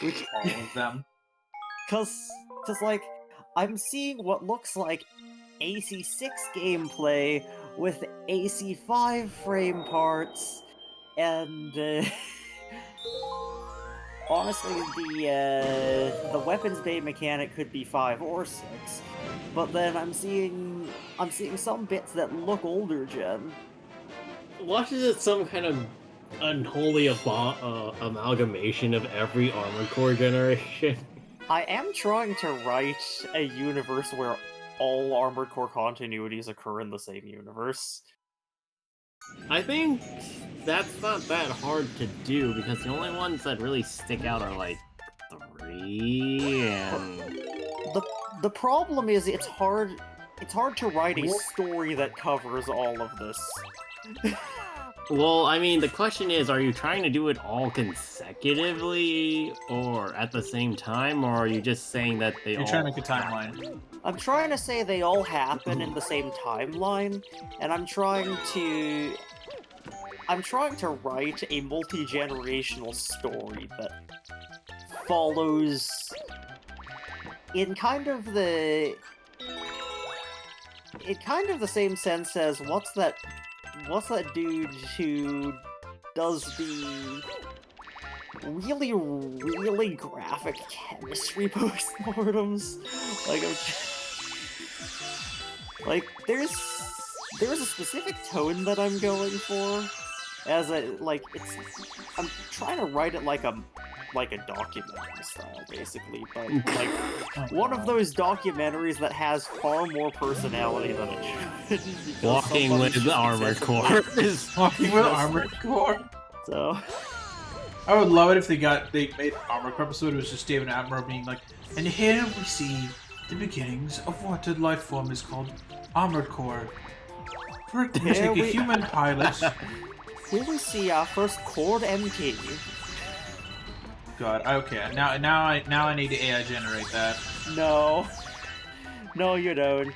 Which all of them. Cause like, I'm seeing what looks like AC6 gameplay with AC5 frame parts, and honestly, the weapons bay mechanic could be 5 or 6, but then I'm seeing some bits that look older gen. Watch is it some kind of unholy amalgamation of every Armored Core generation? I am trying to write a universe where all Armored Core continuities occur in the same universe. I think that's not that hard to do because the only ones that really stick out are like 3 and The problem is it's hard to write a story that covers all of this. Well, I mean, the question is, are you trying to do it all consecutively or at the same time, or are you just saying that they You're all... trying to make a timeline. I'm trying to say they all happen in the same timeline, and I'm trying to write a multi-generational story that follows in kind of the same sense as what's that dude who does the really graphic chemistry postmortems? Like there's a specific tone that I'm going for, as I'm trying to write it like a documentary style, basically, but like one of those documentaries that has far more personality than it should. Walking with Armored Core. Walking with Armored Core. So I would love it if they made an Armored Core episode. It was just David Attenborough being like, and here we see the beginnings of what a life form is called Armored Core. For it to take a human pilot. Here we see our first Cord MT. God, okay. Now I need to AI generate that. No, you don't.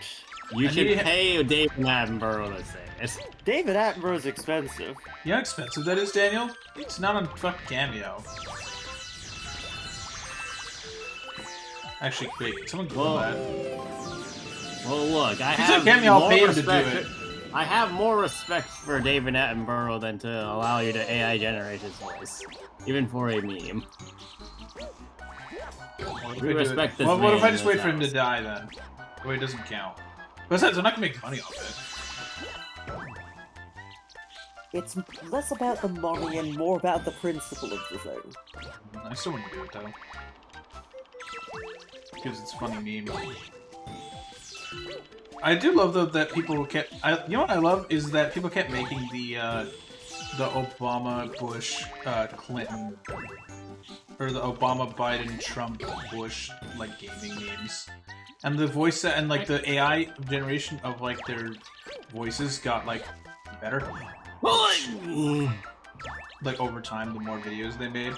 You should pay David Attenborough to say it. David Attenborough's expensive. You know how expensive that is, Daniel? It's not on fucking Cameo. Actually, wait, can someone Google that? Well, look, I If he's have on Cameo, I'll more pay him to respect. do it. I have more respect for David Attenborough than to allow you to AI generate his voice, even for a meme. We respect this Well, what if I man just in wait this for him to house. die then? Wait, it doesn't count. Besides, I'm not gonna make money off It's less about the money and more about the principle of the thing. it. I still want to do it though. Because it's a funny meme. I do love though that people kept. You know what I love is that people kept making the Obama, Bush, Clinton, or the Obama, Biden, Trump, Bush like gaming memes, and the voice and like the AI generation of like their voices got like better. Like over time, the more videos they made.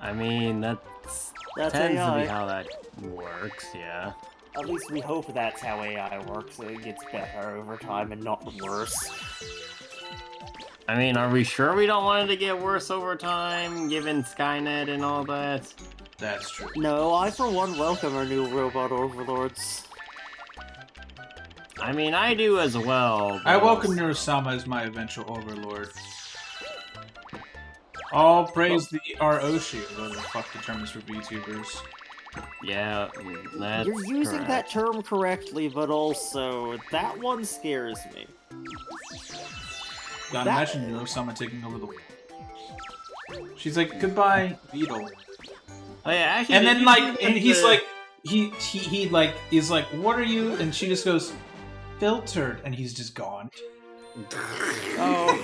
I mean, that That's tends to AI. be how that works, yeah. At least we hope that's how AI works, so it gets better over time and not worse. I mean, are we sure we don't want it to get worse over time, given Skynet and all that? That's true. No, I for one welcome our new robot overlords. I mean, I do as well. I but- welcome Nurosama as my eventual overlord. All praise the ROshi, whatever the fuck the term is for VTubers. Yeah, that's You're using correct. that term correctly, but also, that one scares me. God, That- imagine Nurosama taking over the world. She's like, goodbye, Beetle. Oh yeah, actually. And did then you like, see and that he's the- like, he like, is like, what are you? And she just goes, filtered, and he's just gone. Oh.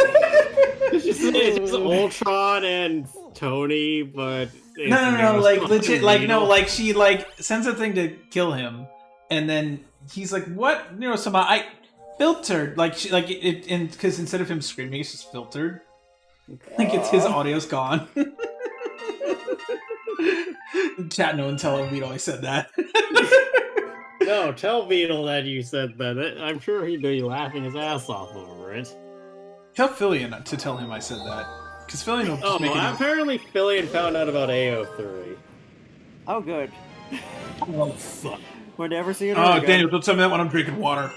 it's just Ultron and Tony, but it's No, like legit, like no, Beetle. like she like sends a thing to kill him, and then he's like, "What, Nurosama? I filtered." Like she, like it, and because instead of him screaming, it's just filtered. Like it's his audio's gone. Chat, no one tell him Beetle I said that. No, tell Beetle that you said that. I'm sure he'd be laughing his ass off over it. Tell Fillion to tell him I said that, because Fillion will just Oh, make it. apparently Fillion found out about AO3. Oh, good. Oh fuck! We're never seeing her Oh, again. Daniel, don't tell me that when I'm drinking water.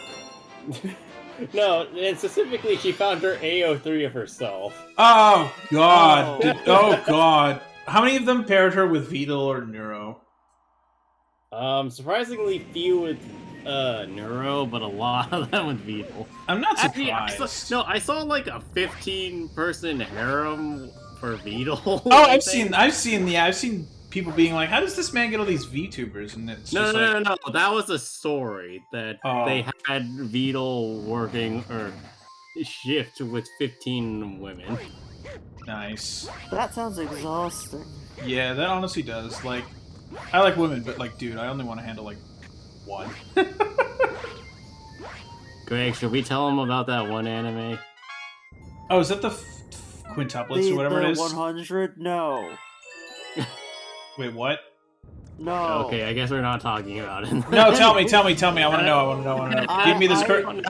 No, and specifically, she found her AO3 of herself. Oh God! Oh. Oh God! How many of them paired her with Beetle or Neuro? Surprisingly few with Neuro, but a lot of them with Beetle. I'm not Actually, surprised. I saw like a 15-person harem for Beetle. Oh, I I've think. seen people being like, "How does this man get all these VTubers?" And it's No, just no, like, no, no. That was a story that Oh. they had Beetle working or shift with 15 women. nice. That sounds exhausting. Yeah, that honestly does. Like, I like women, but like, dude, I only want to handle like one. Greg, should we tell them about that one anime? Oh, is that the quintuplets or whatever it is? 100? No. Wait, what? No. Okay, I guess we're not talking about it. No, tell me. I want to know. Give me this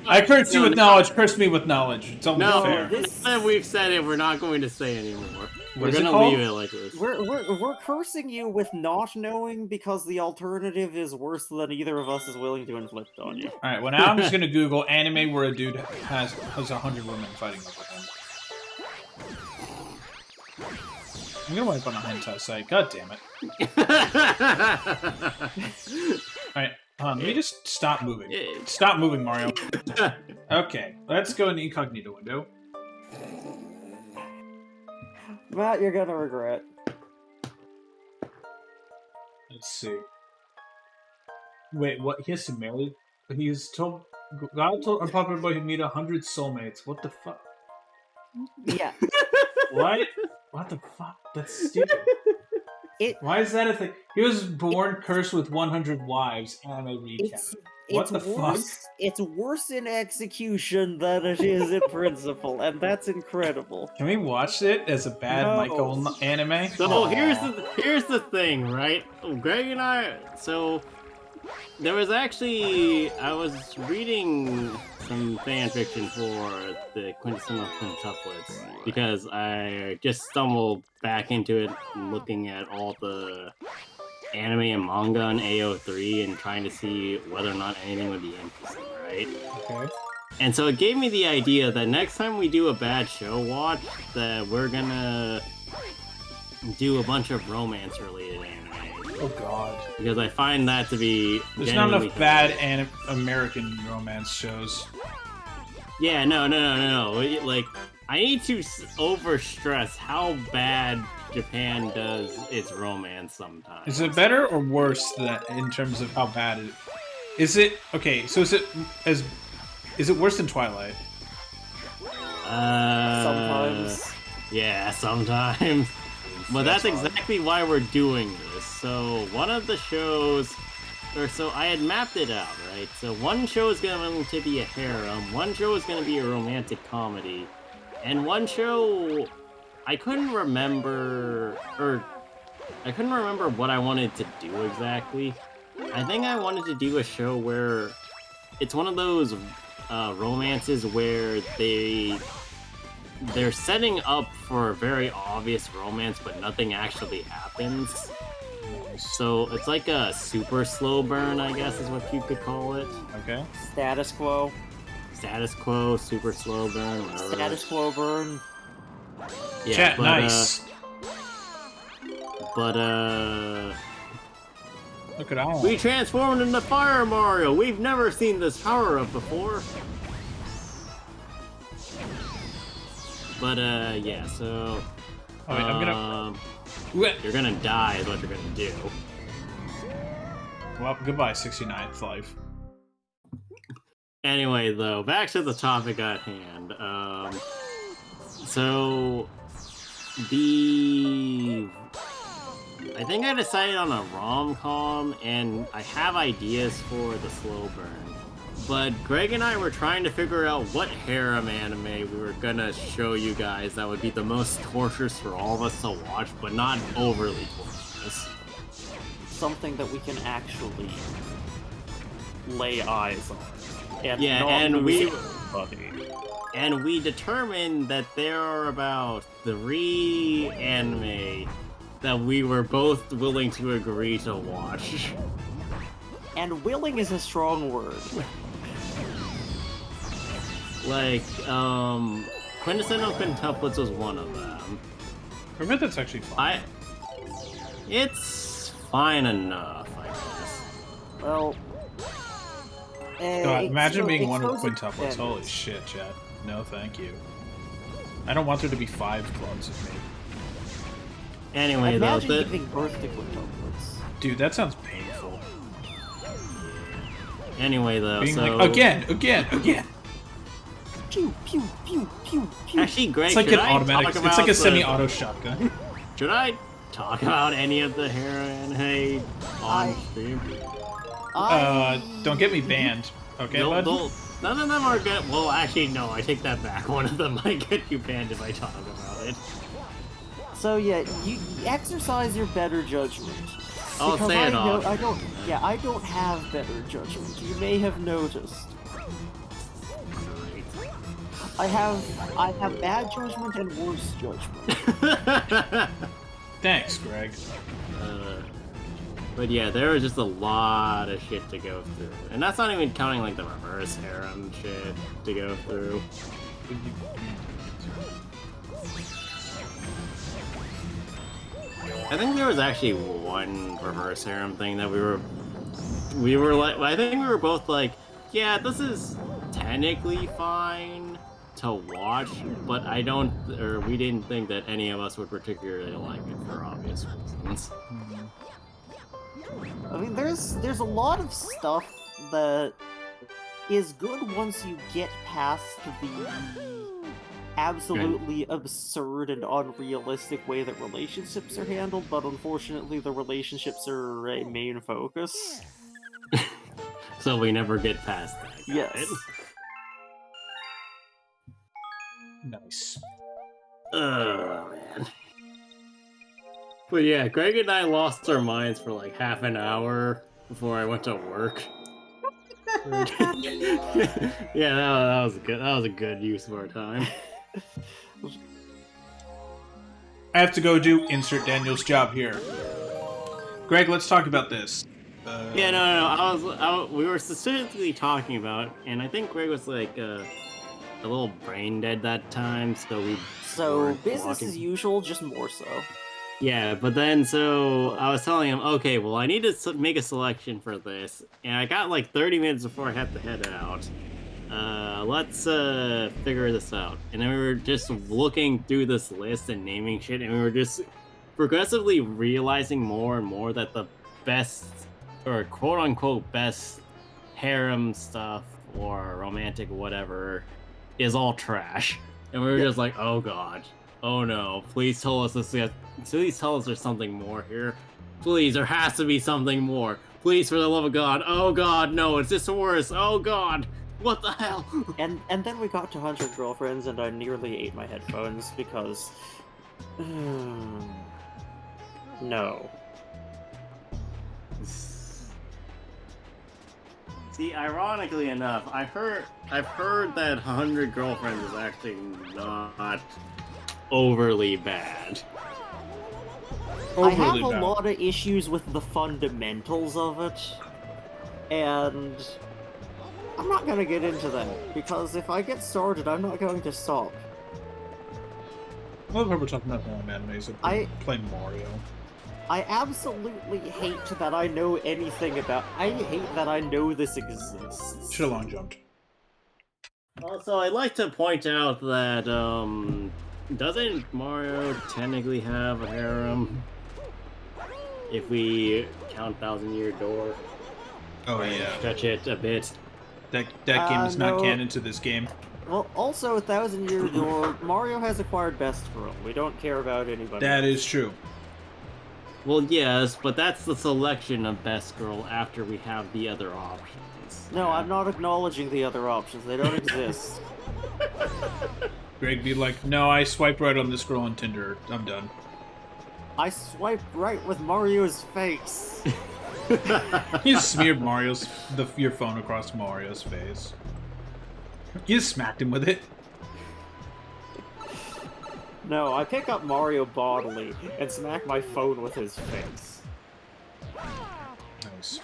I curse you with knowledge. Curse me with knowledge. It's only No, fair. we've said it. We're not going to say anymore. We're is it gonna called? leave it like this. We're cursing you with not knowing because the alternative is worse than either of us is willing to inflict on you. All right. Well, now I'm just gonna Google anime where a dude has 100 women fighting over him. I'm gonna wipe on a hentai site. God damn it! All right. Let me just stop moving. Stop moving, Mario. Okay. Let's go in the incognito window. Matt, you're gonna regret. Let's see. Wait, what? He has to marry? He's told. God told unpopular boy he meet 100 soulmates. What the fuck? Yeah. What? What the fuck? That's stupid. Why is that a thing? He was born cursed with 100 wives. Anime recap. What the fuck? It's worse in execution than it is in principle, and that's incredible. Can we watch it as a bad Michael anime? So here's the thing, right? Greg and I. So there was actually I was reading some fan fiction for the quintessential quintuplets because I just stumbled back into it, looking at all the anime and manga on AO3 and trying to see whether or not anything would be interesting, right? Okay. And so it gave me the idea that next time we do a bad show watch, that we're gonna do a bunch of romance-related anime. Oh god. Because I find that to be There's not enough bad American romance shows. Yeah, no. Like, I need to overstress how bad Japan does its romance sometimes. Is it better or worse than in terms of how bad it is? It okay? So is it worse than Twilight? Sometimes. Yeah, sometimes. But that's exactly why we're doing this. So one of the shows, so I had mapped it out, right? So one show is going to be a harem, one show is going to be a romantic comedy, and one show I couldn't remember what I wanted to do exactly. I think I wanted to do a show where it's one of those romances where they're setting up for a very obvious romance, but nothing actually happens. So it's like a super slow burn, I guess is what you could call it. Okay. Status quo. Status quo, super slow burn, whatever. Status quo burn. Yeah, Chat, but, nice. Look at all. We transformed into Fire Mario! We've never seen this power-up before! But, yeah, so... Oh, wait, I'm gonna... You're gonna die is what you're gonna do. Well, goodbye, 69th life. Anyway, though, back to the topic at hand. So... I think I decided on a rom-com, and I have ideas for the slow burn. But Greg and I were trying to figure out what harem anime we were gonna show you guys that would be the most torturous for all of us to watch, but not overly torturous. Something that we can actually lay eyes on. And yeah, not and lose we... And we determined that there are about 3 anime that we were both willing to agree to watch. And willing is a strong word. Like, Quintessential Quintuplets was one of them. I bet that's actually fine. It's fine enough, I guess. Well... God, imagine being one of the quintuplets. Holy shit, Chad. No, thank you. I don't want there to be 5 clones of me. Anyway, imagine though, giving birth to quintuplets. Dude, that sounds painful. Anyway, though, being so... like, again! Pew, pew, pew, pew, pew. Actually, Greg, it's like an automatic, it's like a semi-auto shotgun. Should I talk about any of the anime on stream? Don't get me banned, okay, bud? None of them are good. Well, actually, no, I take that back. One of them might get you banned if I talk about it. So yeah, you exercise your better judgment. I'll Because say it know, off. I don't have better judgment. You may have noticed. I have bad judgment and worse judgment. Thanks, Greg. But yeah, there was just a lot of shit to go through. And that's not even counting like the reverse harem shit to go through. I think there was actually one reverse harem thing that we were like, I think we were both like, yeah, this is technically fine to watch, but we didn't think that any of us would particularly like it for obvious reasons. I mean, there's a lot of stuff that is good once you get past the absolutely absurd and unrealistic way that relationships are handled, but unfortunately the relationships are a main focus. So we never get past that. Yes. Nice. Oh, man. But yeah, Greg and I lost our minds for like half an hour before I went to work. Yeah, that was good. That was a good use of our time. I have to go do insert Daniel's job here. Greg, let's talk about this. Yeah, no. We were specifically talking about, and I think Greg was like a little brain dead that time, so business as usual, just more so. Yeah, but then so I was telling him, okay, well I need to make a selection for this, and I got like 30 minutes before I had to head out. Let's figure this out. And then we were just looking through this list and naming shit, and we were just progressively realizing more and more that the best, or quote-unquote best harem stuff, or romantic whatever, is all trash. And we were just like, oh god. Oh no, please tell us please tell us there's something more here. Please, there has to be something more. Please, for the love of God. Oh god, no, it's just worse. Oh god. What the hell? And then we got to 100 Girlfriends, and I nearly ate my headphones because... no. See, ironically enough, I've heard that 100 Girlfriends is actually not overly bad. I have a lot of issues with the fundamentals of it, and I'm not gonna get into that, because if I get started, I'm not going to stop. I love how we're talking about animes and playing Mario. I absolutely hate that I know anything about... I hate that I know this exists. Should've long jumped. Also, I'd like to point out that, doesn't Mario technically have a harem? If we count Thousand Year Door. Oh yeah. Stretch it a bit. That game is not no. canon to this game. Well, also, 1,000 Year Door, Mario has acquired Best Girl. We don't care about anybody That else. is true. Well, yes, but that's the selection of Best Girl after we have the other options. No, I'm not acknowledging the other options. They don't exist. Greg be like, no, I swiped right on this girl on Tinder. I'm done. I swiped right with Mario's face. You smeared your phone across Mario's face. You smacked him with it. No, I pick up Mario bodily and smack my phone with his face. Nice.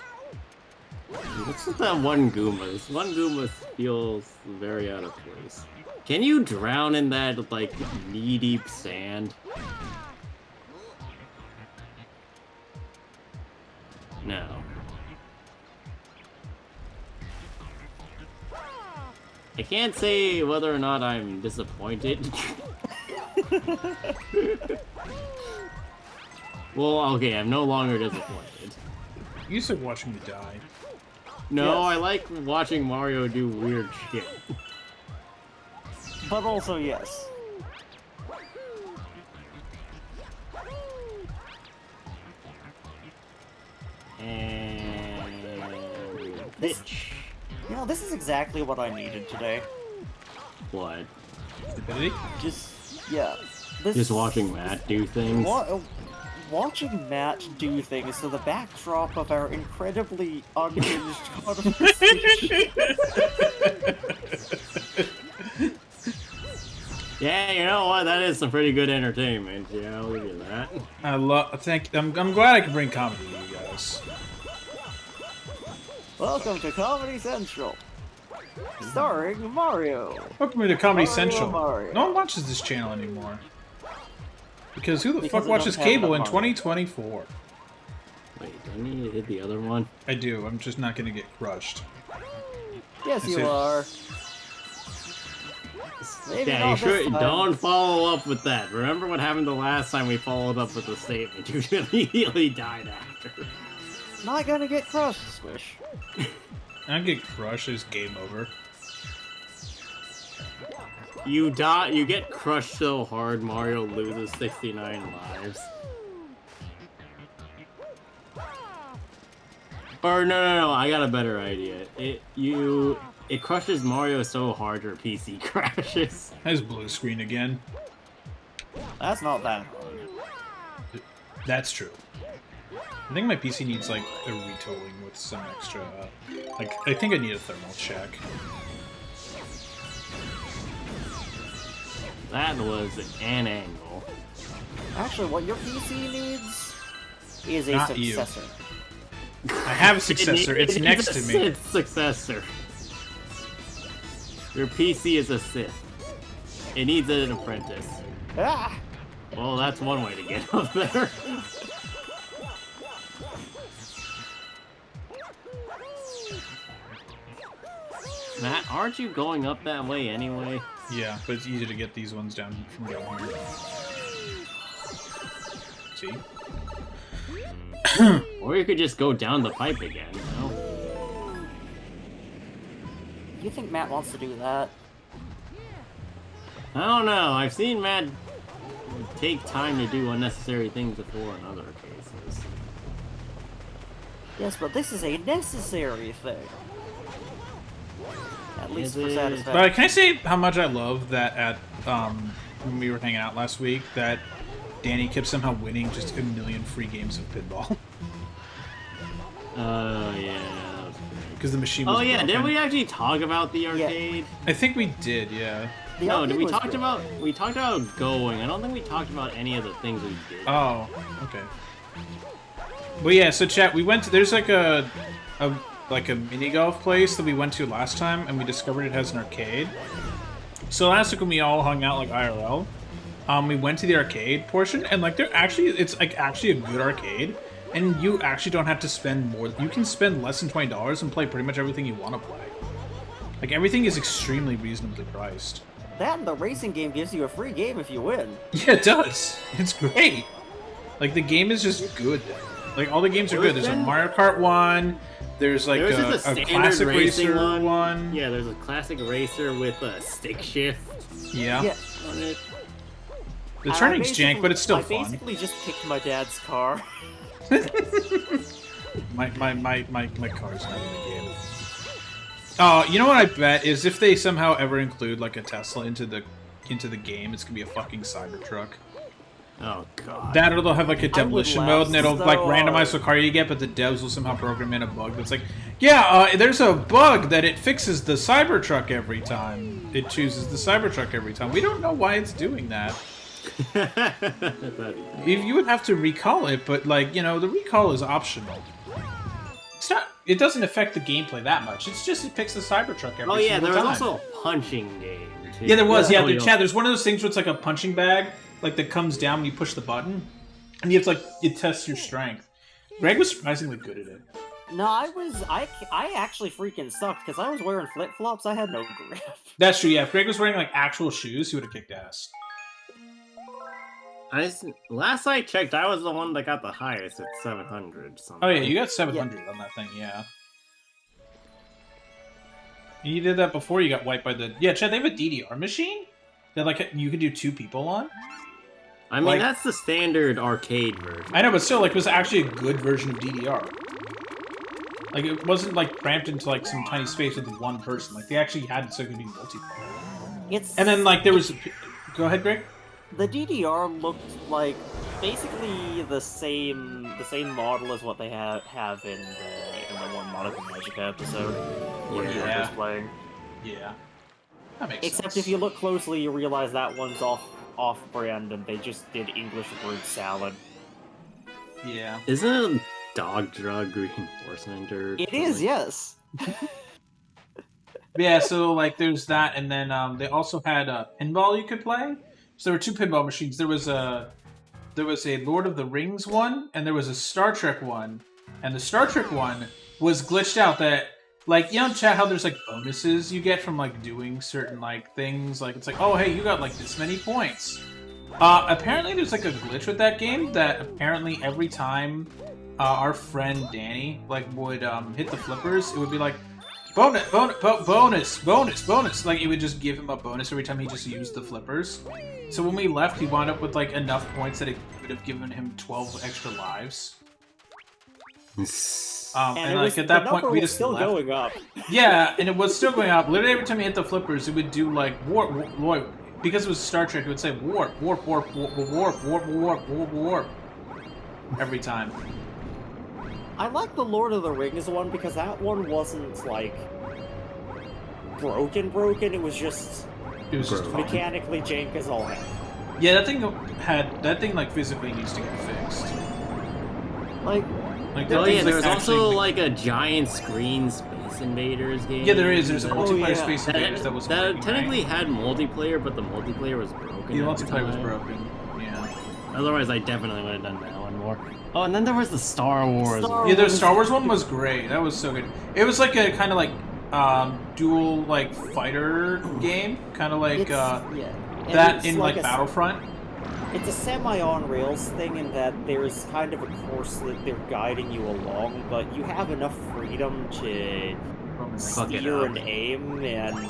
What's with that one Goomba? This one Goomba feels very out of place. Can you drown in that, like, knee-deep sand? No. I can't say whether or not I'm disappointed. Well, okay, I'm no longer disappointed. You said watching me die. No, Yes. I like watching Mario do weird shit. But also, yes. And... bitch. You know, this is exactly what I needed today. What? Stupidity? Yeah. This, Just watching Matt do things? watching Matt do things to the backdrop of our incredibly unhinged conversation. Yeah, you know what? That is some pretty good entertainment. Yeah, I'll give you that. I'm glad I can bring comedy to you guys. Welcome to Comedy Central, starring Mario. Welcome to Comedy Mario, Central. Mario. No one watches this channel anymore. Because who the Because fuck they watches don't have cable in enough money. 2024? Wait, do I need to hit the other one? I do. I'm just not gonna get crushed. Yes, That's you it. are. Maybe Yeah, you not this sure? time. Don't follow up with that. Remember what happened the last time we followed up with the statement? You immediately died after. Not gonna get crushed, Squish. I get crushed. It's game over. You die. You get crushed so hard, Mario loses 69 lives. Or no, I got a better idea. It crushes Mario so hard your PC crashes. There's blue screen again. That's not that hard. That's true. I think my PC needs like a retooling with some extra. Like I think I need a thermal check. That was an angle. Actually, what your PC needs is a Not you. successor. I have a successor. It's It next needs to a me. Sith successor. Your PC is a Sith. It needs an apprentice. Ah! Well, that's one way to get up there. Matt, aren't you going up that way anyway? Yeah, but it's easy to get these ones down from down here. See? Or you could just go down the pipe again, you know? You think Matt wants to do that? I don't know. I've seen Matt take time to do unnecessary things before in other cases. Yes, but this is a necessary thing. At least Is for it? satisfaction. But can I say how much I love that at when we were hanging out last week that Danny kept somehow winning just a million free games of pinball Yeah. because the machine was Oh yeah, broken. didn't we actually talk about the arcade? I think we did, yeah. The No, arcade did we was talked good. about going? I don't think we talked about any of the things we did. Oh, okay. Well, yeah. So, chat. We went to. There's like a mini golf place that we went to last time, and we discovered it has an arcade. So last week when we all hung out like IRL, we went to the arcade portion, and like it's like actually a good arcade, and you actually don't have to spend more. You can spend less than $20 and play pretty much everything you want to play. Like everything is extremely reasonably priced. That and the racing game gives you a free game if you win. Yeah, it does. It's great. Like the game is just good. Like all the games are good. There's a Mario Kart 1. There's like There's a just a standard classic racing racer one. Yeah, there's a classic racer with a stick shift Yeah. Yeah. on it. The And turning's I jank, but it's still I fun. basically just picked my dad's car. My car's not in the game. Oh, you know what I bet is if they somehow ever include like a Tesla into the game, it's gonna be a fucking Cybertruck. Oh god. That or they'll have like a demolition laugh mode and it'll so like randomize hard. what car you get, but the devs will somehow program in a bug that's like, yeah, there's a bug that it fixes the Cybertruck every time. It chooses the Cybertruck every time. We don't know why it's doing that. If you would have to recall it, but like, you know, the recall is optional. It's not. It doesn't affect the gameplay that much. It's just it picks the Cybertruck every Oh yeah, single there was time. also a punching game too. Yeah, there was. Yeah, Oh, Chad, there's one of those things where it's like a punching bag, like that comes down when you push the button, and you have to like it tests your strength. Greg was surprisingly good at it. No, I actually freaking sucked because I was wearing flip flops. I had no grip. That's true. Yeah, if Greg was wearing like actual shoes, he would have kicked ass. Last I checked, I was the one that got the highest at 700 something. Oh yeah, you got 700 on that thing. Yeah. You did that before you got wiped by the. Yeah, Chad, they have a DDR machine that like you could do 2 people on. I mean, like- that's the standard arcade version. I know, but still, like, it was actually a good version of DDR. Like, it wasn't, like, cramped into, like, some tiny space with one person. Like, they actually had it so it could be multiplayer. And then, like, there was... Go ahead, Greg. The DDR looked like basically the same model as what they have in the one Monica Magica episode where you were Yeah. just playing. Yeah. That makes sense. Except if you look closely, you realize that one's off-brand, and they just did English word salad. Yeah. Isn't dog drug reinforcement or It is, yes. Yeah, so, like, there's that, and then they also had pinball you could play. So there were 2 pinball machines. There was a Lord of the Rings one, and there was a Star Trek one. And the Star Trek one was glitched out that, like, you know, chat how there's, like, bonuses you get from, like, doing certain, like, things. Like, it's like, oh, hey, you got, like, this many points. Apparently there's, like, a glitch with that game that apparently every time our friend Danny, like, would hit the flippers, it would be like, bonus. Like, it would just give him a bonus every time he just used the flippers. So when we left, he wound up with, like, enough points that it would have given him 12 extra lives. And like, at that point, we just still left. going up. Yeah, and it was still going up. Literally every time he hit the flippers, it would do, like, warp, because it was Star Trek, it would say warp. Every time. I like the Lord of the Rings one because that one wasn't, like, broken. It was just Fun. mechanically jank as all heck. Yeah, that thing like physically needs to get fixed. Like, that Oh thing's, yeah, there's actually, also like a giant screen Space Invaders game. Yeah, there is. There's a multiplayer yeah. Space Invaders that was that working, technically right? had multiplayer, but the multiplayer was broken. The at the multiplayer was time. broken. Yeah. Otherwise, I definitely would have done that one more. Oh, and then there was the Star Wars. Yeah, the Star Wars one was great. That was so good. It was like a kind of like dual like fighter game, kind of like And that it's in like Battlefront. It's a semi-on-rails thing in that there's kind of a course that they're guiding you along, but you have enough freedom to Fuck it steer up. and aim and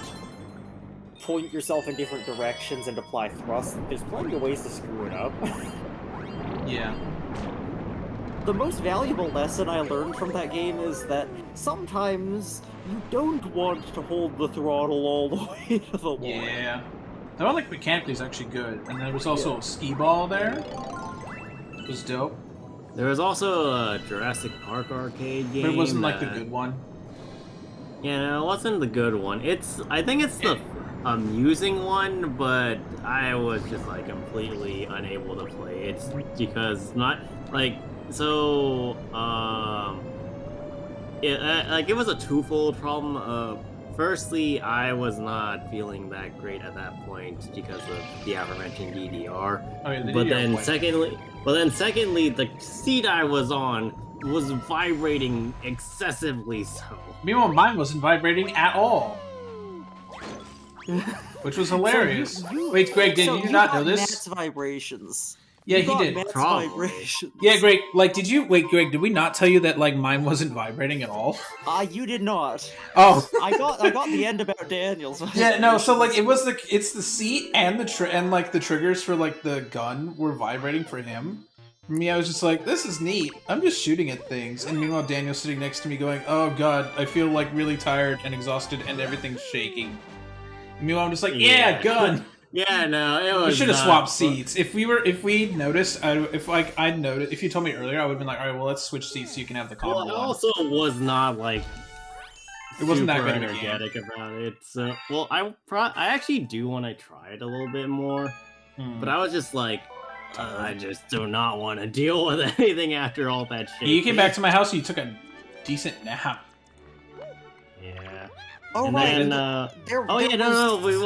point yourself in different directions and apply thrust. There's plenty of ways to screw it up. Yeah. The most valuable lesson I learned from that game is that sometimes you don't want to hold the throttle all the way to the wall. Yeah. That one like mechanically is actually good, and there was also a skee ball there. It was dope, There was also a Jurassic Park arcade game. but it wasn't like the that- good one. Yeah, it wasn't the good one. I think it's the amusing one, but I was just like completely unable to play it because not like so. It was a twofold problem. Firstly, I was not feeling that great at that point because of the aforementioned DDR. Oh yeah, the But DDR then went. secondly, the seat I was on was vibrating excessively so. Meanwhile, mine wasn't vibrating at all, which was hilarious. Wait, Greg, did you not know this? Matt's vibrations. Yeah, You he got did. Matt's Probably. vibrations. Yeah, Greg. Like, did you wait, Greg? Did we not tell you that like mine wasn't vibrating at all? You did not. Oh. I got the end about Daniel's. Yeah, no. So like, it's the seat and and like the triggers for like the gun were vibrating for him. For me, I was just like, this is neat. I'm just shooting at things. And meanwhile, Daniel's sitting next to me going, oh god, I feel like really tired and exhausted and everything's shaking. And meanwhile, I'm just like, yeah, gun. Yeah, no, it was. We should have not swapped fun. seats. If we noticed, I'd noticed. If you told me earlier, I would have been like, all right, well, let's switch seats so you can have the combo Well, I one. also was not like. It wasn't that super good of a game. energetic about it. So, well, I actually do want to try it a little bit more, but I was just like, I just do not want to deal with anything after all that shit. You came back to my house and you took a decent nap. Yeah. Oh, And right. then, we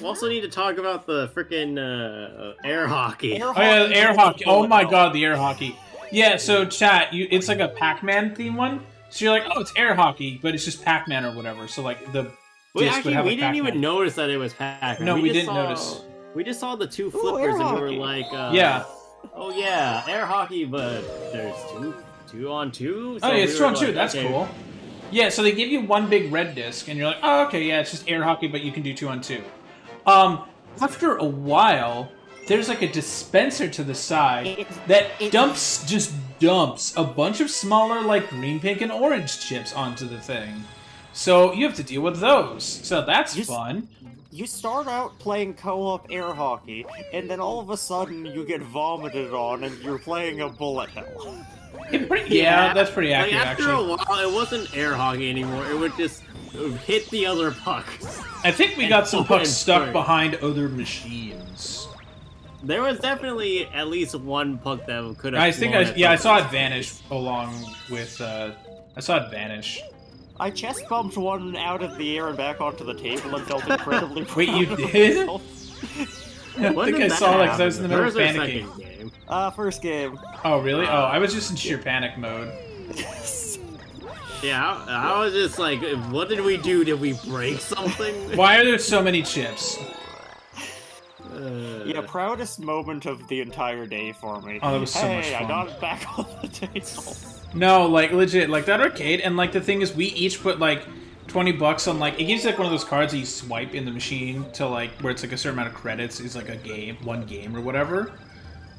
also need to talk about the freaking air hockey. Oh yeah, the air hockey. Oh my god, the air hockey. Yeah, so chat, it's like a Pac-Man theme one. So you're like, oh, it's air hockey, but it's just Pac-Man or whatever. So like the Wait, disc would actually, have we like didn't Pac-Man. even notice that it was Pac-Man. No, we just didn't saw- notice. We just saw the two air flippers and we were hockey. like, Yeah. oh yeah, air hockey, but there's two on two. Oh yeah, it's we 2 were on 2. like, That's okay. cool. Yeah, so they give you one big red disc, and you're like, oh, okay, yeah, it's just air hockey, but you can do 2 on 2. After a while, there's like a dispenser to the side that dumps just dumps a bunch of smaller, like, green, pink, and orange chips onto the thing. So you have to deal with those. So that's fun. You start out playing co-op air hockey, and then all of a sudden you get vomited on and you're playing a bullet hell. Yeah, that's pretty accurate, like, after actually. a while, it wasn't air hockey anymore. It would just hit the other pucks. I think we got some pucks stuck behind other machines. There was definitely at least one puck that could have. I saw it vanish along with. I saw it vanish. I chest bumped one out of the air and back onto the table and felt incredibly proud. Wait, you of did? myself. I think I saw that because I was in the middle of panicking. First game. Oh, really? I was just in sheer panic mode. Yeah, I was just like, what did we do? Did we break something? Why are there so many chips? Yeah, proudest moment of the entire day for me. Oh, that was so much fun. I got it back on the table. No, like, legit, like, that arcade, and, like, the thing is, we each put, like, 20 bucks on, like, it gives you, like, one of those cards that you swipe in the machine to, like, where it's, like, a certain amount of credits is, like, a game, one game or whatever.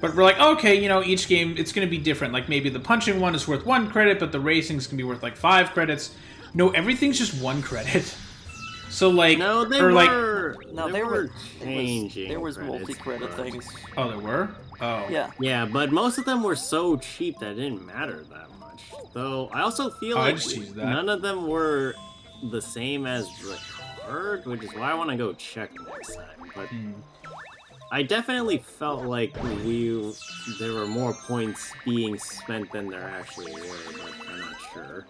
But we're like, okay, you know, each game, it's gonna be different. Like, maybe the punching one is worth 1 credit, but the racing's gonna be worth, like, 5 credits. No, everything's just 1 credit. So, like, no, they were. No, they were changing. There was multi-credit things. Oh, there were? Oh. Yeah. Yeah, but most of them were so cheap that it didn't matter that much. Though, I also feel like none of them were the same as the card, which is why I want to go check next time. But I definitely felt like there were more points being spent than there actually were, but I'm not sure.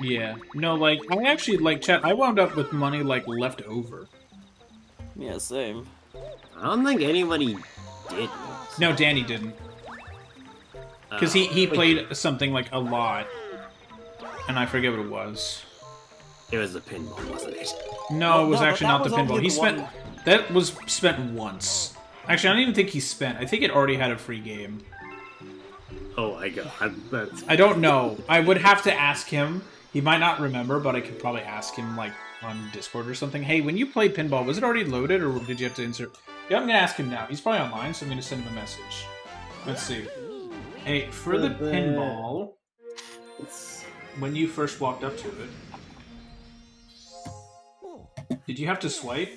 Yeah. No, like, I actually, like, chat, I wound up with money, like, left over. Yeah, same. I don't think anybody did. No, Danny didn't. Because he played something, like, a lot. And I forget what it was. It was the pinball, wasn't it? No, it was actually not the pinball. He spent... That was spent once. Actually, I don't even think he spent. I think it already had a free game. Oh my god, that's... I don't know. I would have to ask him. He might not remember, but I could probably ask him, like, on Discord or something. Hey, when you played pinball, was it already loaded, or did you have to insert... Yeah, I'm gonna ask him now. He's probably online, so I'm gonna send him a message. Let's see. Hey, for the pinball, when you first walked up to it, did you have to swipe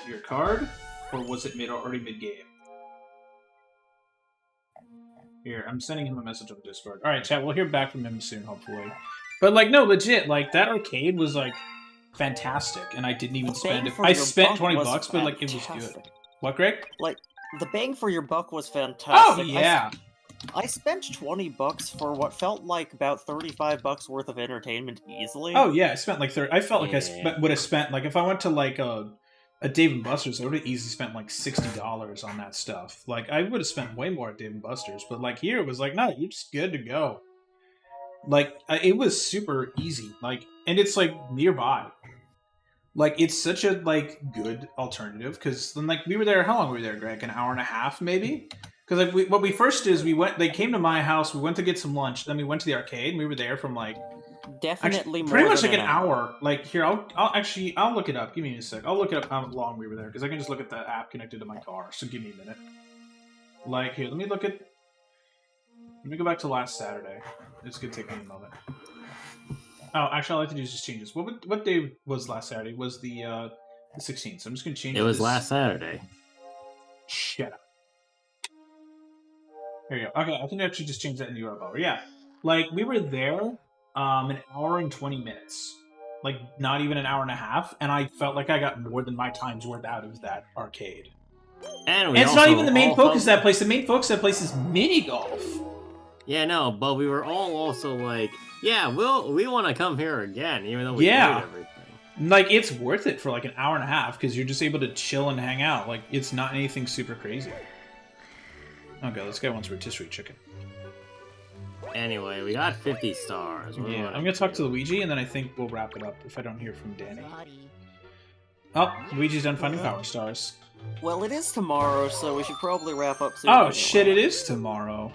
your card, or was it already mid-game? Here, I'm sending him a message on Discord. Alright, chat, we'll hear back from him soon, hopefully. But, like, no, legit, like, that arcade was, like, fantastic, and I didn't even spend it. I spent 20 bucks, but, like, it was good. What, Greg? Like, the bang for your buck was fantastic. Oh, yeah! I spent 20 bucks for what felt like about 35 bucks worth of entertainment easily. Oh, yeah, I spent, like, 30... I felt like I would have spent, like, if I went to, like, a Dave & Buster's, I would have easily spent, like, $60 on that stuff. Like, I would have spent way more at Dave & Buster's, but, like, here it was like, no, you're just good to go. Like, it was super easy. Like, and it's, like, nearby. Like, it's such a, like, good alternative, because then, like, we were there, how long were we there, Greg? An hour and a half, maybe? Because, like, what we first did is they came to my house, we went to get some lunch, then we went to the arcade, and we were there from, like... Definitely more pretty much than like an hour. Like, here, I'll look it up. Give me a sec. I'll look it up how long we were there, because I can just look at the app connected to my car, so give me a minute. Like, here, let me go back to last Saturday. It's gonna take me a moment. Oh, actually, all I have to do is just change this. What day was last Saturday? It was the 16th, so I'm just gonna change it. It was this. last Saturday. Shut up. There you go. Okay, I can actually just change that in the URL. Yeah. Like, we were there an hour and 20 minutes. Like, not even an hour and a half, and I felt like I got more than my time's worth out of that arcade. And it's not even the main focus of that place. The main focus of that place is mini golf. Yeah, no, but we were all also like, yeah, we want to come here again, even though we did everything. Like, it's worth it for like an hour and a half, because you're just able to chill and hang out. Like, it's not anything super crazy. Okay, let's get one rotisserie chicken. Anyway, we got 50 stars. Yeah, I'm gonna talk to Luigi, and then I think we'll wrap it up if I don't hear from Danny. Oh, Luigi's done finding power stars. Well, it is tomorrow, so we should probably wrap up soon. Oh, anyway. shit, it is tomorrow.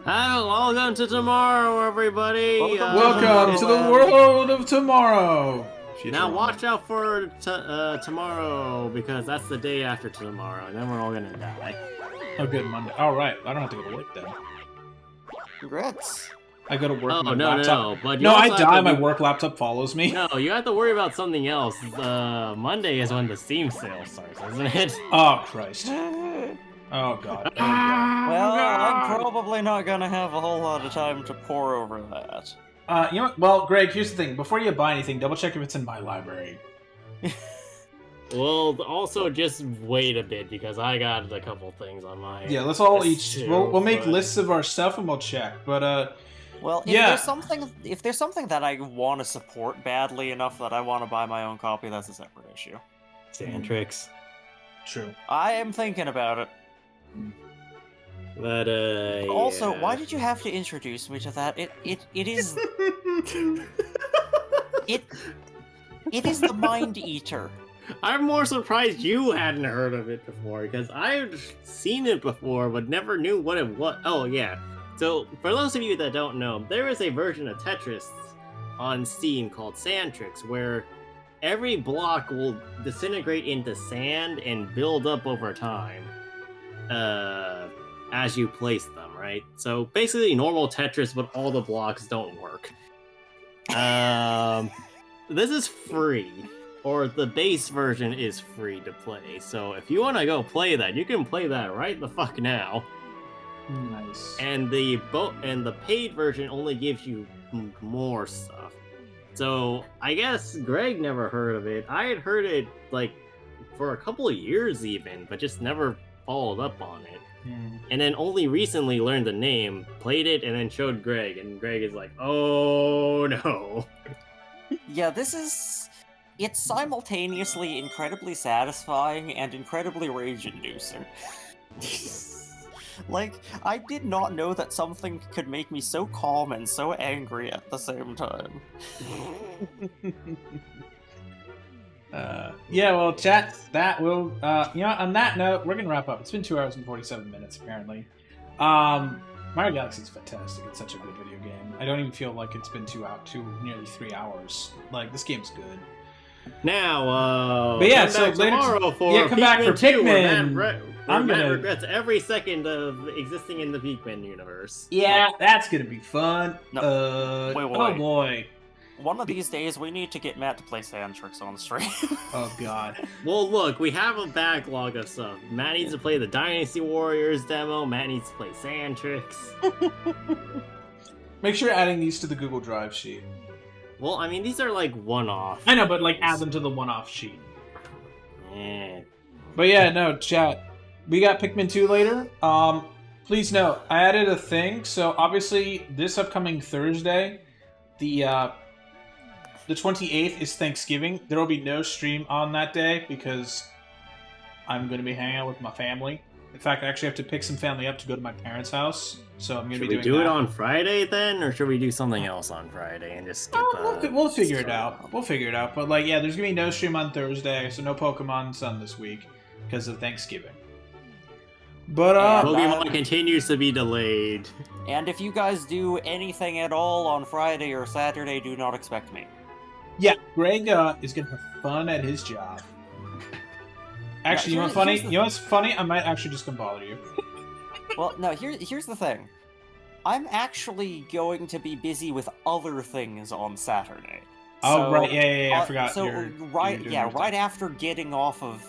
Welcome to tomorrow, everybody! Welcome to the world of tomorrow! Now watch out for tomorrow, because that's the day after tomorrow, and then we're all gonna die. Oh, good, Monday. All right, I don't have to go to work then. Congrats. I go to work. Oh, my no, laptop. no, but you No, I also have die. to My be- work laptop follows me. No, you have to worry about something else. Monday is when the Steam sale starts, isn't it? Oh Christ. Oh God. Oh God. Well, I'm probably not gonna have a whole lot of time to pore over that. You know what? Well, Greg, here's the thing. Before you buy anything, double check if it's in my library. Well, also just wait a bit because I got a couple things on my. Yeah, let's all list each. too, We'll make but- lists of our stuff and we'll check. But Well, if Yeah. there's something that I want to support badly enough that I want to buy my own copy, that's a separate issue. Sandtrix. true. I am thinking about it. But Also, yeah. why did you have to introduce me to that? It is it is the Mind Eater. I'm more surprised you hadn't heard of it before because I've seen it before but never knew what it was. Oh yeah. So for those of you that don't know, there is a version of Tetris on Steam called Sandtrix where every block will disintegrate into sand and build up over time as you place them, right? So basically normal Tetris, but all the blocks don't work. This is free, or the base version is free to play. So if you want to go play that, you can play that right the fuck now. Nice. And the paid version only gives you more stuff. So I guess Greg never heard of it. I had heard it like for a couple of years even, but just never followed up on it. And then only recently learned the name, played it, and then showed Greg, and Greg is like, "Oh no!" Yeah, it's simultaneously incredibly satisfying and incredibly rage-inducing. Like, I did not know that something could make me so calm and so angry at the same time. Yeah, well, chat, that will, you know, on that note, we're gonna wrap up. It's been 2 hours and 47 minutes, apparently. Mario Galaxy is fantastic. It's such a good video game. I don't even feel like it's been nearly 3 hours. Like, this game's good. Now, But yeah, come so back later tomorrow for yeah, come back for 2, where Pikmin. Matt, I'm Matt gonna- regrets every second of existing in the Pikmin universe. Yeah, that's gonna be fun. No. Wait, oh boy. One of these days, we need to get Matt to play Sandtrix on stream. Oh god. Well, look, we have a backlog of stuff. Matt needs to play the Dynasty Warriors demo. Matt needs to play Sandtrix. Make sure you're adding these to the Google Drive sheet. Well, I mean, these are like one-off. I know, but like add them to the one-off sheet. Eh. But yeah, no, chat. We got Pikmin 2 later. Please note, I added a thing. So obviously, this upcoming Thursday, the 28th is Thanksgiving. There will be no stream on that day because I'm going to be hanging out with my family. In fact, I actually have to pick some family up to go to my parents' house. So I'm going to Should be we doing do that. it on Friday then, or should we do something else on Friday and just skip We'll figure it out. We'll figure it out. But like, yeah, there's gonna be no stream on Thursday, so no Pokemon Sun this week because of Thanksgiving. But Pokemon continues to be delayed. And if you guys do anything at all on Friday or Saturday, do not expect me. yeah, Greg is gonna have fun at his job. Actually, you know what's funny? here's the- You know what's funny? I might actually just come bother you. Well, no, here's the thing. I'm actually going to be busy with other things on Saturday. Oh So, right, yeah, I forgot. So you're right, doing yeah, your right thing. after getting off of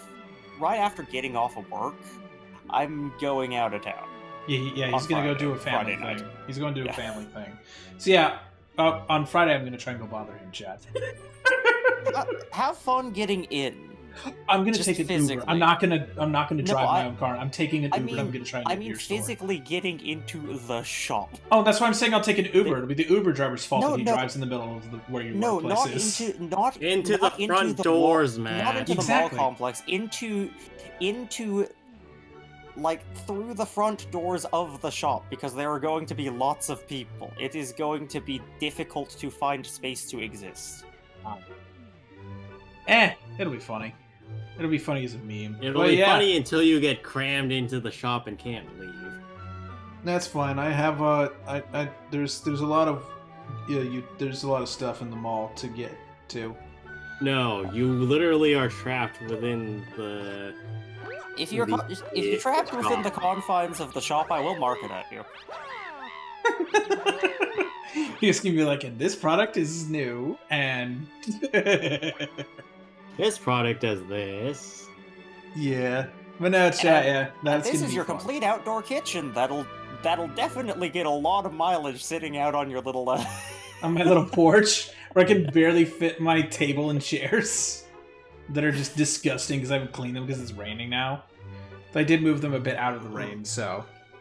work, I'm going out of town. Yeah, he's on gonna go Friday- do a family Friday thing. night. He's going to do a Yeah. family thing. So yeah, on Friday I'm gonna try and go bother him, chat. Have fun getting in. I'm gonna Just take an Uber. physically. I'm not gonna No, drive my own car. I'm taking an I Uber. mean- and I'm gonna try and get I to mean, your store. physically getting into the shop. Oh, that's why I'm saying I'll take an Uber. It'll be the Uber driver's fault No, that he no. drives in the middle of where your No, workplace not is. Into not the front the doors, mall, man. Not into Exactly. the mall complex. Into like through the front doors of the shop because there are going to be lots of people. It is going to be difficult to find space to exist. It'll be funny. It'll be funny as a meme. It'll But be yeah, funny until you get crammed into the shop and can't leave. That's fine. I have there's a lot of there's a lot of stuff in the mall to get to. No, you literally are trapped within If you're trapped within the confines of the shop, I will mark it at you. He's gonna be like, and this product is new, and This product does this. yeah. But no, chat, yeah. That's This gonna is be your fun. complete outdoor kitchen. That'll definitely get a lot of mileage sitting out on your little. On my little porch, where I can barely fit my table and chairs that are just disgusting because I haven't cleaned them because it's raining now. But I did move them a bit out of the rain, so